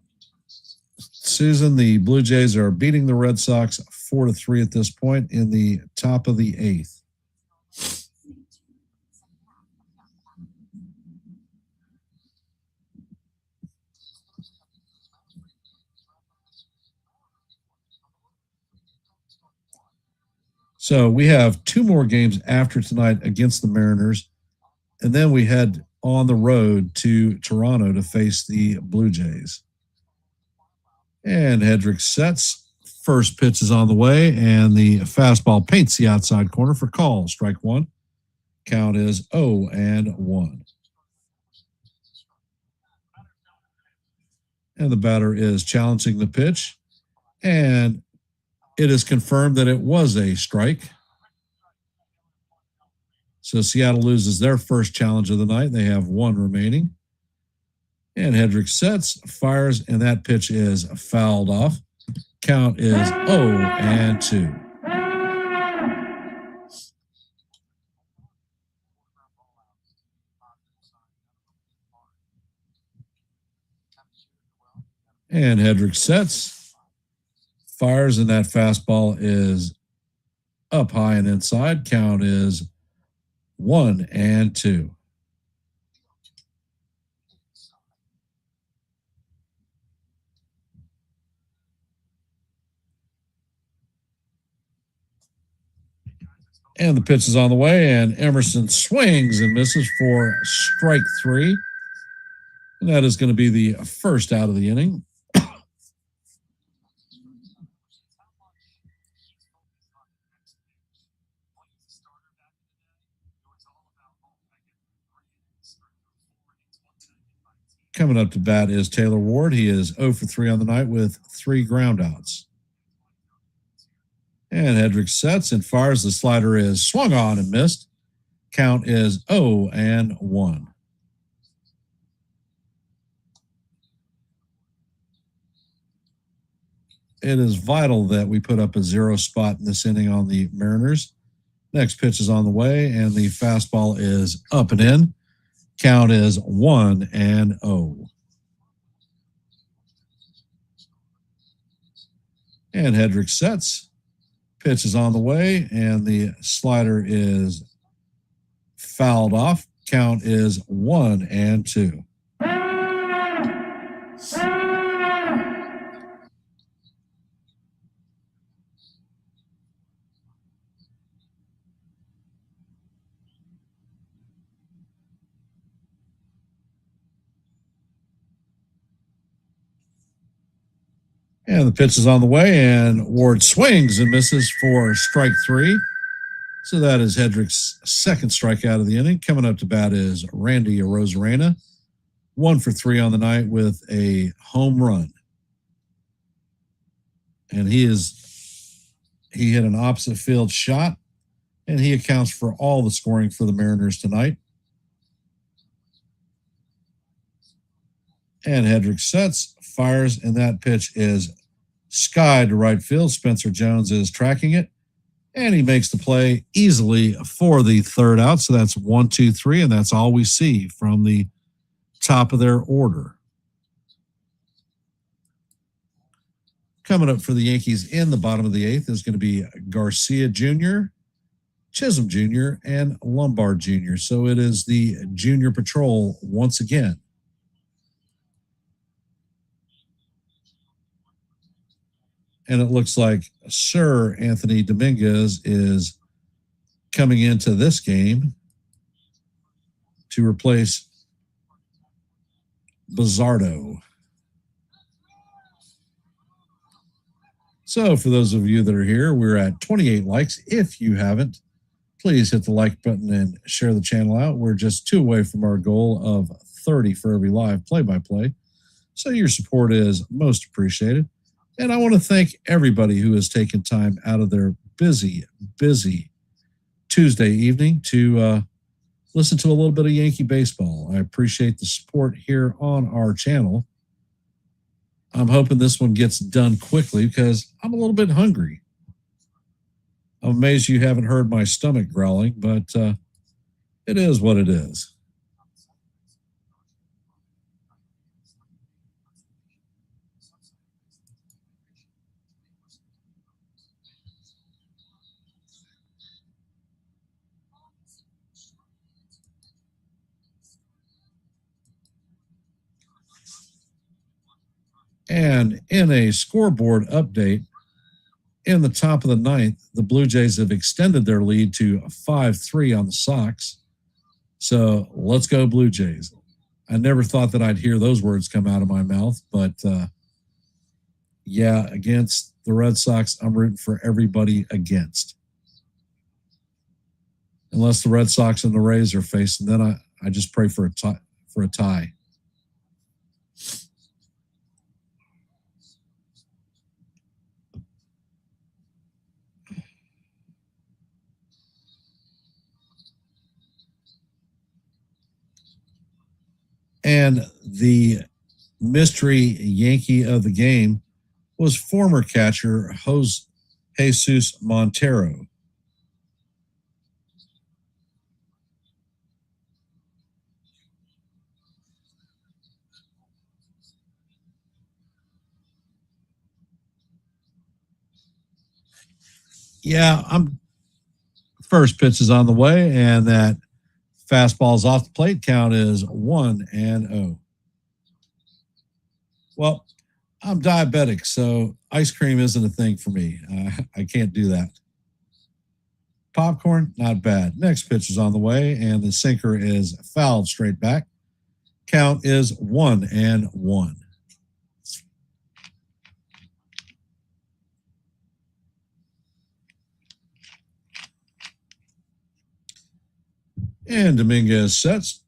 Susan, the Blue Jays are beating the Red Sox 4-3 at this point in the top of the 8th. So we have 2 more games after tonight against the Mariners, and then we head on the road to Toronto to face the Blue Jays. And Hedrick sets. First pitch is on the way, and the fastball paints the outside corner for call. Strike 1. Count is 0-1. And the batter is challenging the pitch, and it is confirmed that it was a strike. So Seattle loses their first challenge of the night. They have 1 remaining. And Hedrick sets, fires, and that pitch is fouled off. Count is 0-2. And Hedrick sets, fires, and that fastball is up high and inside. Count is 1-2. And the pitch is on the way, and Emerson swings and misses for strike 3. And that is going to be the first out of the inning. Coming up to bat is Taylor Ward. He is 0 for 3 on the night with 3 groundouts. And Hedrick sets and fires. The slider is swung on and missed. Count is 0-1. It is vital that we put up a 0 spot in this inning on the Mariners. Next pitch is on the way, and the fastball is up and in. Count is 1-0. And Hedrick sets. Pitch is on the way, and the slider is fouled off. Count is 1-2. And the pitch is on the way, and Ward swings and misses for strike 3. So that is Hedrick's second strikeout of the inning. Coming up to bat is Randy Arozarena, 1 for 3 on the night with a home run. And he hit an opposite field shot, and he accounts for all the scoring for the Mariners tonight. And Hedrick sets, fires, and that pitch is skied to right field. Spencer Jones is tracking it, And he makes the play easily for the third out. So that's 1, 2, 3. And that's all we see from the top of their order. Coming up for the Yankees in the bottom of the eighth is going to be Garcia Jr., Chisholm Jr., and Lombard Jr. So it is the junior patrol once again. And it looks like Sir Anthony Dominguez is coming into this game to replace Bizzardo. So for those of you that are here, we're at 28 likes. If you haven't, please hit the like button and share the channel out. We're just 2 away from our goal of 30 for every live play-by-play. So your support is most appreciated. And I want to thank everybody who has taken time out of their busy Tuesday evening to listen to a little bit of Yankee baseball. I appreciate the support here on our channel. I'm hoping this one gets done quickly because I'm a little bit hungry. I'm amazed you haven't heard my stomach growling, but it is what it is. And in a scoreboard update, in the top of the ninth, the Blue Jays have extended their lead to 5-3 on the Sox. So let's go Blue Jays. I never thought that I'd hear those words come out of my mouth, but yeah, against the Red Sox, I'm rooting for everybody against. Unless the Red Sox and the Rays are facing, then I just pray for a tie. And the mystery Yankee of the game was former catcher Jesus Montero. Yeah, first pitch is on the way, and that fastball's off the plate. Count is 1-0. Well, I'm diabetic, so ice cream isn't a thing for me. I can't do that. Popcorn, not bad. Next pitch is on the way, and the sinker is fouled straight back. Count is 1-1. And Dominguez sets.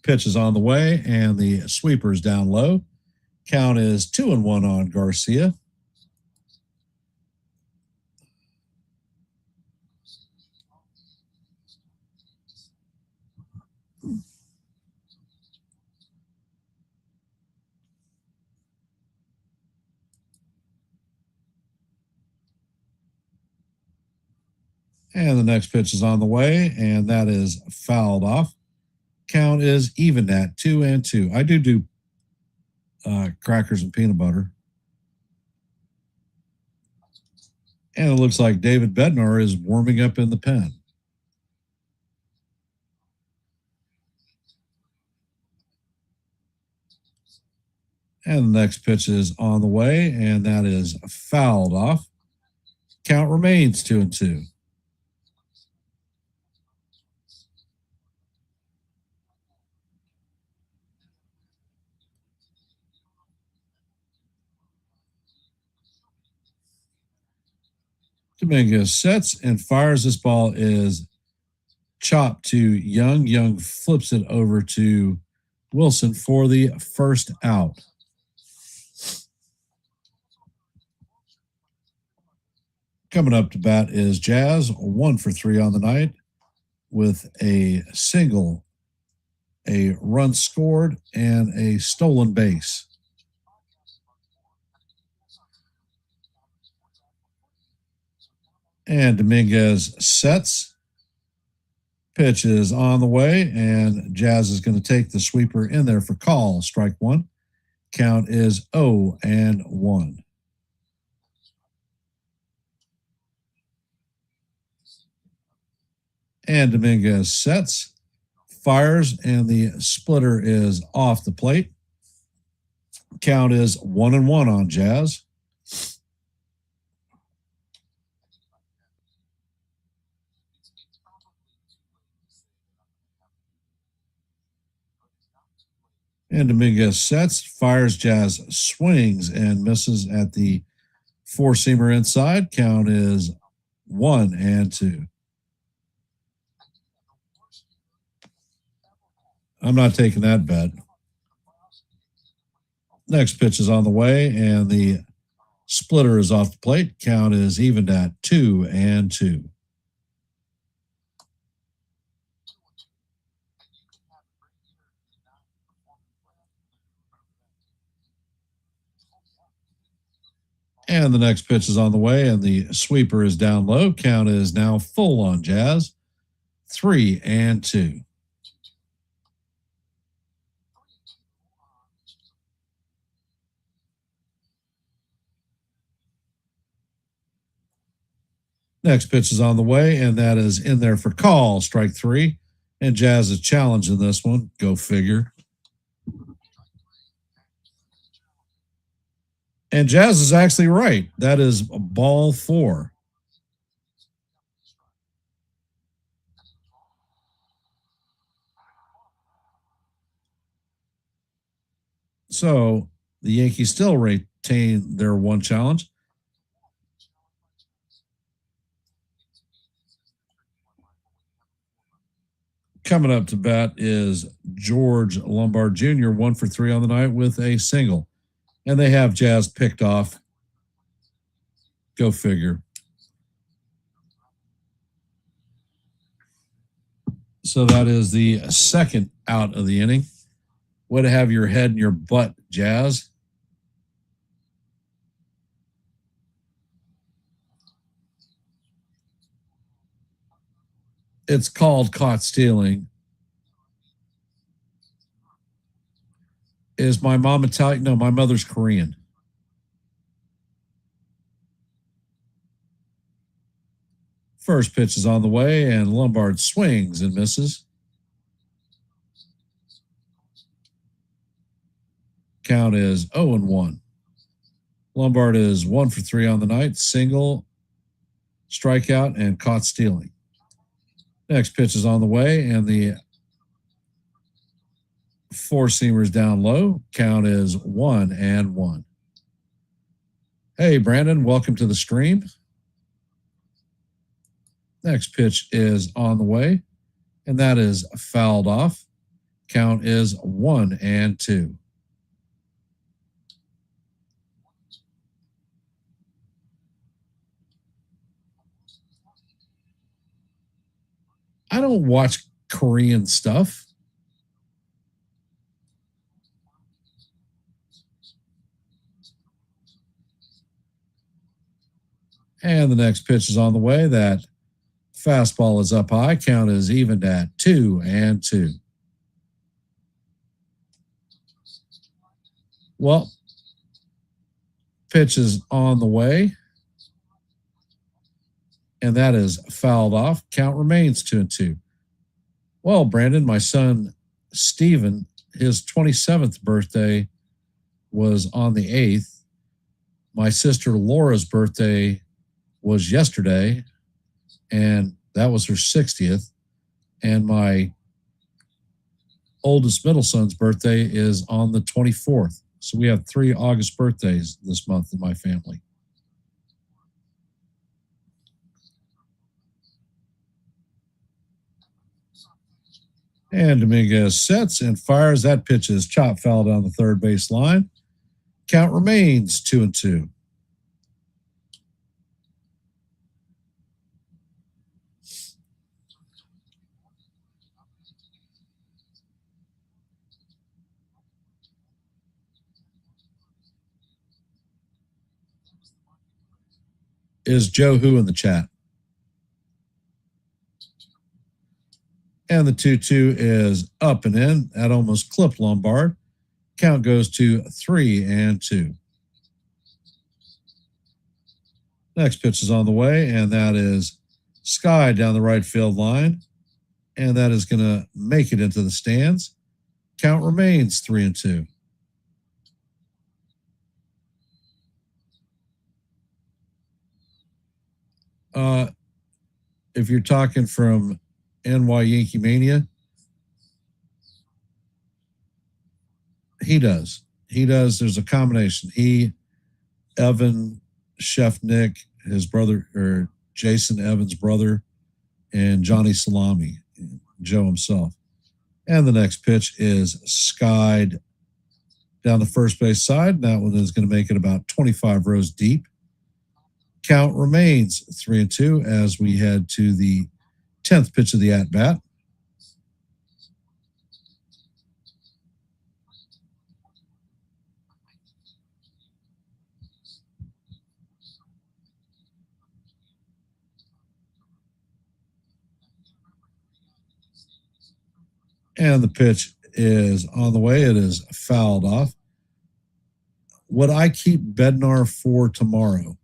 Pitch is on the way, and the sweeper is down low. Count is 2-1 on Garcia. And the next pitch is on the way, and that is fouled off. Count is even at 2-2. I do crackers and peanut butter. And it looks like David Bednar is warming up in the pen. And the next pitch is on the way, and that is fouled off. Count remains 2-2. Dominguez sets and fires. This ball is chopped to Young. Young flips it over to Wilson for the first out. Coming up to bat is Jazz, 1 for 3 on the night with a single, a run scored, and a stolen base. And Dominguez sets. Pitch is on the way, and Jazz is going to take the sweeper in there for call. Strike one. Count is 0-1. And Dominguez sets, fires, and the splitter is off the plate. Count is 1-1 on Jazz. And Dominguez sets, fires, Jazz swings and misses at the four-seamer inside. Count is 1-2. I'm not taking that bet. Next pitch is on the way, and the splitter is off the plate. Count is evened at 2-2. And the next pitch is on the way, and the sweeper is down low. Count is now full on Jazz. 3-2. Next pitch is on the way, and that is in there for call. Strike three. And Jazz is challenging this one. Go figure. And Jazz is actually right. That is ball 4. So the Yankees still retain their one challenge. Coming up to bat is George Lombard Jr., 1 for 3 on the night with a single. And they have Jazz picked off. Go figure. So that is the second out of the inning. Way to have your head in your butt, Jazz. It's called caught stealing. Is my mom Italian? No, my mother's Korean. First pitch is on the way, and Lombard swings and misses. Count is 0-1. Lombard is 1 for 3 on the night, single, strikeout, and caught stealing. Next pitch is on the way, and the four-seamers down low. Count is 1-1. Hey, Brandon, welcome to the stream. Next pitch is on the way, and that is fouled off. Count is 1-2. I don't watch Korean stuff. And the next pitch is on the way. That fastball is up high. Count is evened at 2-2. Well, pitch is on the way. And that is fouled off. Count remains 2-2. Well, Brandon, my son Steven, his 27th birthday was on the 8th. My sister Laura's birthday was yesterday, and that was her 60th. And my oldest middle son's birthday is on the 24th. So we have 3 August birthdays this month in my family. And Dominguez sets and fires. That pitch is chop foul down the third base line. Count remains 2-2. Is Joe Who in the chat? And the 2-2 is up and in. That almost clipped Lombard. Count goes to 3-2. Next pitch is on the way, and that is Sky down the right field line. And that is going to make it into the stands. Count remains 3-2. If you're talking from NY Yankee Mania, he does. There's a combination. Evan, Chef Nick, his brother, or Jason Evans' brother, and Johnny Salami, Joe himself. And the next pitch is skied down the first base side. That one is going to make it about 25 rows deep. Count remains 3-2 as we head to the 10th pitch of the at-bat. And the pitch is on the way. It is fouled off. Would I keep Bednar for tomorrow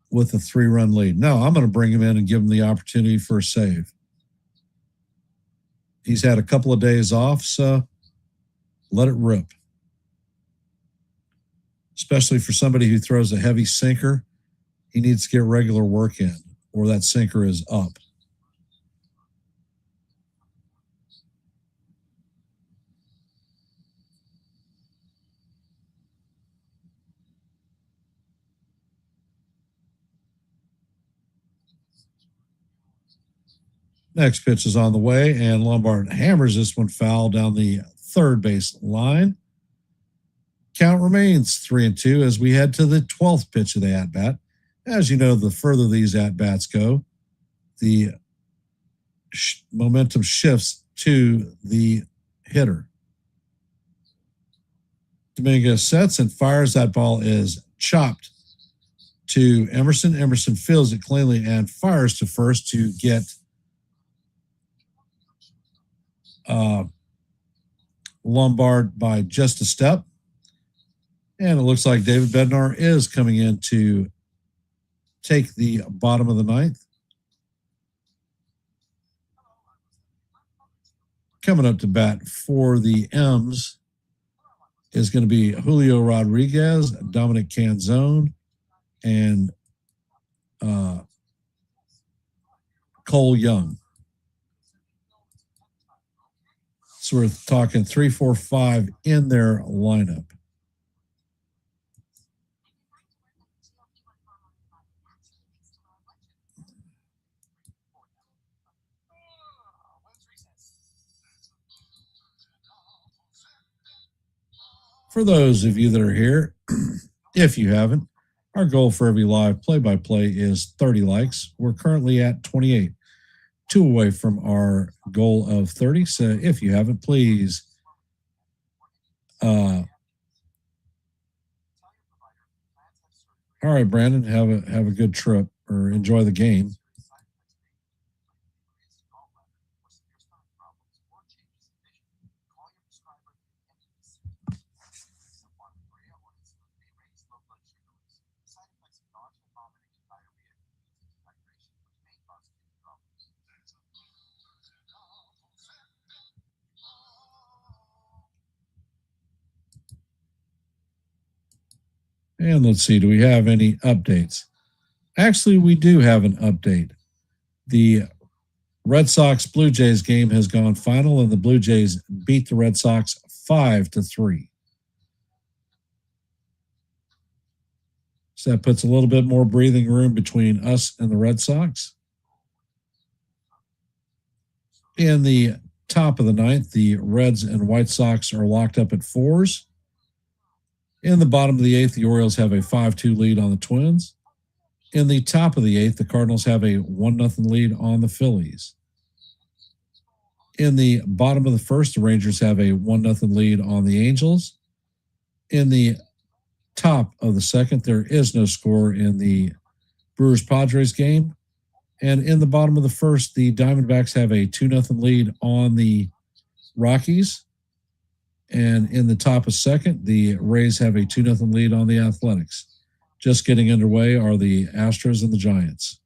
with a 3-run lead? No, I'm going to bring him in and give him the opportunity for a save. He's had a couple of days off, so let it rip. Especially for somebody who throws a heavy sinker, he needs to get regular work in, or that sinker is up. Next pitch is on the way, and Lombard hammers this one foul down the third base line. Count remains 3-2 as we head to the 12th pitch of the at-bat. As you know, the further these at-bats go, the momentum shifts to the hitter. Dominguez sets and fires. That ball is chopped to Emerson. Emerson fields it cleanly and fires to first to get Lombard by just a step. And it looks like David Bednar is coming in to take the bottom of the ninth. Coming up to bat for the M's is going to be Julio Rodriguez, Dominic Canzone, and Cole Young. So we're talking 3, 4, 5 in their lineup. For those of you that are here, if you haven't, our goal for every live play-by-play is 30 likes. We're currently at 28. 2 away from our goal of 30. So if you haven't, please all right, Brandon, have a good trip or enjoy the game. And let's see, do we have any updates? Actually, we do have an update. The Red Sox Blue Jays game has gone final, and the Blue Jays beat the Red Sox 5-3. So that puts a little bit more breathing room between us and the Red Sox. In the top of the ninth, the Reds and White Sox are locked up at 4s. In the bottom of the 8th, the Orioles have a 5-2 lead on the Twins. In the top of the 8th, the Cardinals have a 1-0 lead on the Phillies. In the bottom of the 1st, the Rangers have a 1-0 lead on the Angels. In the top of the 2nd, there is no score in the Brewers-Padres game. And in the bottom of the first, the Diamondbacks have a 2-0 lead on the Rockies. And in the top of second, the Rays have a 2-0 lead on the Athletics. Just getting underway are the Astros and the Giants.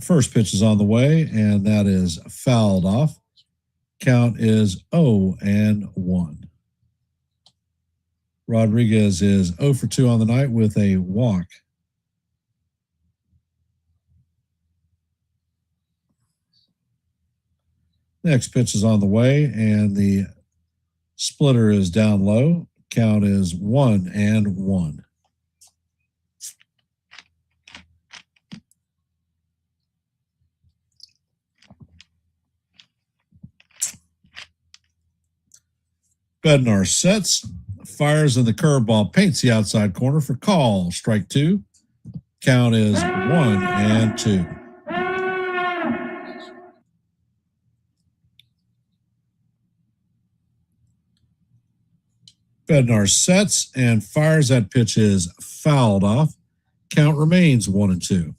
First pitch is on the way, and that is fouled off. Count is 0-1. Rodriguez is 0 for 2 on the night with a walk. Next pitch is on the way, and the splitter is down low. Count is 1-1. Bednar sets, fires in the curveball, paints the outside corner for call. Strike 2. Count is 1-2. Bednar sets and fires. That pitch is fouled off. Count remains 1-2.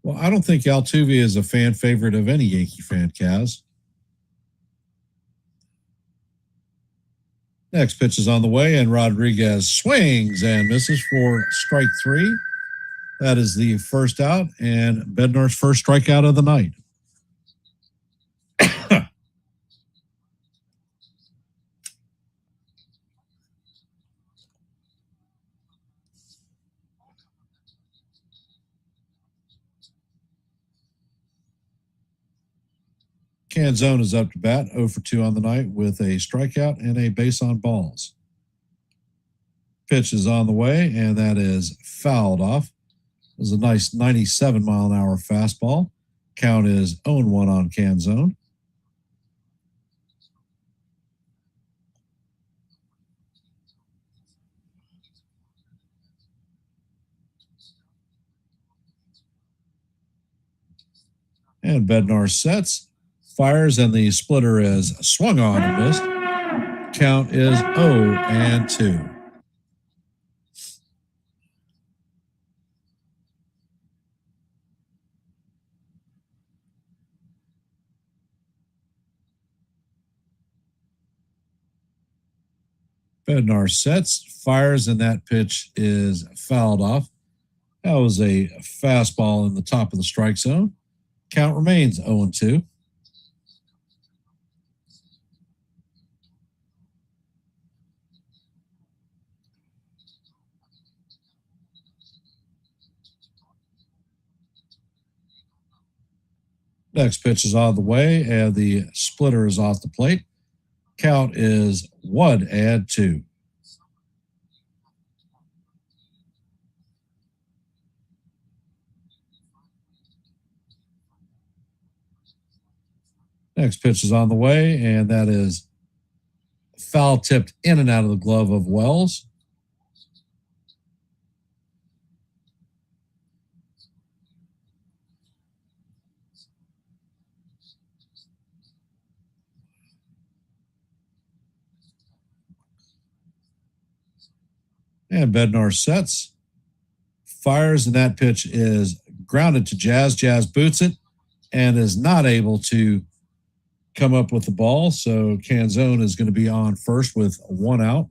Well, I don't think Altuve is a fan favorite of any Yankee fan, Kaz. Next pitch is on the way, and Rodriguez swings and misses for strike 3. That is the first out, and Bednar's first strikeout of the night. Canzone is up to bat, 0 for 2 on the night with a strikeout and a base on balls. Pitch is on the way, and that is fouled off. It was a nice 97-mile-an-hour fastball. Count is 0-1 on Canzone. And Bednar sets, fires, and the splitter is swung on and missed. Count is 0-2. Bednar sets, fires, and that pitch is fouled off. That was a fastball in the top of the strike zone. Count remains 0-2. Next pitch is on the way, and the splitter is off the plate. Count is 1-2. Next pitch is on the way, and that is foul tipped in and out of the glove of Wells. And Bednar sets, fires, and that pitch is grounded to Jazz. Jazz boots it and is not able to come up with the ball. So Canzone is going to be on first with 1 out.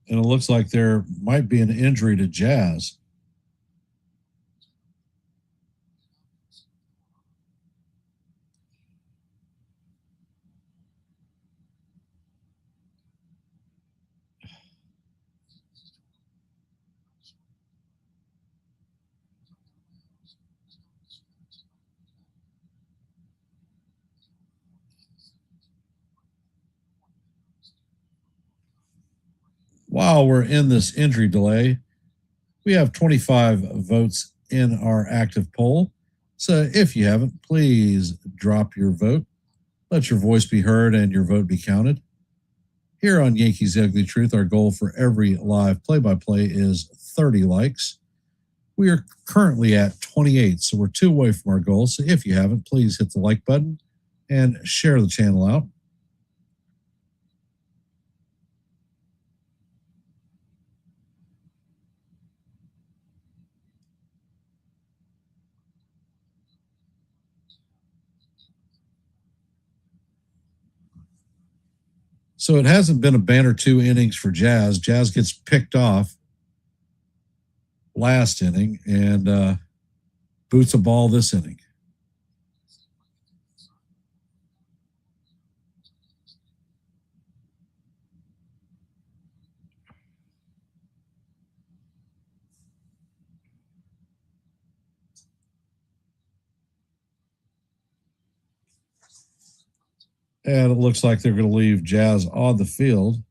And it looks like there might be an injury to Jazz. while we're in this injury delay, we have 25 votes in our active poll. So if you haven't, please drop your vote. Let your voice be heard and your vote be counted. Here on Yankees Ugly Truth, our goal for every live play-by-play is 30 likes. We are currently at 28, so we're 2 away from our goal. So if you haven't, please hit the like button and share the channel out. So it hasn't been a banner 2 innings for Jazz. Jazz gets picked off last inning and boots a ball this inning. And it looks like they're going to leave Jazz on the field.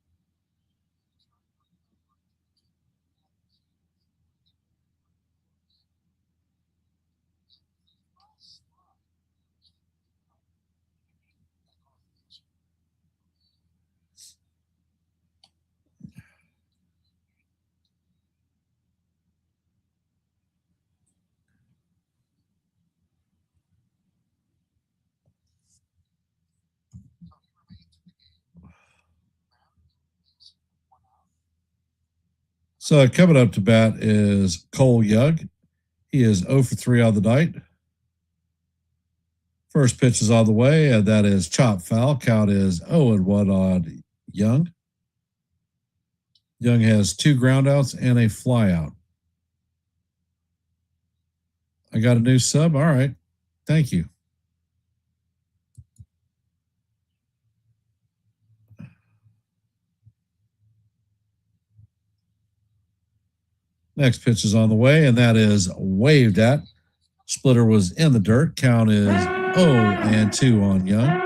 So coming up to bat is Cole Young. He is 0 for 3 on the night. First pitch is on the way, and that is chop foul. Count is 0-1 on Young. Young has 2 groundouts and a flyout. I got a new sub. All right. Thank you. Next pitch is on the way, and that is waved at. Splitter was in the dirt. Count is 0-2 on Young.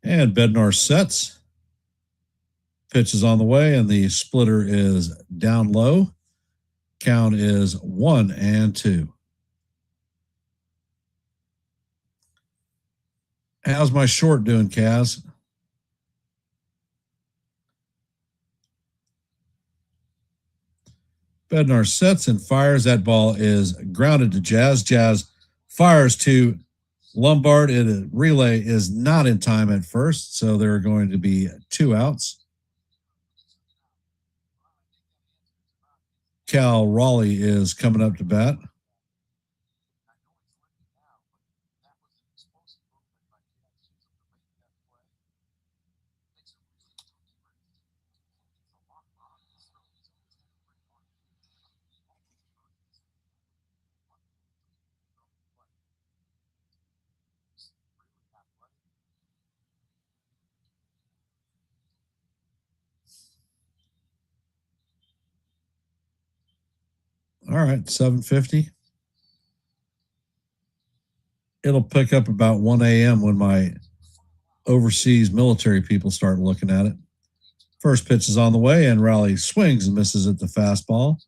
And Bednar sets. Pitch is on the way, and the splitter is down low. Count is 1-2. How's my short doing, Kaz? Bednar sets and fires. That ball is grounded to Jazz. Jazz fires to Lombard. A relay is not in time at first, so there are going to be 2 outs. Cal Raleigh is coming up to bat. All right, 7:50. It'll pick up about 1 a.m. when my overseas military people start looking at it. First pitch is on the way, and Raleigh swings and misses at the fastball.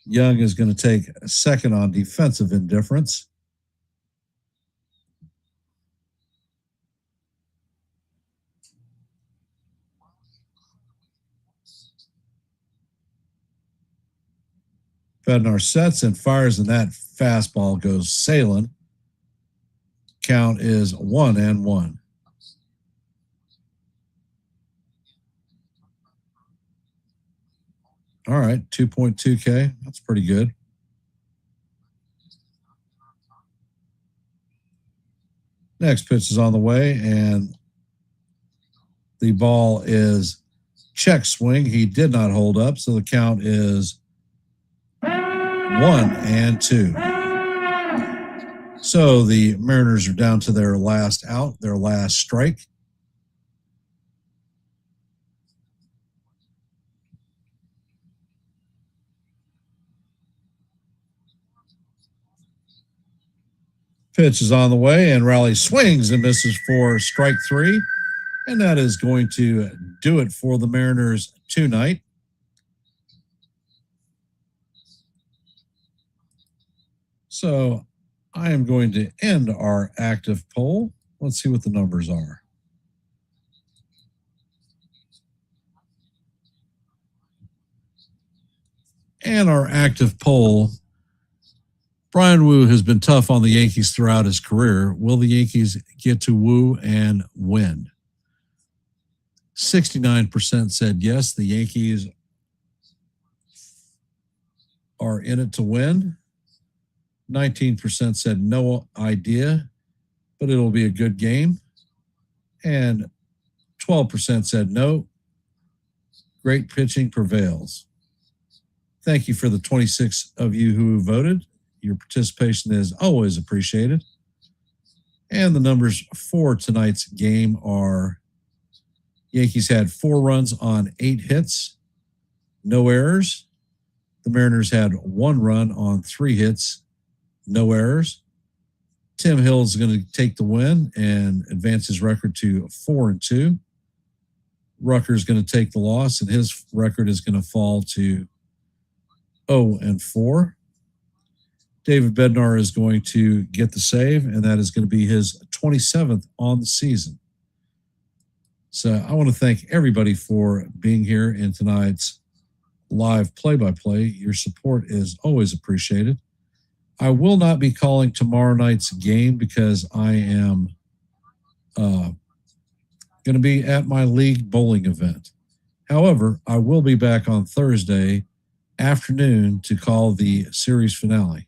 Young is going to take a second on defensive indifference. Bednar sets and fires, and that fastball goes sailing. Count is 1-1. All right, 2.2K. That's pretty good. Next pitch is on the way, and the ball is check swing. He did not hold up, so the count is 1-2. So the Mariners are down to their last out, their last strike. Pitch is on the way, and Raleigh swings and misses for strike three. And that is going to do it for the Mariners tonight. So I am going to end our active poll. Let's see what the numbers are. And our active poll, Brian Wu has been tough on the Yankees throughout his career. Will the Yankees get to Wu and win? 69% said yes, the Yankees are in it to win. 19% said no idea, but it'll be a good game. And 12% said no, great pitching prevails. Thank you for the 26 of you who voted. Your participation is always appreciated. And the numbers for tonight's game are Yankees had 4 runs on 8 hits, no errors. The Mariners had 1 run on 3 hits, no errors. Tim Hill is going to take the win and advance his record to 4-2. Rucker is going to take the loss, and his record is going to fall to 0-4. David Bednar is going to get the save, and that is going to be his 27th on the season. So I want to thank everybody for being here in tonight's live play-by-play. Your support is always appreciated. I will not be calling tomorrow night's game because I am going to be at my league bowling event. However, I will be back on Thursday afternoon to call the series finale.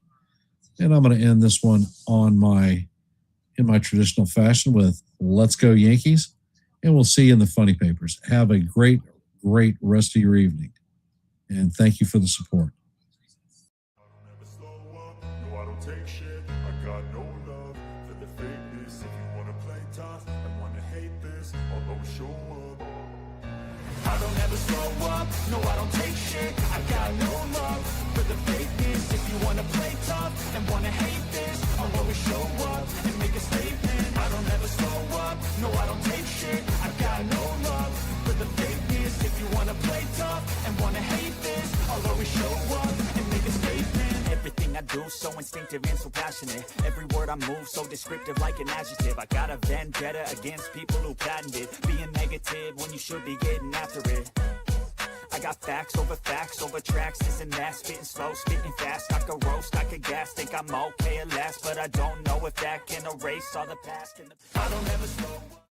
And I'm going to end this one in my traditional fashion with Let's Go Yankees. And we'll see you in the funny papers. Have a great, great rest of your evening. And thank you for the support. I don't ever slow up, no I don't take shit. I got no love for the fakeness. If you wanna play tough and wanna hate this, I'll always show up. I don't ever slow up, no I don't take shit. I got no love for the fakeness. If you wanna play tough and wanna hate this, I'll always show up and make a statement. I don't ever slow up, no I don't take shit. I got no love for the fakeness. If you wanna play tough and wanna hate this, I'll always show up and make a statement. Everything I do so instinctive and so passionate. Every word I move so descriptive like an adjective. I got a vendetta against people who patented being negative when you should be getting after it. I got facts over tracks, this and that, spitting slow, spitting fast. I could roast, I could gas, think I'm okay at last, but I don't know if that can erase all the past. I don't ever slow up.